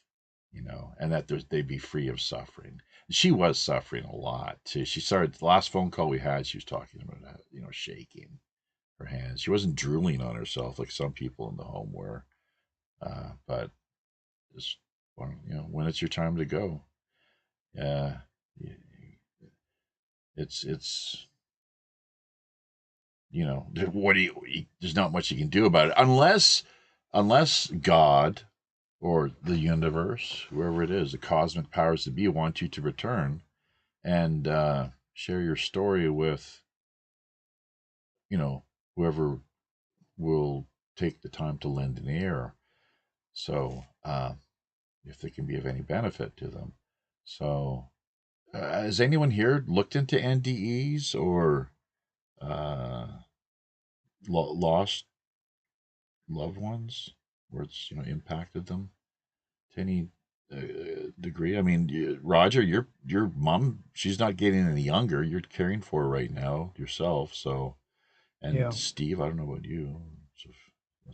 and that they'd be free of suffering. She was suffering a lot too. She started, the last phone call we had, she was talking about shaking her hands. She wasn't drooling on herself like some people in the home were, but just when it's your time to go, it's what do you? There's not much you can do about it unless God or the universe, whoever it is, the cosmic powers that be, want you to return and share your story with whoever will take the time to lend an ear. So if they can be of any benefit to them. So has anyone here looked into NDEs or lost loved ones where it's impacted them to any degree? I mean, Roger, your mom, she's not getting any younger. You're caring for her right now yourself. So, and Yeah. Steve, I don't know about you.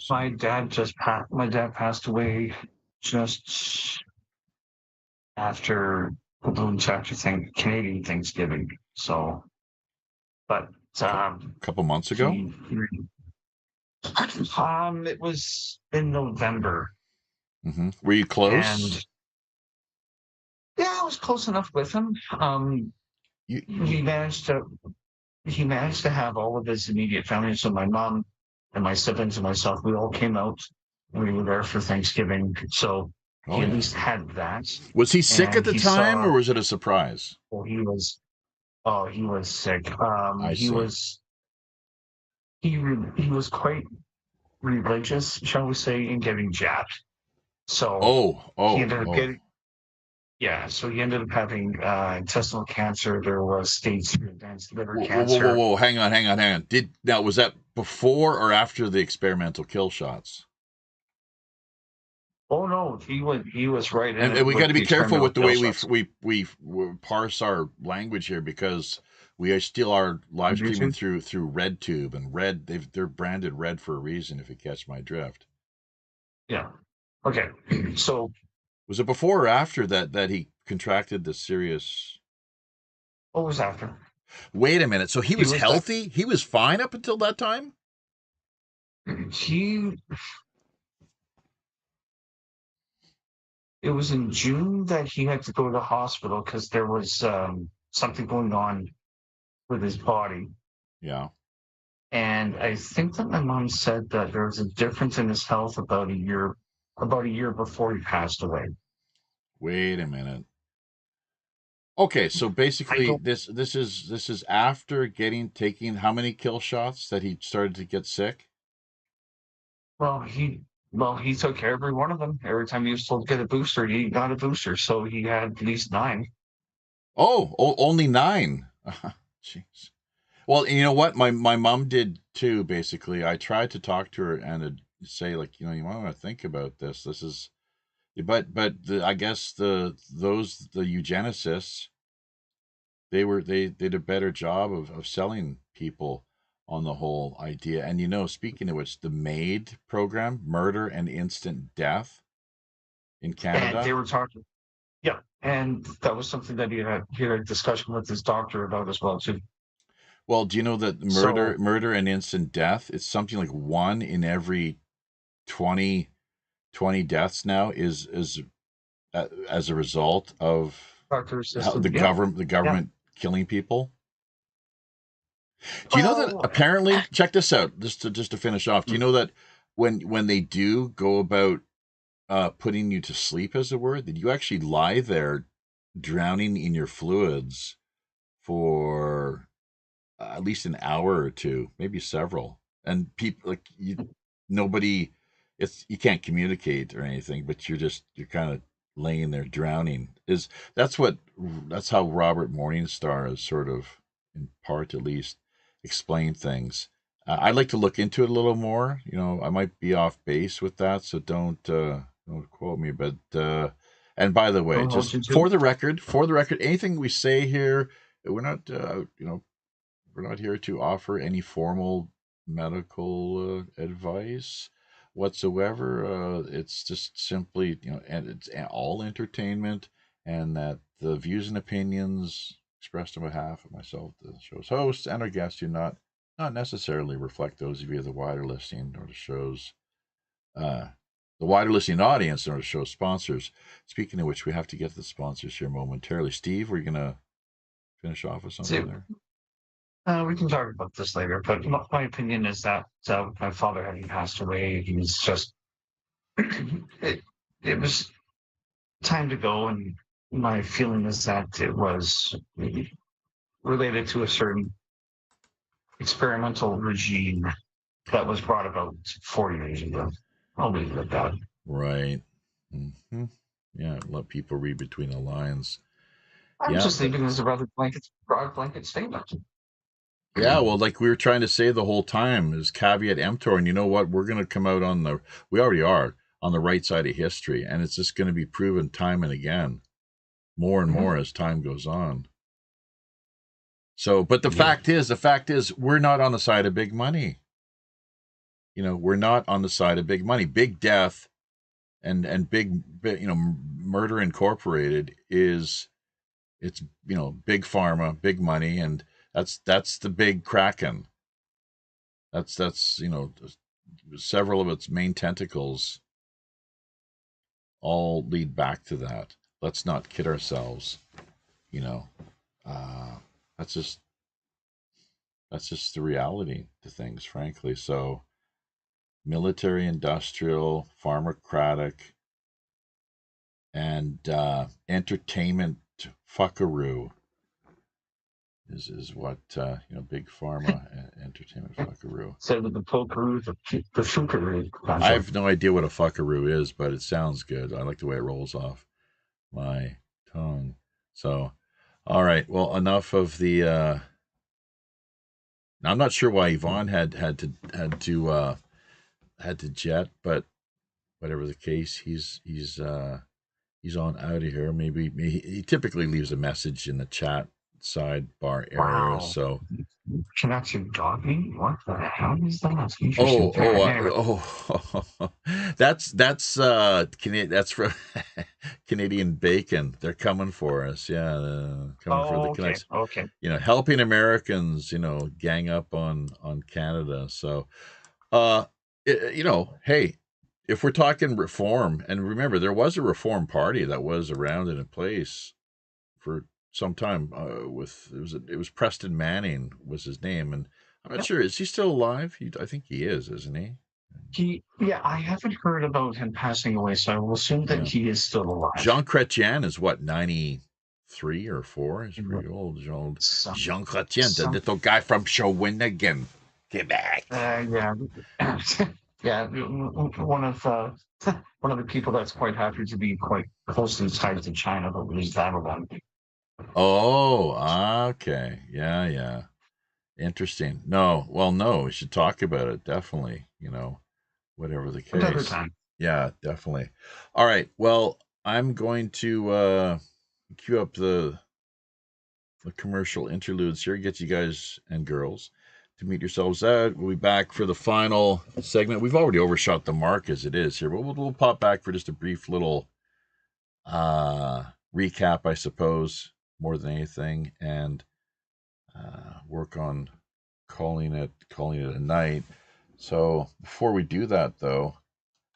My dad passed away just after the Balloon Chapter Canadian Thanksgiving. So, but a couple months ago. It was in November. Mm-hmm. Were you close? And yeah, I was close enough with him. He managed to have all of his immediate family. So my mom and my siblings and myself, we all came out. We were there for Thanksgiving. So he at least had that. Was he sick at the time, or was it a surprise? Well, he was sick. He was quite religious, shall we say, in getting jabbed. So he ended up getting. Yeah, so he ended up having intestinal cancer. There was stage 3 advanced liver cancer. Whoa! Hang on. Was that before or after the experimental kill shots? Oh no, he was right. And we got to be careful with the way we parse our language here, because we still are live streaming through RedTube, and they're branded red for a reason, if you catch my drift. Yeah. Okay. So was it before or after that he contracted the serious? What was after? Wait a minute. So he was healthy? He was fine up until that time? It was in June that he had to go to the hospital because there was something going on with his body. Yeah. And I think that my mom said that there was a difference in his health about a year before he passed away. Wait a minute. Okay, so basically this is after taking how many kill shots that he started to get sick? Well, he took every one of them. Every time he was told to get a booster, he got a booster. So he had at least 9. Oh, only 9. Jeez. Well, you know what? My mom did too, basically. I tried to talk to her and say, like, you want to think about this. This is, but I guess the eugenicists, they did a better job of selling people on the whole idea. And speaking of which, the MAID program, murder and instant death in Canada. And they were talking. Yeah, And that was something that he had a discussion with his doctor about as well too. Well, do you know that So murder and instant death, it's something like 1 in every 20 deaths now is as a result of doctor how assistant, the yeah. government killing people? Do you know that Well, apparently, check this out, just to finish off. Do you know that when they do go about putting you to sleep, as it were, that you actually lie there drowning in your fluids for at least an hour or two, maybe several, and people like nobody, you can't communicate or anything, but you're kind of laying there drowning. That's how Robert Morningstar has sort of, in part at least, explained things. I'd like to look into it a little more. I might be off base with that, so don't quote me. But and by the way, don't hold just you to. for the record, anything we say here, we're not we're not here to offer any formal medical advice whatsoever. It's just simply, and it's all entertainment, and that the views and opinions expressed on behalf of myself, the show's host, and our guests do not necessarily reflect those of you the wider listening or the show's uh, the wider listening audience or the show's sponsors. Speaking of which, we have to get to the sponsors here momentarily. Steve, we're gonna finish off with something See, there. we can talk about this later, but my opinion is that my father having passed away, he's just it was time to go, and my feeling is that it was related to a certain experimental regime that was brought about 4 years ago. I'll leave it at that. Right. Yeah, let people read between the lines. I'm Yeah, just leaving this as a rather broad blanket statement. yeah. Well, like we were trying to say the whole time is caveat emptor, and you know what? We're going to come out we already are on the right side of history, and it's just going to be proven time and again, more and more as time goes on. So, but the fact is, we're not on the side of big money. We're not on the side of big money. Big death and big, Murder Incorporated it's big pharma, big money, and that's the big kraken. That's several of its main tentacles all lead back to that. Let's not kid ourselves. you know that's just the reality to things, frankly. So military, industrial, pharmacratic, and entertainment fuckaroo is what big pharma entertainment fuckaroo. So with the pokeroo, the fukaroo I concept. have no idea what a fuckaroo is, but it sounds good. I like the way it rolls off my tongue. So, all right. Well, enough of the. Now, I'm not sure why Yvonne had to jet, but whatever the case, he's on out of here. Maybe he typically leaves a message in the chat sidebar area. Wow. So Can actually talking? What the hell is that? Interesting. Anyway. that's that's from Canadian Bacon. They're coming for us. Yeah, coming for the Okay. Canucks. Okay. Helping Americans, gang up on Canada. So, hey, if we're talking reform, and remember, there was a reform party that was around and in place for some time. It was Preston Manning was his name, and I'm not sure, is he still alive? I think he is, isn't he? I haven't heard about him passing away, so I will assume that he is still alive. Jean Chrétien is what, 93 or 4? He's pretty old. Jean Chrétien, the little guy from Shawinigan, Quebec. Yeah. Yeah, one of the people that's quite happy to be quite closely tied to China, but leaves that alone. Oh, okay. Yeah. Interesting. No, we should talk about it, definitely, whatever the case. Another time. Yeah, definitely. All right. Well, I'm going to cue up the commercial interludes here, get you guys and girls to meet yourselves out. We'll be back for the final segment. We've already overshot the mark as it is here, but we'll pop back for just a brief little recap, I suppose, more than anything, and work on calling it a night. So before we do that, though,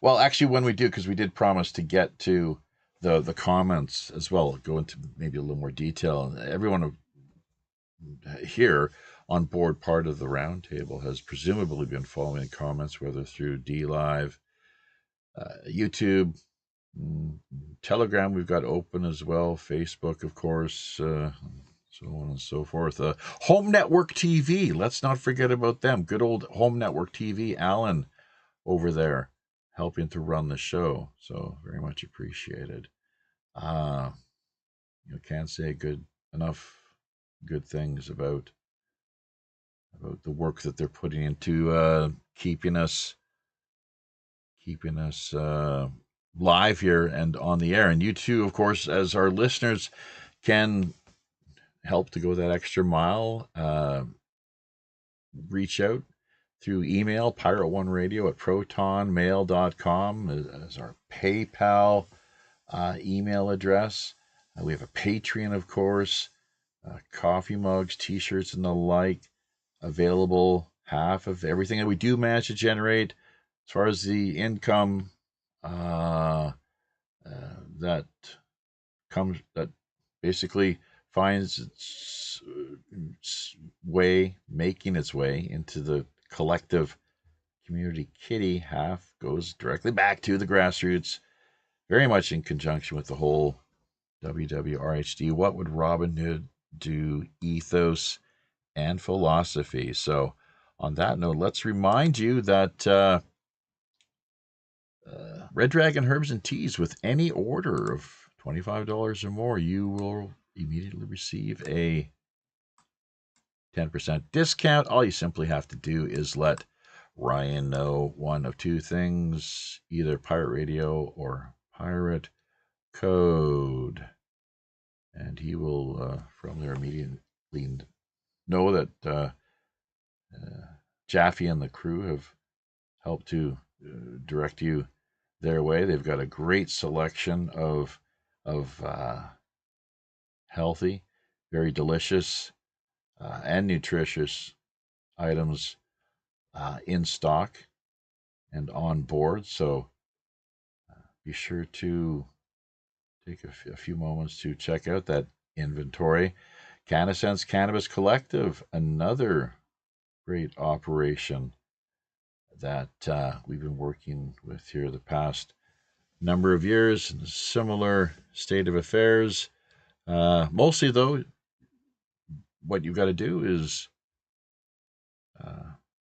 well, actually, when we do, because we did promise to get to the comments as well, go into maybe a little more detail. Everyone here on board, part of the roundtable, has presumably been following the comments, whether through DLive, YouTube, Telegram we've got open as well, Facebook, of course, so on and so forth. Home Network TV, let's not forget about them. Good old Home Network TV, Alan over there, helping to run the show. So very much appreciated. Can't say enough good things about the work that they're putting into keeping us live here and on the air. And you too, of course, as our listeners, can help to go that extra mile. Reach out through email, pirate1radio@protonmail.com as our PayPal email address. We have a Patreon, of course, coffee mugs, t-shirts, and the like available. Half of everything that we do manage to generate as far as the income that basically finds its way, making its way into the collective community kitty. Half goes directly back to the grassroots, very much in conjunction with the whole WWRHD, what would Robin Hood do ethos and philosophy. So on that note, let's remind you that Red Dragon Herbs and Teas, with any order of $25 or more, you will immediately receive a 10% discount. All you simply have to do is let Ryan know one of two things, either Pirate Radio or Pirate Code, and he will from there immediately know that Jaffe and the crew have helped to direct you their way. They've got a great selection of healthy, very delicious, and nutritious items in stock and on board. So be sure to take a few moments to check out that inventory. CannaSense Cannabis Collective, another great operation that we've been working with here the past number of years in a similar state of affairs. Mostly, though, what you've got to do is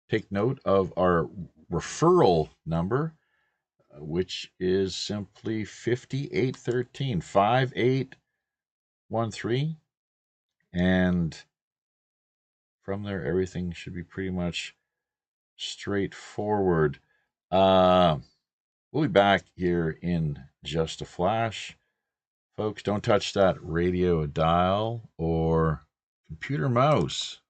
take note of our referral number, which is simply 5813, 5813. And from there, everything should be pretty much straightforward. We'll be back here in just a flash. Folks, don't touch that radio dial or computer mouse.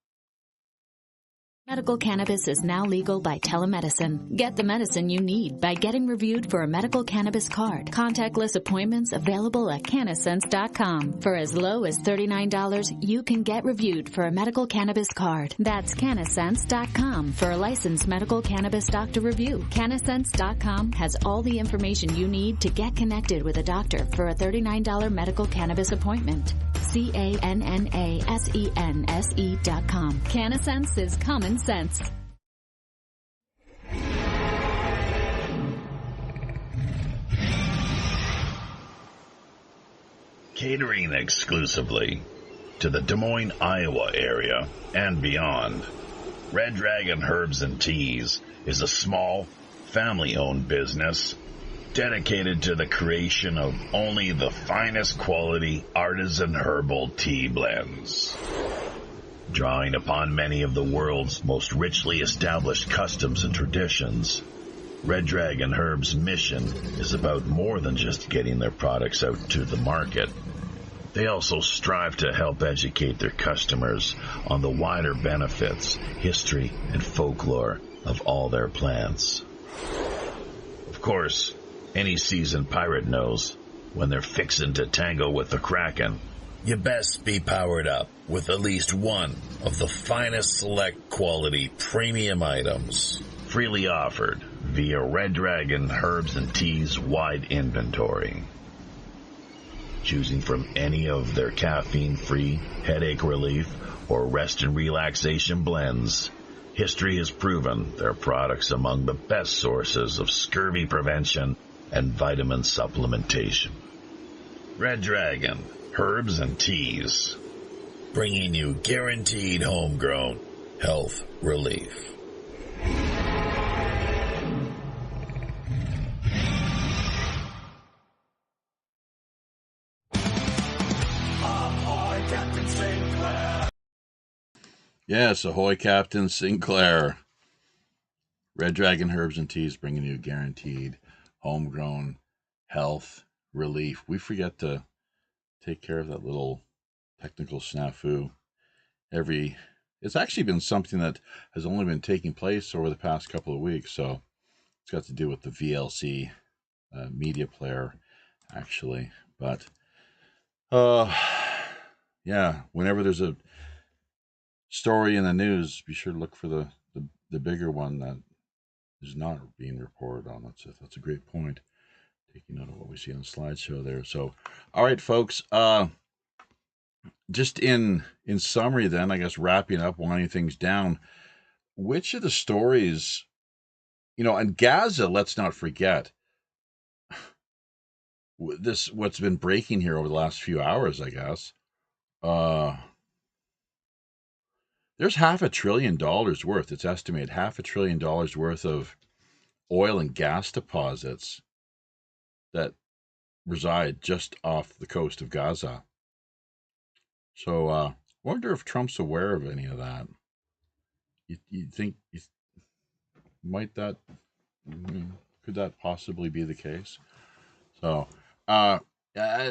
Medical cannabis is now legal by telemedicine. Get the medicine you need by getting reviewed for a medical cannabis card. Contactless appointments available at CannaSense.com. For as low as $39, you can get reviewed for a medical cannabis card. That's CannaSense.com for a licensed medical cannabis doctor review. CannaSense.com has all the information you need to get connected with a doctor for a $39 medical cannabis appointment. CannaSense.com. CannaSense is common sense. Catering exclusively to the Des Moines, Iowa area and beyond, Red Dragon Herbs and Teas is a small, family-owned business dedicated to the creation of only the finest quality artisan herbal tea blends. Drawing upon many of the world's most richly established customs and traditions, Red Dragon Herb's mission is about more than just getting their products out to the market. They also strive to help educate their customers on the wider benefits, history, and folklore of all their plants. Of course, any seasoned pirate knows when they're fixin' to tango with the Kraken, you best be powered up with at least one of the finest select quality premium items freely offered via Red Dragon Herbs and Teas wide inventory. Choosing from any of their caffeine-free headache relief or rest and relaxation blends, history has proven their products among the best sources of scurvy prevention and vitamin supplementation. Red Dragon Herbs and Teas, bringing you guaranteed homegrown health relief. Ahoy, Captain Sinclair. Yes, ahoy, Captain Sinclair. Red Dragon Herbs and Teas, bringing you guaranteed homegrown health relief. We forget to take care of that little technical snafu it's actually been something that has only been taking place over the past couple of weeks, so it's got to do with the VLC media player, actually. But yeah, whenever there's a story in the news, be sure to look for the bigger one that is not being reported on. That's a great point. Taking note of what we see on the slideshow there. So, all right, folks. Just in summary, then, I guess wrapping up, winding things down. Which of the stories, and Gaza? Let's not forget this. What's been breaking here over the last few hours, I guess. There's $500 billion worth. It's estimated $500 billion worth of oil and gas deposits that reside just off the coast of Gaza. So, wonder if Trump's aware of any of that. You think could that possibly be the case? So,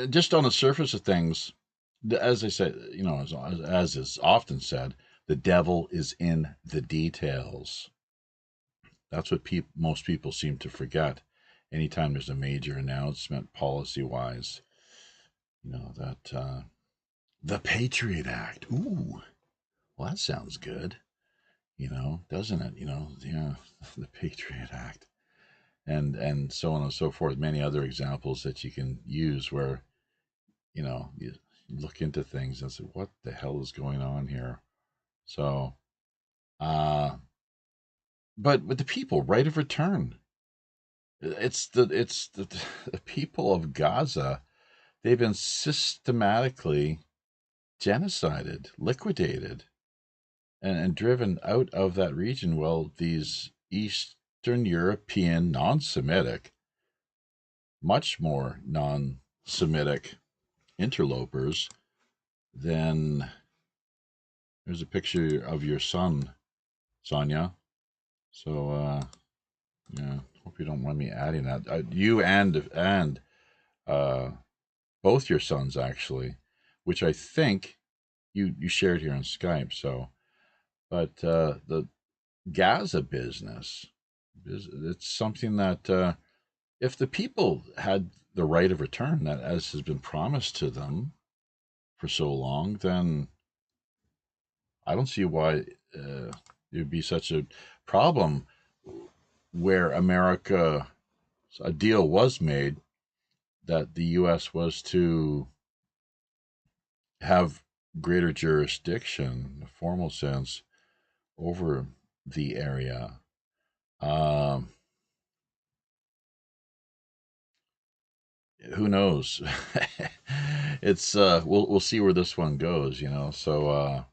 just on the surface of things, as I said, as is often said, the devil is in the details. That's what most people seem to forget. Anytime there's a major announcement policy-wise, that the Patriot Act. Ooh, well, that sounds good, doesn't it? Yeah, the Patriot Act, and so on and so forth. Many other examples that you can use where, you look into things and say, what the hell is going on here? So, but with the people, right of return. It's the people of Gaza. They've been systematically genocided, liquidated, and driven out of that region. Well, these Eastern European non-Semitic, much more non-Semitic interlopers than. There's a picture of your son, Sonia. So, yeah, hope you don't mind me adding that. You and both your sons, actually, which I think you shared here on Skype. So, but the Gaza business, it's something that if the people had the right of return, that as has been promised to them for so long, then I don't see why it would be such a problem where a deal was made that the U.S. was to have greater jurisdiction, in a formal sense, over the area. Who knows? It's we'll see where this one goes, So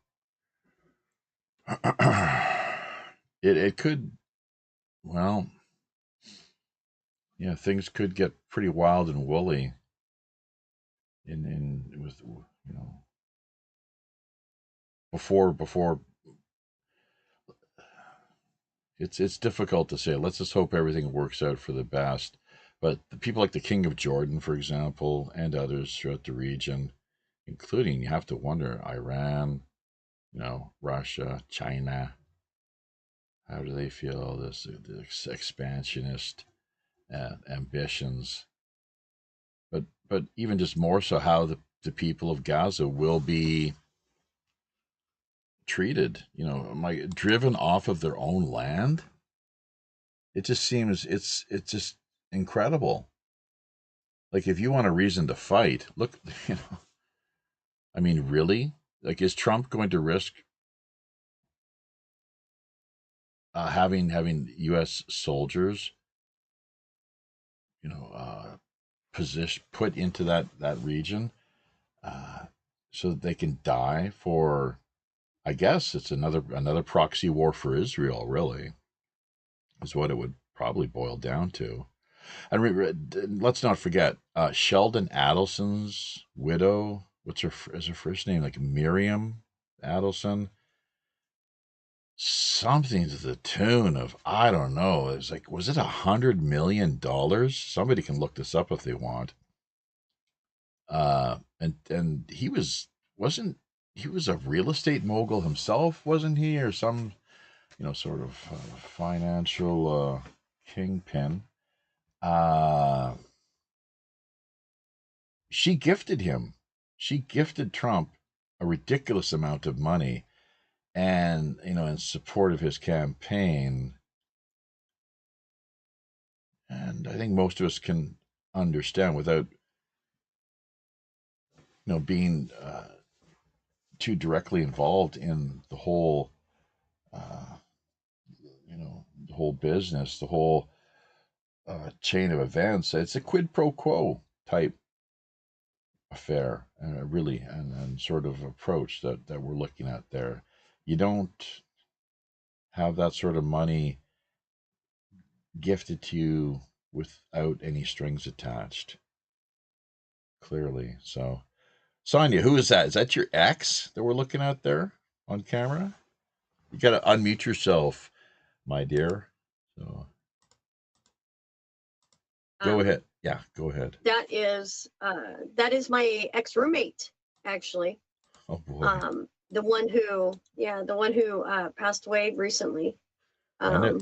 it could, well, yeah, things could get pretty wild and woolly with before it's difficult to say. Let's just hope everything works out for the best. But the people like the King of Jordan, for example, and others throughout the region, including, you have to wonder, Iran, Russia, China, how do they feel all this, the expansionist ambitions? but even just more so, how the people of Gaza will be treated. You know, driven off of their own land. It just seems it's just incredible. Like, if you want a reason to fight, look, you know, I mean, really? Like, is Trump going to risk having U.S. soldiers, you know, put into that region, so that they can die for? I guess it's another proxy war for Israel. Really, is what it would probably boil down to. And let's not forget Sheldon Adelson's widow. What's her first name? Like Miriam Adelson. Something to the tune of, I don't know. It was like, was it $100 million? Somebody can look this up if they want. And he was a real estate mogul himself, wasn't he, or some, you know, sort of financial kingpin. She gifted Trump a ridiculous amount of money, and, you know, in support of his campaign. And I think most of us can understand, without, you know, being too directly involved in the whole, you know, the whole business, the whole chain of events. It's a quid pro quo type affair, really, and sort of approach that we're looking at there. You don't have that sort of money gifted to you without any strings attached, clearly. So, Sonia, who is that? Is that your ex that we're looking at there on camera? You got to unmute yourself, my dear. So, go ahead. Yeah, go ahead. That is my ex-roommate, actually. Oh boy. The one who passed away recently. I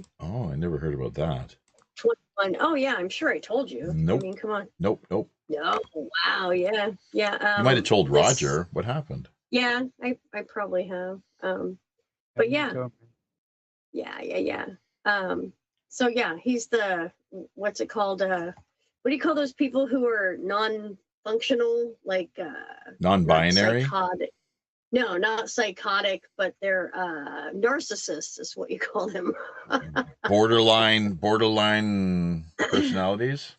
never heard about that. 21. Oh yeah, I'm sure I told you. Nope. I mean, come on. Nope. No. Wow. Yeah. Yeah. You might have told Roger what happened. Yeah, I probably have. But yeah. Yeah. So yeah, he's the, what's it called? What do you call those people who are non-functional, like non-binary? Psychotic. No, not psychotic, but they're narcissists is what you call them. borderline personalities?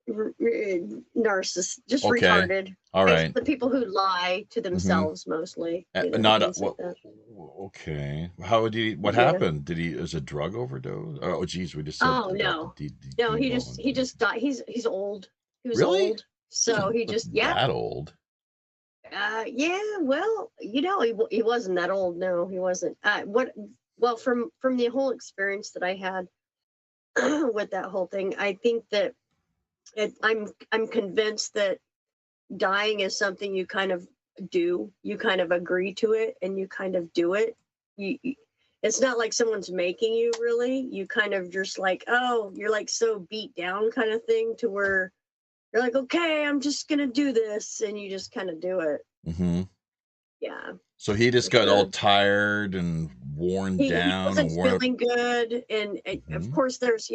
Narcissist, just Okay. retarded. All right. The people who lie to themselves mostly. You know, Not things like that. okay. How would he? What happened? Is a drug overdose? Oh, geez, we just said. Oh no, no, he just died. He's old. He was really old, so he just that old. Yeah. Well, you know, he wasn't that old. No, he wasn't. Well, from the whole experience that I had with that whole thing, I think that I'm convinced that dying is something you kind of do. You kind of agree to it, and you kind of do it. It's not like someone's making you, really. You kind of just like, oh, you're like so beat down kind of thing, to where you're like, okay, I'm just gonna do this, and you just kind of do it. Mm-hmm. Yeah. So he just got all tired and worn down. He wasn't feeling good, and of course, there's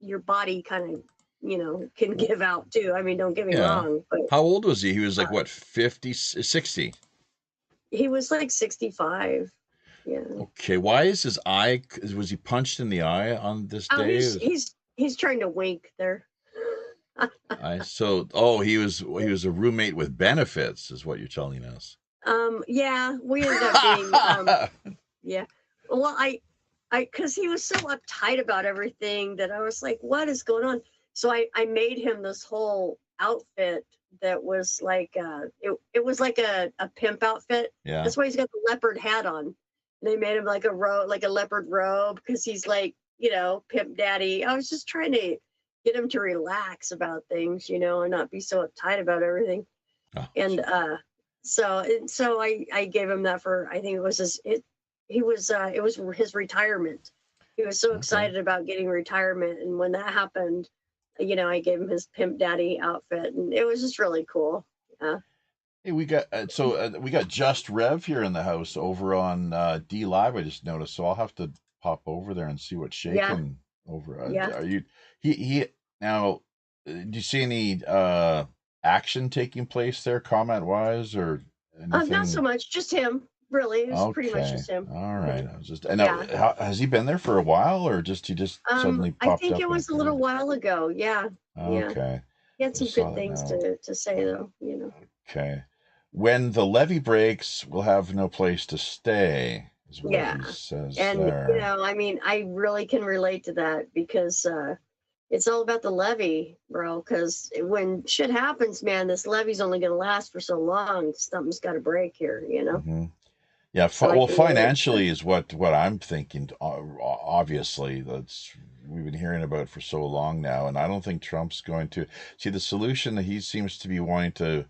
your body kind of, can give out too. I mean, don't get me wrong. But how old was he? He was like what, 50, 60? He was like 65. Yeah. Okay. Why is his eye? Was he punched in the eye on this day? He's trying to wink there. He was a roommate with benefits, is what you're telling us. Yeah, we ended up being yeah. Well, I because he was so uptight about everything that I was like, what is going on? So I made him this whole outfit that was like it was like a pimp outfit. Yeah. That's why he's got the leopard hat on. And they made him like a leopard robe, because he's like, pimp daddy. I was just trying to get him to relax about things, and not be so uptight about everything. Oh. And so I gave him that for, I think it was it was his retirement. He was so excited about getting retirement, and when that happened, I gave him his pimp daddy outfit, and it was just really cool. Yeah. Hey, we got we got Just Rev here in the house over on D Live. I just noticed, so I'll have to pop over there and see what's Yeah. shaking over. Yeah. Are you he now? Do you see any action taking place there, comment wise, or Not so anything? much, just him. Really, it was pretty much Okay, just him. all Mhm. right. I was just and now, Yeah. has he been there for a while, or he just suddenly I popped think up it in was a little Canada? while ago. Yeah. Yeah. Okay, He had some just saw good that things now. to say, though. Okay. When the levee breaks, we'll have no place to stay, is what Yeah. he says And, there. I really can relate to that because it's all about the levee, bro. Because when shit happens, man, this levee's only going to last for so long. Something's got to break here, Hmm. Yeah, So I well, can relate to that. financially is what I'm thinking. Obviously, we've been hearing about for so long now, and I don't think Trump's going to see the solution that he seems to be wanting to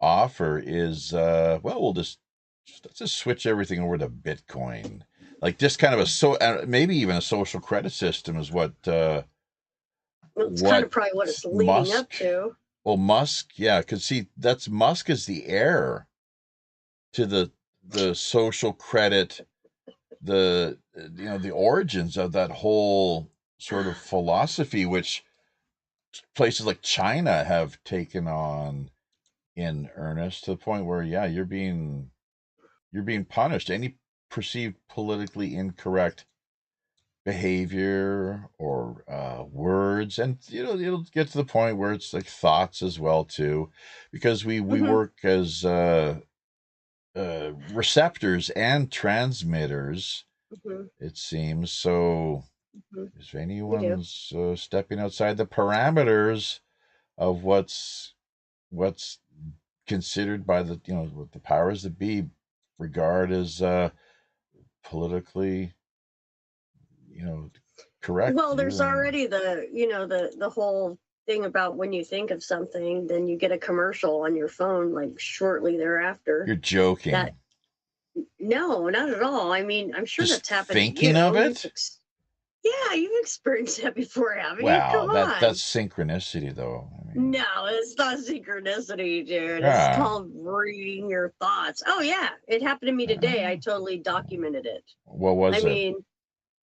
offer is well, let's just switch everything over to Bitcoin, like just kind of maybe even a social credit system is what Well, it's kind of probably what it's leading up to. Well, Musk, yeah, because see, Musk is the heir to the social credit, the the origins of that whole sort of philosophy, which places like China have taken on in earnest to the point where, yeah, you're being punished. Any perceived politically incorrect behavior or words, and it'll get to the point where it's like thoughts as well too, because we Mhm. work as receptors and transmitters, Mhm. it seems. So Mhm. if We do. anyone's stepping outside the parameters of what's considered by the what the powers that be regard as politically correct, Well, there's you're already the whole thing about when you think of something, then you get a commercial on your phone like shortly thereafter. you're joking. That No, not at all. I mean, I'm sure Just that's happened to thinking you. of it. Yeah, you've experienced that before, haven't you? Wow, Come on. that's synchronicity, though. I mean, No, it's not synchronicity, dude. It's yeah, called reading your thoughts. Oh yeah, it happened to me today. I totally documented it. what was I it? mean,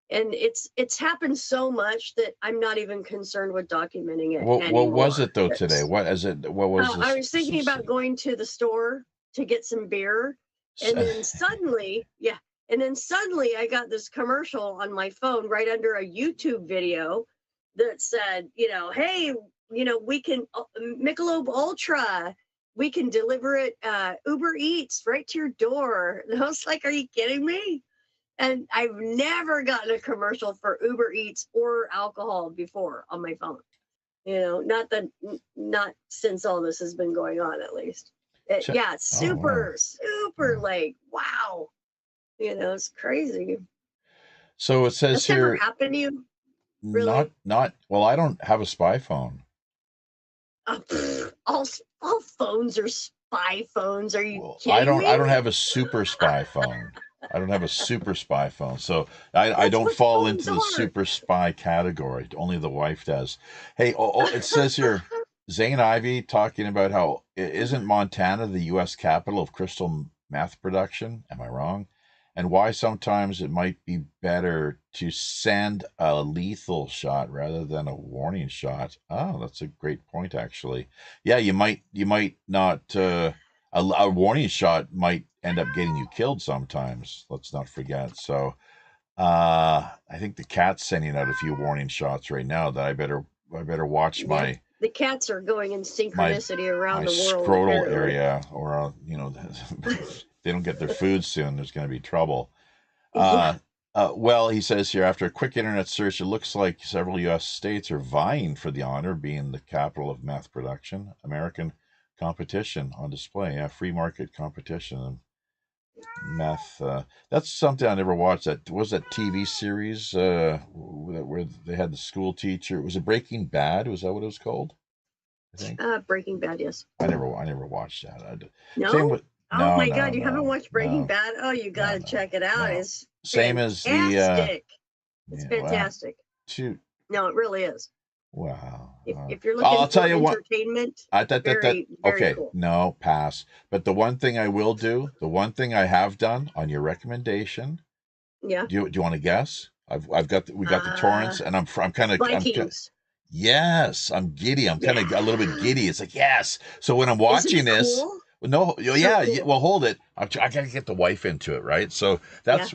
and it's happened so much that I'm not even concerned with documenting it What was anymore. it though today? What was I this? was thinking about going to the store to get some beer, and then suddenly, I got this commercial on my phone right under a YouTube video that said, hey, we can Michelob Ultra, we can deliver it Uber Eats right to your door. And I was like, are you kidding me? And I've never gotten a commercial for Uber Eats or alcohol before on my phone. Not since all this has been going on, at least. Yeah, it's Oh, wow. super like, wow. It's crazy. So it says That's never here, happened to you, really? not well. I don't have a spy phone. All phones are spy phones. Are you Well, kidding me? I don't have a super spy phone. I don't have a super spy phone, so I That's don't what fall phones into the are. super spy category. Only the wife does. Hey, it says here, Zane Ivey talking about how isn't Montana the U.S. capital of crystal meth production? Am I wrong? And why sometimes it might be better to send a lethal shot rather than a warning shot. Oh, that's a great point, actually. Yeah, you might not. A warning shot might end up getting you killed sometimes. Let's not forget. So, I think the cat's sending out a few warning shots right now that I better watch Yeah, the cats are going in my synchronicity around my the world, scrotal apparently. area, or if they don't get their food soon, there's going to be trouble. Yeah. Well, he says here, after a quick internet search, it looks like several U.S. states are vying for the honor of being the capital of meth production. American competition on display. Yeah, free market competition. Meth. That's something I never watched. That was that TV series where they had the school teacher. Was it Breaking Bad? Was that what it was called? I think. Breaking Bad, yes. I never watched that. No? Same with Oh my God, you haven't watched Breaking no, Bad? Oh, you got to no, check it out. no. It's Same as the fantastic. It's yeah, well, fantastic. shoot. No, it really is. Wow. If you're looking I'll for tell you what. entertainment, Very very okay. cool. No, pass. But the one thing I will do, the one thing I have done on your recommendation, Yeah. do you want to guess? We got the torrents, and I'm kind of Vikings. yes, I'm giddy. I'm kind of a little bit giddy. It's like yes. So when I'm watching Isn't it this, cool? no, So yeah, cool. well, hold it. I gotta get the wife into it, right? So that's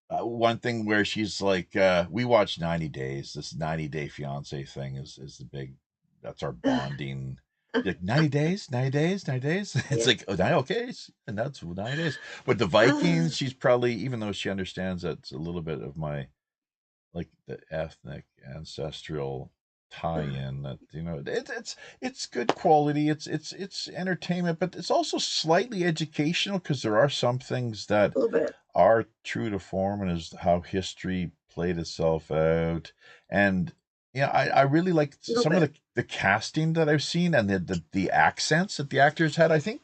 one thing where she's like, we watched 90 Days. This 90-day fiance thing is the big. That's our bonding. Like 90 days, 90 days, 90 days. It's like, oh, okay, and that's 90 days. But the Vikings, she's probably, even though she understands that it's a little bit of my, like the ethnic ancestral tie-in, that it's good quality. It's entertainment, but it's also slightly educational because there are some things that a little bit are true to form and is how history played itself out. And I really like some of the casting that I've seen, and the accents that the actors had. I think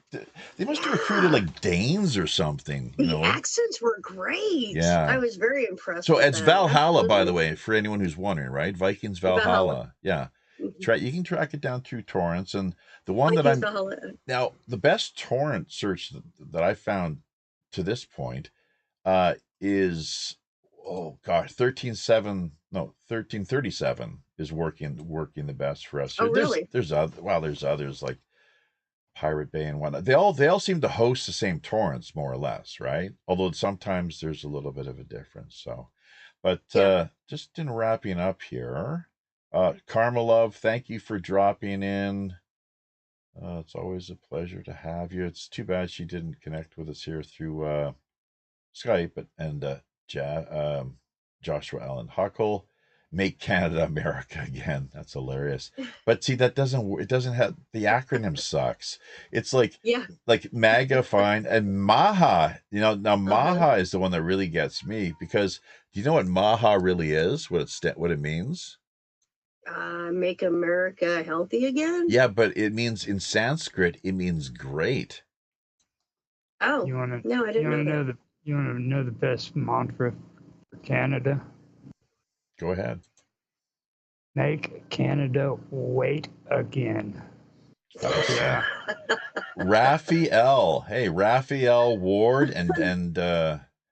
they must have recruited like Danes or something. The accents were great. Yeah. I was very impressed. So with it's that. Valhalla, by Absolutely. the way, for anyone who's wondering, right? Vikings Valhalla. Yeah. You can track it down through torrents, and the one Vikings that Valhalla. now the best torrent search that I found to this point is 1337 is working the best for us. Oh, really? There's others like Pirate Bay and whatnot. They all seem to host the same torrents more or less, right? Although sometimes there's a little bit of a difference. So, but just in wrapping up here, Karma Love, thank you for dropping in. It's always a pleasure to have you. It's too bad she didn't connect with us here through Skype, and Joshua Allen Huckle, make Canada America again. That's hilarious. But see, it doesn't have, the acronym sucks. It's like MAGA, fine, and MAHA. Now MAHA is the one that really gets me, because do you know what MAHA really is? What it means? Make America healthy again? Yeah, but it means, in Sanskrit, it means great. Oh, no, I didn't know that. You want to know the best mantra for Canada? Go ahead. Make Canada wait again. Yeah. Raphael. Hey, Raphael Ward and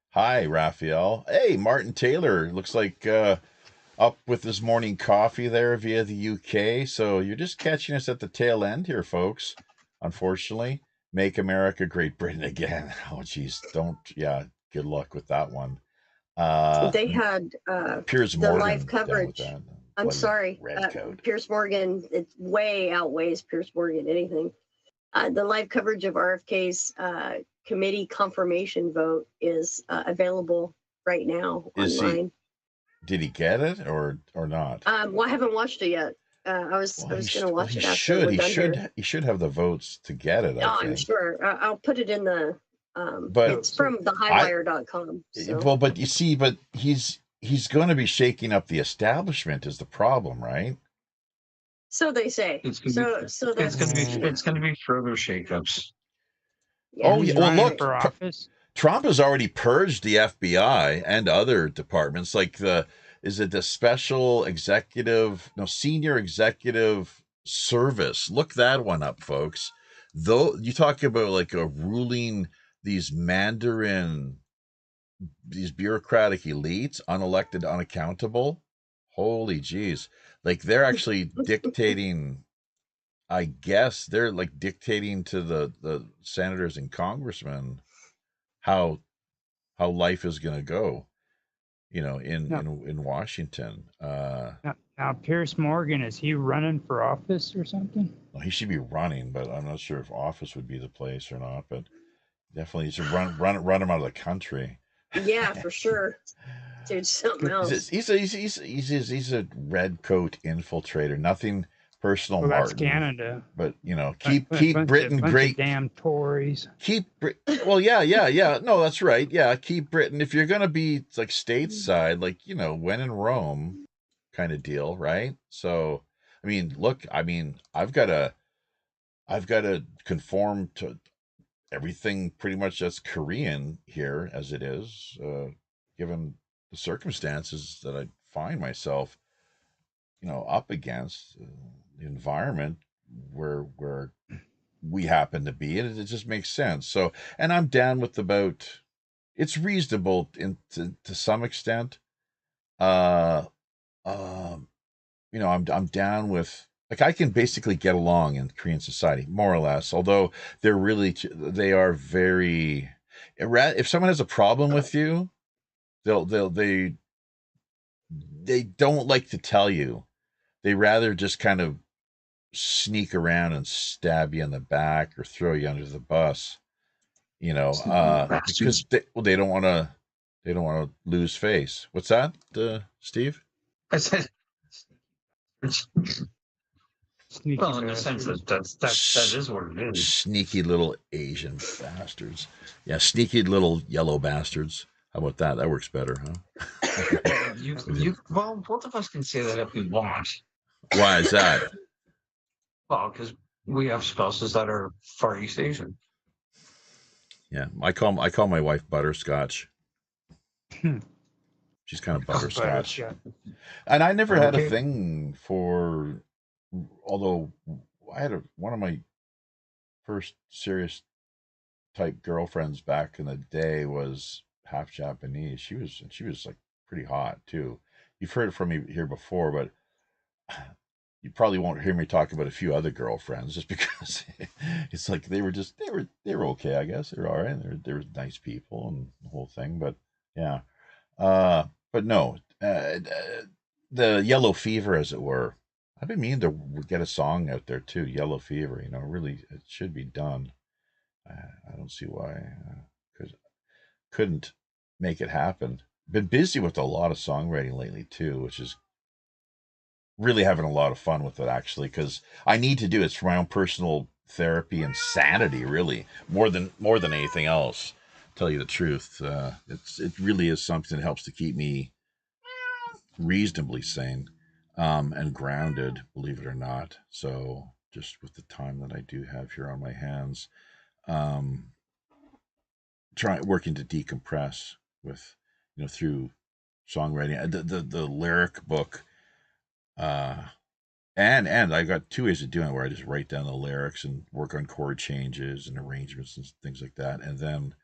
hi, Raphael. Hey, Martin Taylor. Looks like up with his morning coffee there via the UK. So you're just catching us at the tail end here, folks. Unfortunately. Make America Great Britain again. Oh, geez. Good luck with that one. They had Piers the Morgan live coverage. I'm sorry. Piers Morgan, it way outweighs Piers Morgan anything. The live coverage of RFK's committee confirmation vote is available right now online. Did he get it or not? Well, I haven't watched it yet. I was going to watch it after we're done here. He should have the votes to get it. I'm sure. I'll put it in the. But it's from thehighwire.com. So. Well, but you see, he's going to be shaking up the establishment is the problem, right? So they say. It's going to be further shakeups. Yeah, look, for office. Trump has already purged the FBI and other departments, like the senior executive service. Look that one up, folks. Though you talk about like a ruling these bureaucratic elites, unelected, unaccountable. Holy geez. Like they're actually dictating, I guess they're like dictating to the senators and congressmen how life is going to go, in Washington. Now, Piers Morgan, is he running for office or something? Well, he should be running, but I'm not sure if office would be the place or not. But definitely, he should run him out of the country. Yeah, for sure. Dude, something else. He's a red coat infiltrator. Nothing personal. Well, that's Martin, Canada. But keep Britain great. Damn Tories. Well, yeah. No, that's right. Yeah, keep Britain. If you're gonna be like stateside, like when in Rome, kind of deal, right? So, I mean, look, I've got to conform to everything pretty much that's Korean here as it is, given the circumstances that I find myself up against the environment where we happen to be, and it just makes sense. So, and I'm down with it's reasonable to some extent. I'm down with, like, I can basically get along in Korean society more or less, although they are very, if someone has a problem with you, they don't like to tell you. They rather just kind of sneak around and stab you in the back or throw you under the bus, because they don't want to lose face. What's that, Steve? I said, Sneaky well, in the sense that that is what it is. Sneaky little Asian bastards. Yeah, sneaky little yellow bastards. How about that? That works better, huh? Well, both of us can say that if we want. Why is that? Well, because we have spouses that are Far East Asian. Yeah, I call my wife Butterscotch. She's kind of butterscotch. And I never had a thing for, although I had one of my first serious type girlfriends back in the day was half Japanese. She was like pretty hot too. You've heard it from me here before, but you probably won't hear me talk about a few other girlfriends just because it's like they were okay, I guess. They're all right. They were nice people and the whole thing, but yeah. But no, the yellow fever, as it were. I've been meaning to get a song out there too, Yellow Fever. Really, it should be done. I don't see why, couldn't make it happen. Been busy with a lot of songwriting lately too, which is really having a lot of fun with it, actually, because I need to do it for my own personal therapy and sanity, really, more than anything else. Tell you the truth, it really is something that helps to keep me reasonably sane and grounded, believe it or not. So just with the time that I do have here on my hands, working to decompress with, through songwriting, the lyric book. And I got two ways of doing it, where I just write down the lyrics and work on chord changes and arrangements and things like that. And then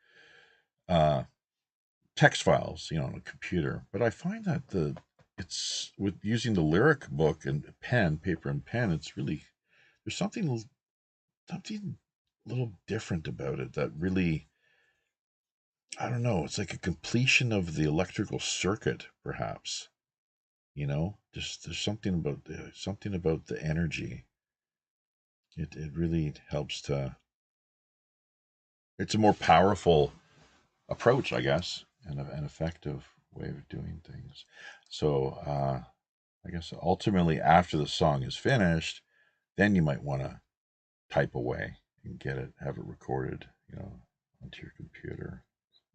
text files, on a computer. But I find that it's with using the lyric book and paper and pen, it's really, there's something a little different about it that really, I don't know, it's like a completion of the electrical circuit, perhaps. Just there's something about the energy. It really helps to. It's a more powerful approach, I guess, and an effective way of doing things. So I guess ultimately, after the song is finished, then you might want to type away and have it recorded, onto your computer.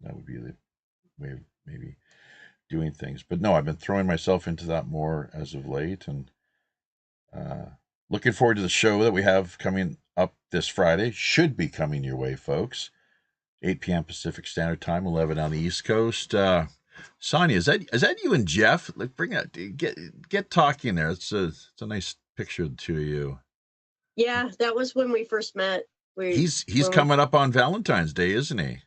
That would be the way of maybe doing things. But no, I've been throwing myself into that more as of late, and looking forward to the show that we have coming up this Friday. Should be coming your way, folks. 8 p.m. Pacific Standard Time, 11 on the East Coast. Sonia, is that you and Jeff? Like, bring out, get talking there. It's a nice picture of the two of you. Yeah, that was when we first met. He's coming up on Valentine's Day, isn't he?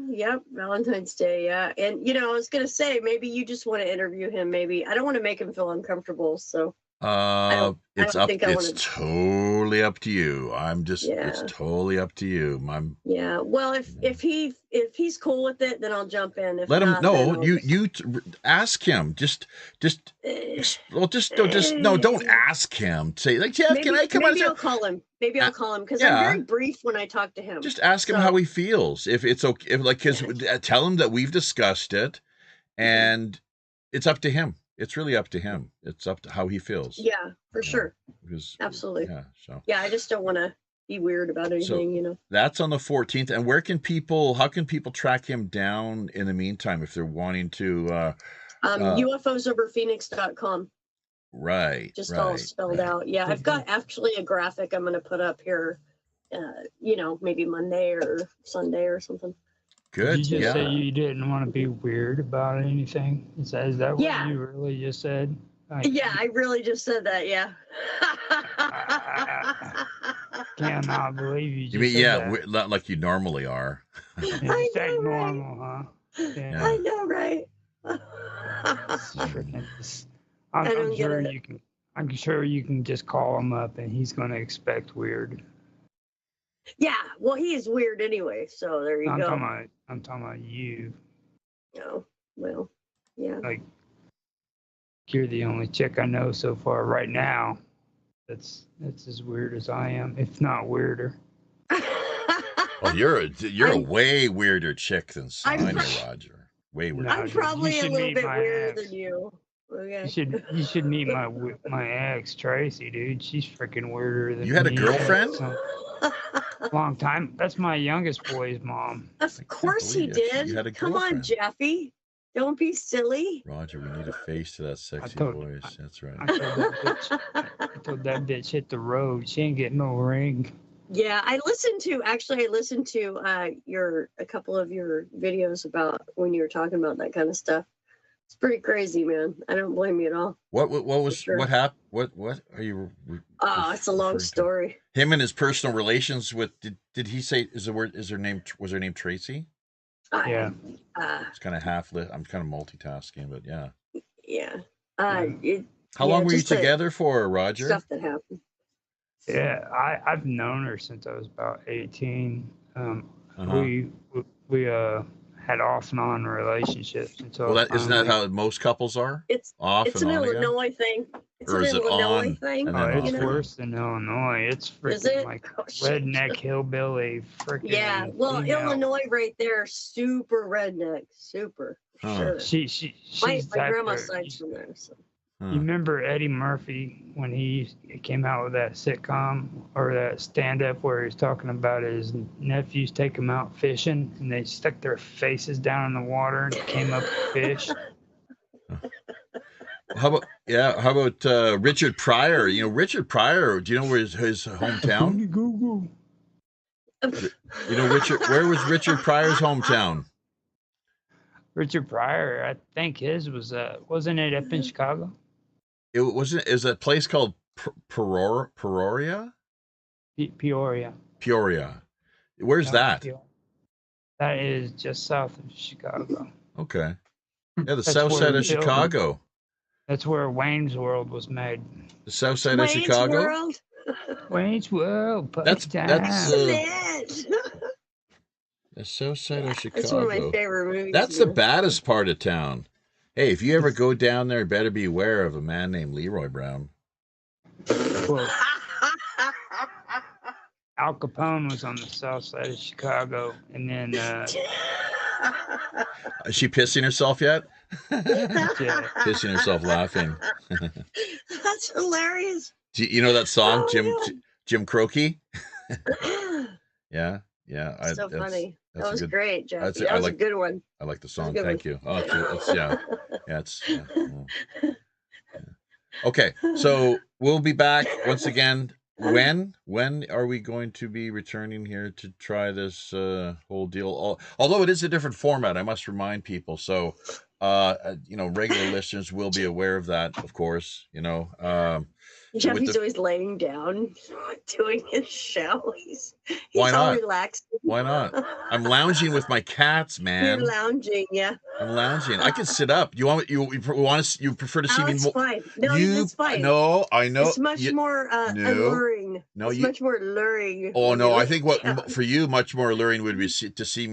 Yep, Valentine's Day. Yeah, and I was gonna say, maybe you just want to interview him. Maybe I don't want to make him feel uncomfortable. So it's totally up to you. It's totally up to you. Yeah. Well, if he's cool with it, then I'll jump in. If let him not, know. You ask him. Don't ask him. Say, like, Jeff, can I come on? Maybe I'll call him. I'll call him because I'm very brief when I talk to him. Just ask him how he feels. If it's okay, tell him that we've discussed it, and it's up to him. It's really up to him. It's up to how he feels. Yeah, for sure. Absolutely. Yeah, I just don't want to be weird about anything, That's on the 14th. And how can people track him down in the meantime if they're wanting to? UFOsoverphoenix.com. Right. Just all spelled out. Yeah, I've got actually a graphic I'm going to put up here, maybe Monday or Sunday or something. Good. Did you just say you didn't want to be weird about anything? Is that what you really just said? Yeah, I really just said that. Yeah. Cannot believe you just You mean, said yeah, that. not like you normally are. You I just act know, right? normal, huh? Yeah. I know, right? It's freaking. I'm, I I'm don't get sure it. you can. I'm sure you can just call him up and he's going to expect weird. Yeah, well, he is weird anyway, so there you I'm go. talking about you. Oh, well, yeah. Like you're the only chick I know so far right now. That's as weird as I am, if not weirder. Well, you're a I'm- way weirder chick than I'm- Sonya, Roger. Way weirder. No, I'm dude, you probably a should little meet bit my weirder ex. than you. Okay. You should meet my ex Tracy, dude. She's freaking weirder than You had a me. girlfriend? Long time. That's my youngest boy's mom. Of course he believe it. You did. had a Come on, girlfriend. Jeffy. Don't be silly. Roger, we need a face to that sexy told- voice. That's right. I told that bitch hit the road. She ain't getting no ring. Yeah, I listened to a couple of your videos about when you were talking about that kind of stuff. It's pretty crazy, man. I don't blame you at all. What was Sure. what happened? What are you? Oh, it's a long referring to? story. Him and his personal relations with did he say was her name Tracy? Yeah. It's kind of I'm kind of multitasking, but yeah. Yeah. How long were you just the together for, Roger? Stuff that happened. Yeah, I've known her since I was about 18. Uh-huh. We had off and on relationships until Well, isn't that finally- how most couples are? It's Off it's and an on again? Illinois thing. It's Or an is it Illinois on thing. and Oh, then it's off again? worse than Illinois. It's Is freaking it? like Oh, shit. redneck hillbilly freaking. Yeah. Well, female. Illinois right there, super redneck, super. For Huh. sure. She's My that grandma's there. side's from there. So. Huh. You remember Eddie Murphy when he came out with that sitcom or that stand-up where he was talking about his nephews take him out fishing and they stuck their faces down in the water and it came up fish? How about Richard Pryor? You know, Richard Pryor, do you know where his hometown? Google. You know, where was Richard Pryor's hometown? Richard Pryor, I think his was wasn't it up in Chicago? It was a place called Peoria? Peoria. Peoria. Where's that? Peoria. That is just south of Chicago. Okay. Yeah, the That's south where side of the building- Chicago. That's where Wayne's World was made. The south side of Wayne's Chicago? World? Wayne's World. That's Isn't it? the south side of Chicago. That's one of my favorite movies. That's the man. baddest part of town. Hey, if you ever go down there, better be aware of a man named Leroy Brown. Well, Al Capone was on the south side of Chicago, and then Is she pissing herself yet? yeah, Pissing herself laughing. That's hilarious. Do you know that song, Oh, Jim Croce? Yeah. So funny. that's That a was good- great, Jeff. that's- That I was like- a good one. I like the That's a song. good Thank one. you. Oh, Okay, so we'll be back once again. When are we going to be returning here to try this whole deal? Although it is a different format, I must remind people. So, regular listeners will be aware of that, of course. Jeffy's always laying down doing his show. He's Why all not? relaxed. Why not? I'm lounging with my cats, man. You're lounging, yeah. I'm lounging. I can sit up. You prefer to see Oh, me it's more? fine. No, it's fine. No, I know. It's much more alluring. No, it's much more alluring. Oh when no, you I lay think down. for you much more alluring would be to see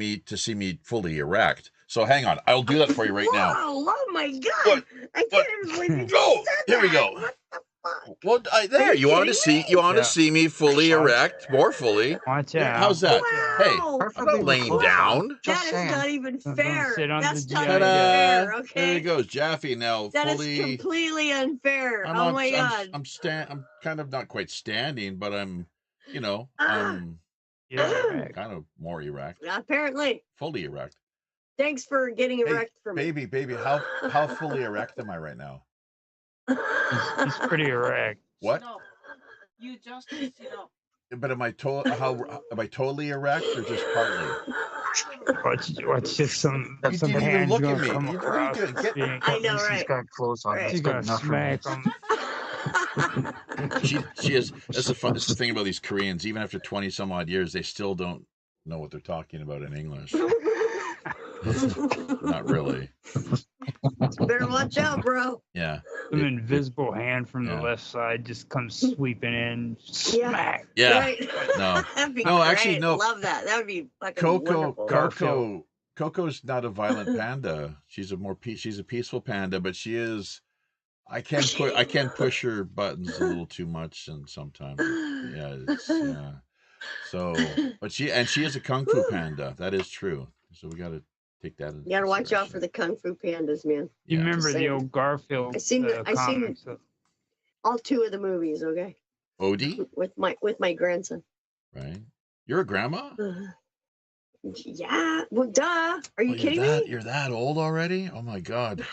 me fully erect. So hang on, I'll do that for you right now. Whoa, oh my God. What? I can't even believe you just Oh, said here we that. go. What the fuck? Well, there you want to see Yeah. see me fully erect, more fully. watch Yeah, out. how's that? Wow. Hey, I'm Preferably not laying before. down. Just That is saying. not even Don't fair. sit on That's the not GI even Joe. fair, There okay? he goes, Jaffe. Now That is fully. completely unfair. Oh my God. I'm kind of not quite standing, but I'm Ah. Yeah, right. kind of more erect, Apparently. fully erect. Thanks for getting Hey, erect for me. baby, how fully erect am I right now? He's pretty erect. What? No, you just sit up. But am I totally erect or just partly? Watch just some You some didn't even hands look at gonna me. come What are you across. doing? Get- being- I know, At least he's right? got clothes on. Right. That's She's good gonna enough for smack me. them. She is. That's the thing about these Koreans. Even after 20 some odd years, they still don't know what they're talking about in English. Not really. Better watch out, bro. Yeah. Some invisible hand from yeah. the left side just comes sweeping in. Smack. Yeah. Right? No. That'd be No, great. actually, no. Love that. That would be fucking Coco, wonderful. Coco's not a violent panda. She's a peaceful panda, but she is. I can push her buttons a little too much, and sometimes, yeah. So, but she is a kung fu panda. That is true. So we got to take that. You gotta watch out for the kung fu pandas, man. You Yeah. remember Just the saying. old Garfield I seen comics? all two of the movies. Okay, Odie, with my grandson. right? You're a grandma. Yeah. Well, duh. Are you kidding me? You're that old already? Oh my god. Jeez,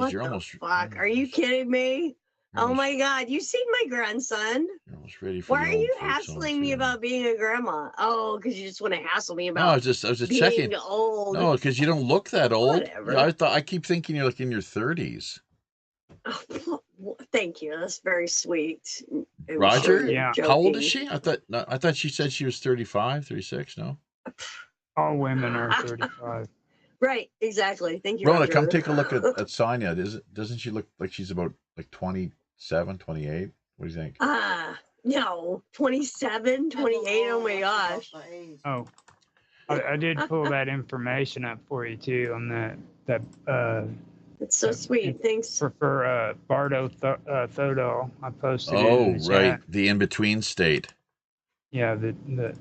What you're the almost. fuck? Are you kidding me? You're Oh almost- my god, you seen my grandson? You're almost ready for. Why the are old you folks home, hassling me too. about being a grandma? Oh, because you just want to hassle me No, about I was just being checking. old. No, because you don't look that old. Whatever. Yeah, I keep thinking you're like in your 30s. Oh, thank you. That's very sweet. I'm Roger? sure you're Yeah. How old is joking. she? I thought she said she was 35, 36. No. All women are 35. Right, exactly. Thank you, Rona, Roger. come take a look at Sonia. Doesn't she look like she's about like 27, 28? What do you think? No, 27, 28. Oh my gosh. Oh, I did pull that information up for you too on that That's so sweet. Thanks. for Bardo Thodol. I posted it Oh, in the right, chat. the in between state. Yeah,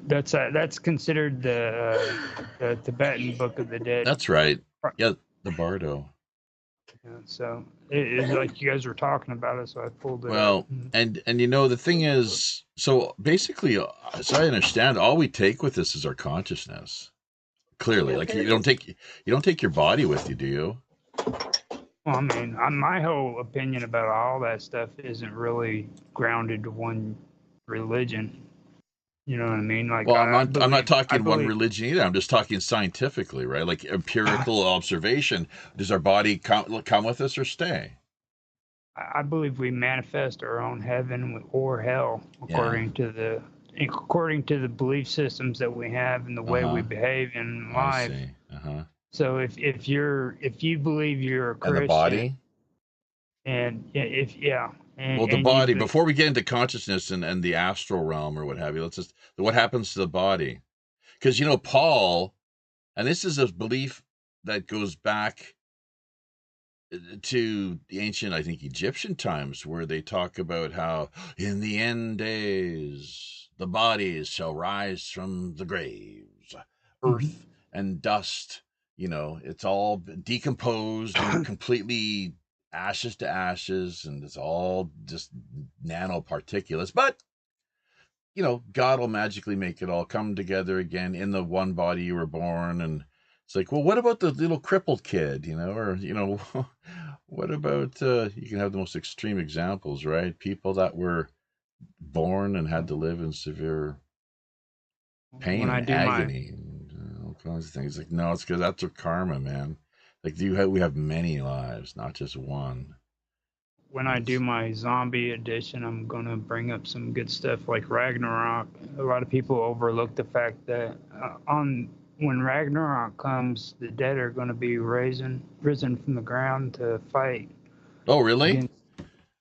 that's considered the Tibetan Book of the Dead. That's right. Yeah, the Bardo. Yeah, so it's like you guys were talking about it, so I pulled it. Well, up. and the thing is, so basically, so I understand, all we take with this is our consciousness. Clearly, like you don't take your body with you, do you? Well, I mean, my whole opinion about all that stuff isn't really grounded to one religion. You know what I mean? Like, Well, I'm not talking one believe- religion either. I'm just talking scientifically, right? Like empirical observation. Does our body come with us or stay? I believe we manifest our own heaven or hell according to the belief systems that we have and the way we behave in life. I see. So if you believe you're a Christian, And the body. and Well, the body. Before we get into consciousness and the astral realm or what have you, what happens to the body? Because Paul, and this is a belief that goes back to the ancient, I think, Egyptian times, where they talk about how in the end days the bodies shall rise from the graves, earth and dust. It's all decomposed and completely ashes to ashes, and it's all just nanoparticulates. But God will magically make it all come together again in the one body you were born. And it's like, well, what about the little crippled kid? Or what about you can have the most extreme examples, right? People that were born and had to live in severe pain and agony and all kinds of things. Like, no, it's because that's their karma, man. Like, we have many lives, not just one. When I do my zombie edition, I'm going to bring up some good stuff like Ragnarok. A lot of people overlook the fact that when Ragnarok comes, the dead are going to be risen from the ground to fight. Oh, really?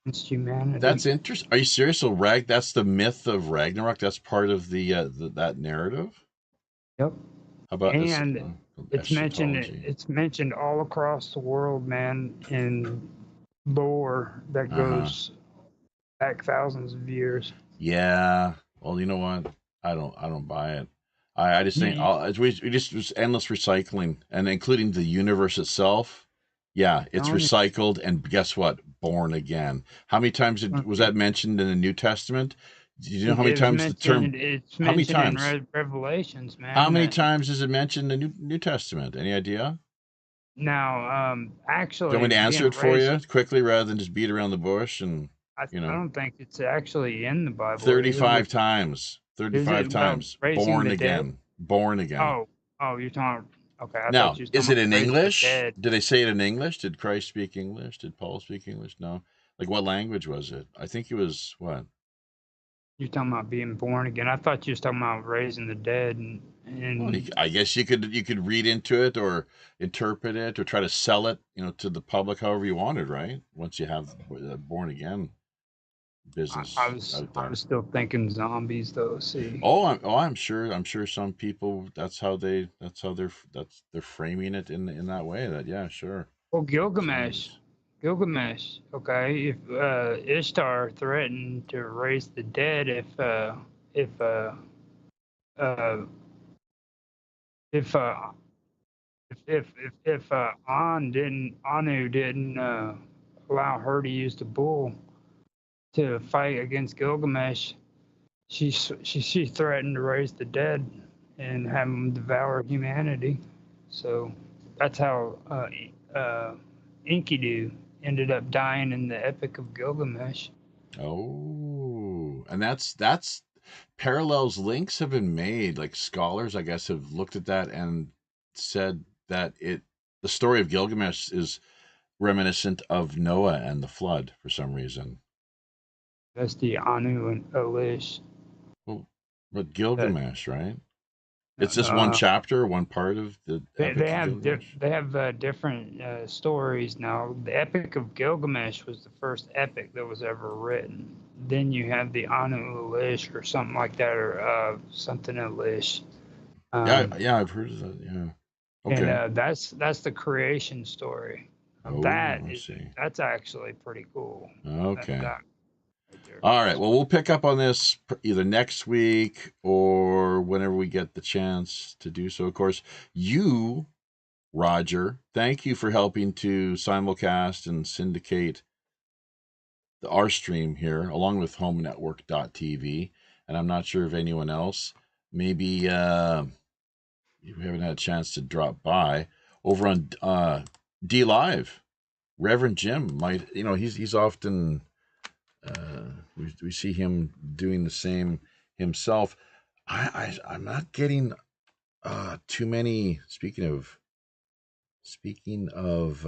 Against humanity. That's interesting. Are you serious? So that's the myth of Ragnarok. That's part of that narrative. Yep. How about and it's eschatology? It's mentioned all across the world, man, in lore that goes back thousands of years. Yeah. Well, you know what? I don't buy it. I just think we just endless recycling, and including the universe itself. Yeah, it's recycled, and guess what? Born again. How many times was that mentioned in the New Testament? Do you know how many times the term? How many times? In Revelations, man. How many times is it mentioned in the New Testament? Any idea? Now, actually, Do you want me to answer it for you quickly rather than just beat around the bush? And I don't think it's actually in the Bible. 35 times. 35 times. Born the again. dead? Born again. Oh, Oh, you're talking. Okay, I Now, thought you was is talking it about in raising the English? dead. Did they say it in English? Did Christ speak English? Did Paul speak English? No. Like, what language was it? I think it was what? You're talking about being born again. I thought you was talking about raising the dead, Well, and I guess you could read into it or interpret it or try to sell it, to the public however you wanted, right? Once you have born again I business was out I there. was still thinking zombies though. See, I'm sure some people they're framing it in that way. That yeah, sure. well, Gilgamesh, Zombies. Gilgamesh. Okay, if Ishtar threatened to raise the dead if uh, if Anu didn't allow her to use the bull to fight against Gilgamesh, she threatened to raise the dead and have them devour humanity. So that's how Enkidu ended up dying in the Epic of Gilgamesh. Oh, and that's parallels links have been made. Like scholars, I guess, have looked at that and said that the story of Gilgamesh is reminiscent of Noah and the flood for some reason. That's the Anu and Elish. Well, but That Gilgamesh, right? It's just one chapter, one part of the Epic of Gilgamesh. they have different stories now. The Epic of Gilgamesh was the first epic that was ever written. Then you have the Anu Elish or something like that, or something Elish. Yeah, I've heard of that. Yeah. And Okay. that's the creation story. Oh, I see. That's actually pretty cool. Okay. That right there. All right. Well, we'll pick up on this either next week or whenever we get the chance to do so. Of course, you, Roger, thank you for helping to simulcast and syndicate our stream here, along with HomeNetwork.tv. And I'm not sure if anyone else, maybe you haven't had a chance to drop by over on D Live. Reverend Jim might, he's often we see him doing the same himself. I'm not getting too many. Speaking of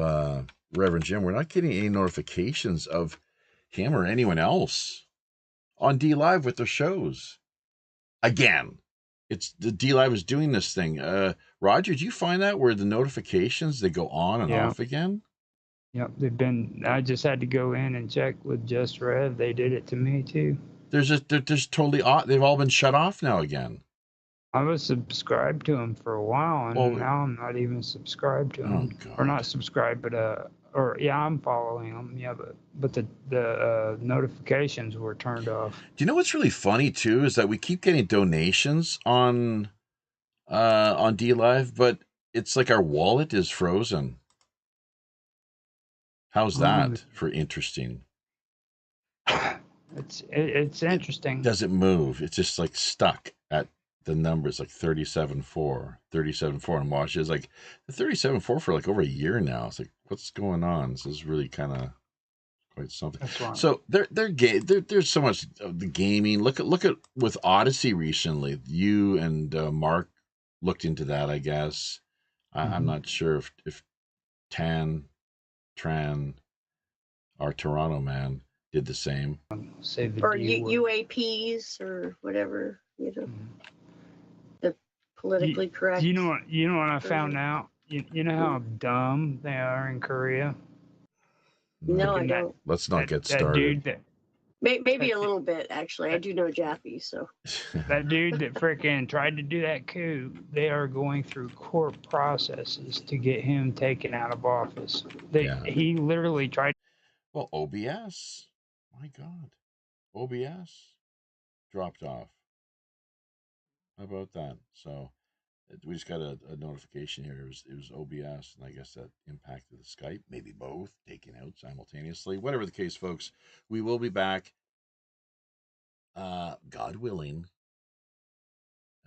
Reverend Jim, we're not getting any notifications of him or anyone else on D Live with their shows. Again, it's the D Live is doing this thing. Roger, did you find that where the notifications they go on and Yeah. off again? Yep, they've been. I just had to go in and check with Just Rev. They did it to me too. They're just totally off. They've all been shut off now again. I was subscribed to them for a while, and Well, now I'm not even subscribed to oh them. Or God. not subscribed, but or yeah, I'm following them. Yeah, but the notifications were turned off. Do you know what's really funny too is that we keep getting donations on D Live, but it's like our wallet is frozen. How's that for interesting? It's interesting. Does it move? It's just like stuck at the numbers like 37.4, 37.4, and watch is like the 37.4 for like over a year now. It's like, what's going on? This is really kind of quite something. That's right. So there's so much of the gaming. Look at with Odyssey recently. You and Mark looked into that, I guess. I'm not sure if Tran, our Toronto man, did the same. Say the Or D word. UAPs or whatever, the politically correct. You know what I found version. out? You know how dumb they are in Korea? No, I That- don't. Let's not get That started. dude that Maybe a little bit, actually. I do know Jappy, so. that dude that freaking tried to do that coup, they are going through court processes to get him taken out of office. He literally tried. Well, OBS. My God. OBS dropped off. How about that? So we just got a notification here. It was OBS, and I guess that impacted the Skype. Maybe both taken out simultaneously. Whatever the case, folks, we will be back, God willing.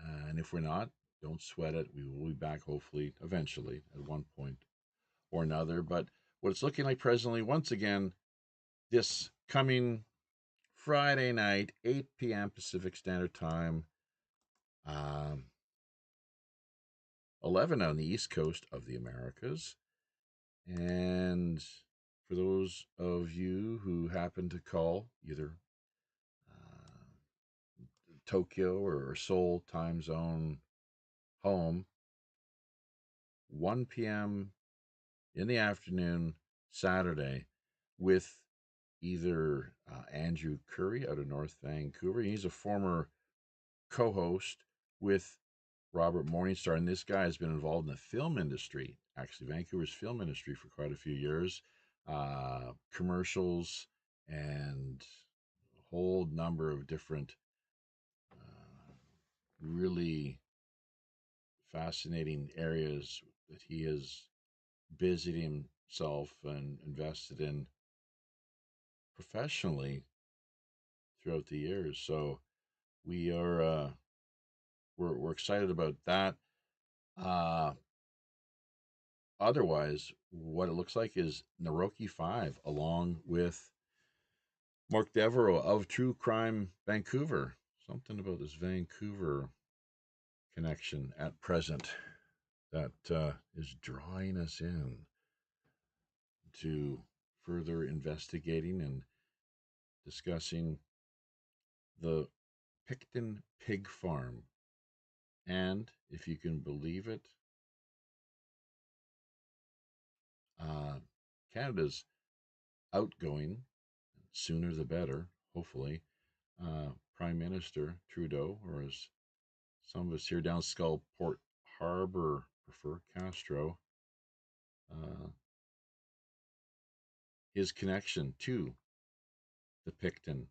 And if we're not, don't sweat it. We will be back hopefully eventually at one point or another. But what it's looking like presently, once again, this coming Friday night, 8 p.m. Pacific Standard Time. 11 on the east coast of the Americas. And for those of you who happen to call either Tokyo or Seoul time zone home, 1 p.m. in the afternoon Saturday with either Andrew Curry out of North Vancouver. He's a former co-host with Robert Morningstar, and this guy has been involved in the film industry, actually Vancouver's film industry, for quite a few years. Commercials and a whole number of different really fascinating areas that he has busied himself and invested in professionally throughout the years. So we are we're excited about that. Otherwise, what it looks like is Naroki 5 along with Mark Devereaux of True Crime Vancouver. Something about this Vancouver connection at present that is drawing us in to further investigating and discussing the Picton Pig Farm. And if you can believe it, Canada's outgoing, sooner the better, hopefully, Prime Minister Trudeau, or as some of us here down Skullport Harbor prefer, Castro, his connection to the Picton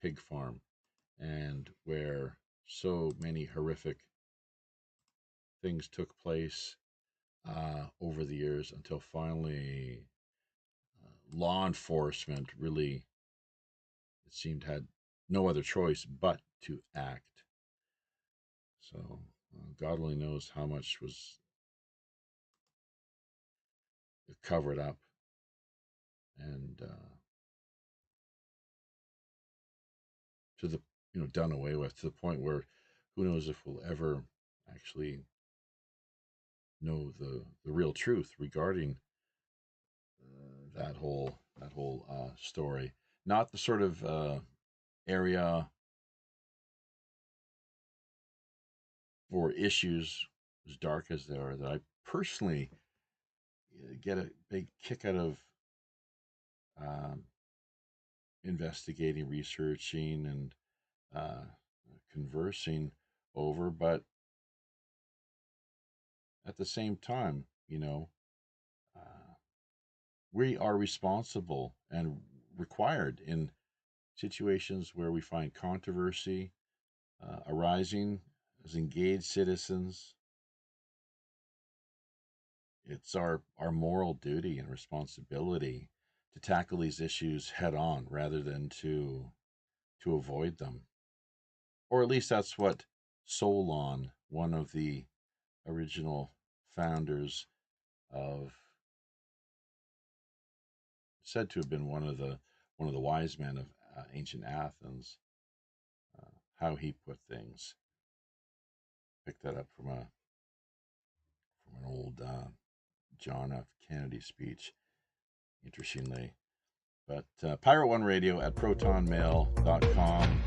Pig Farm, and where so many horrific things took place over the years until finally law enforcement really, it seemed, had no other choice but to act. So God only knows how much was covered up and to the done away with, to the point where who knows if we'll ever actually know the real truth regarding that whole story. Not the sort of area for issues as dark as they are that I personally get a big kick out of investigating, researching, and conversing over. But at the same time, we are responsible and required in situations where we find controversy arising as engaged citizens. It's our moral duty and responsibility to tackle these issues head on rather than to avoid them. Or at least that's what Solon, one of the original founders of, said to have been one of the wise men of ancient Athens, how he put things. Picked that up from an old John F. Kennedy speech, interestingly. But Pirate One Radio at protonmail.com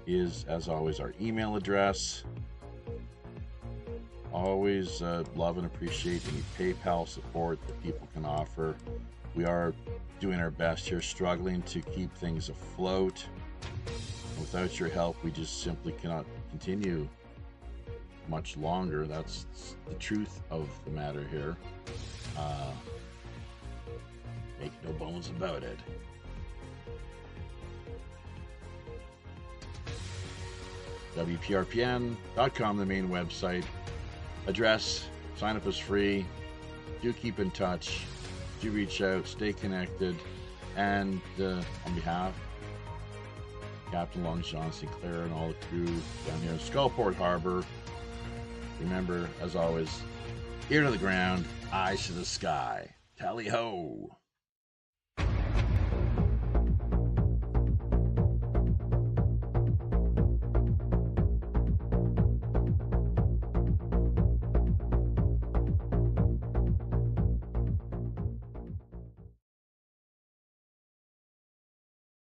is, as always, our email address. Always love and appreciate any PayPal support that people can offer. We are doing our best here, struggling to keep things afloat. Without your help, we just simply cannot continue much longer. That's the truth of the matter here. Make no bones about it. WPRPN.com, the main website. Address, sign up is free. Do keep in touch. Do reach out, stay connected. And on behalf of Captain Long John Sinclair and all the crew down here in Skullport Harbor, remember, as always, ear to the ground, eyes to the sky. Tally ho!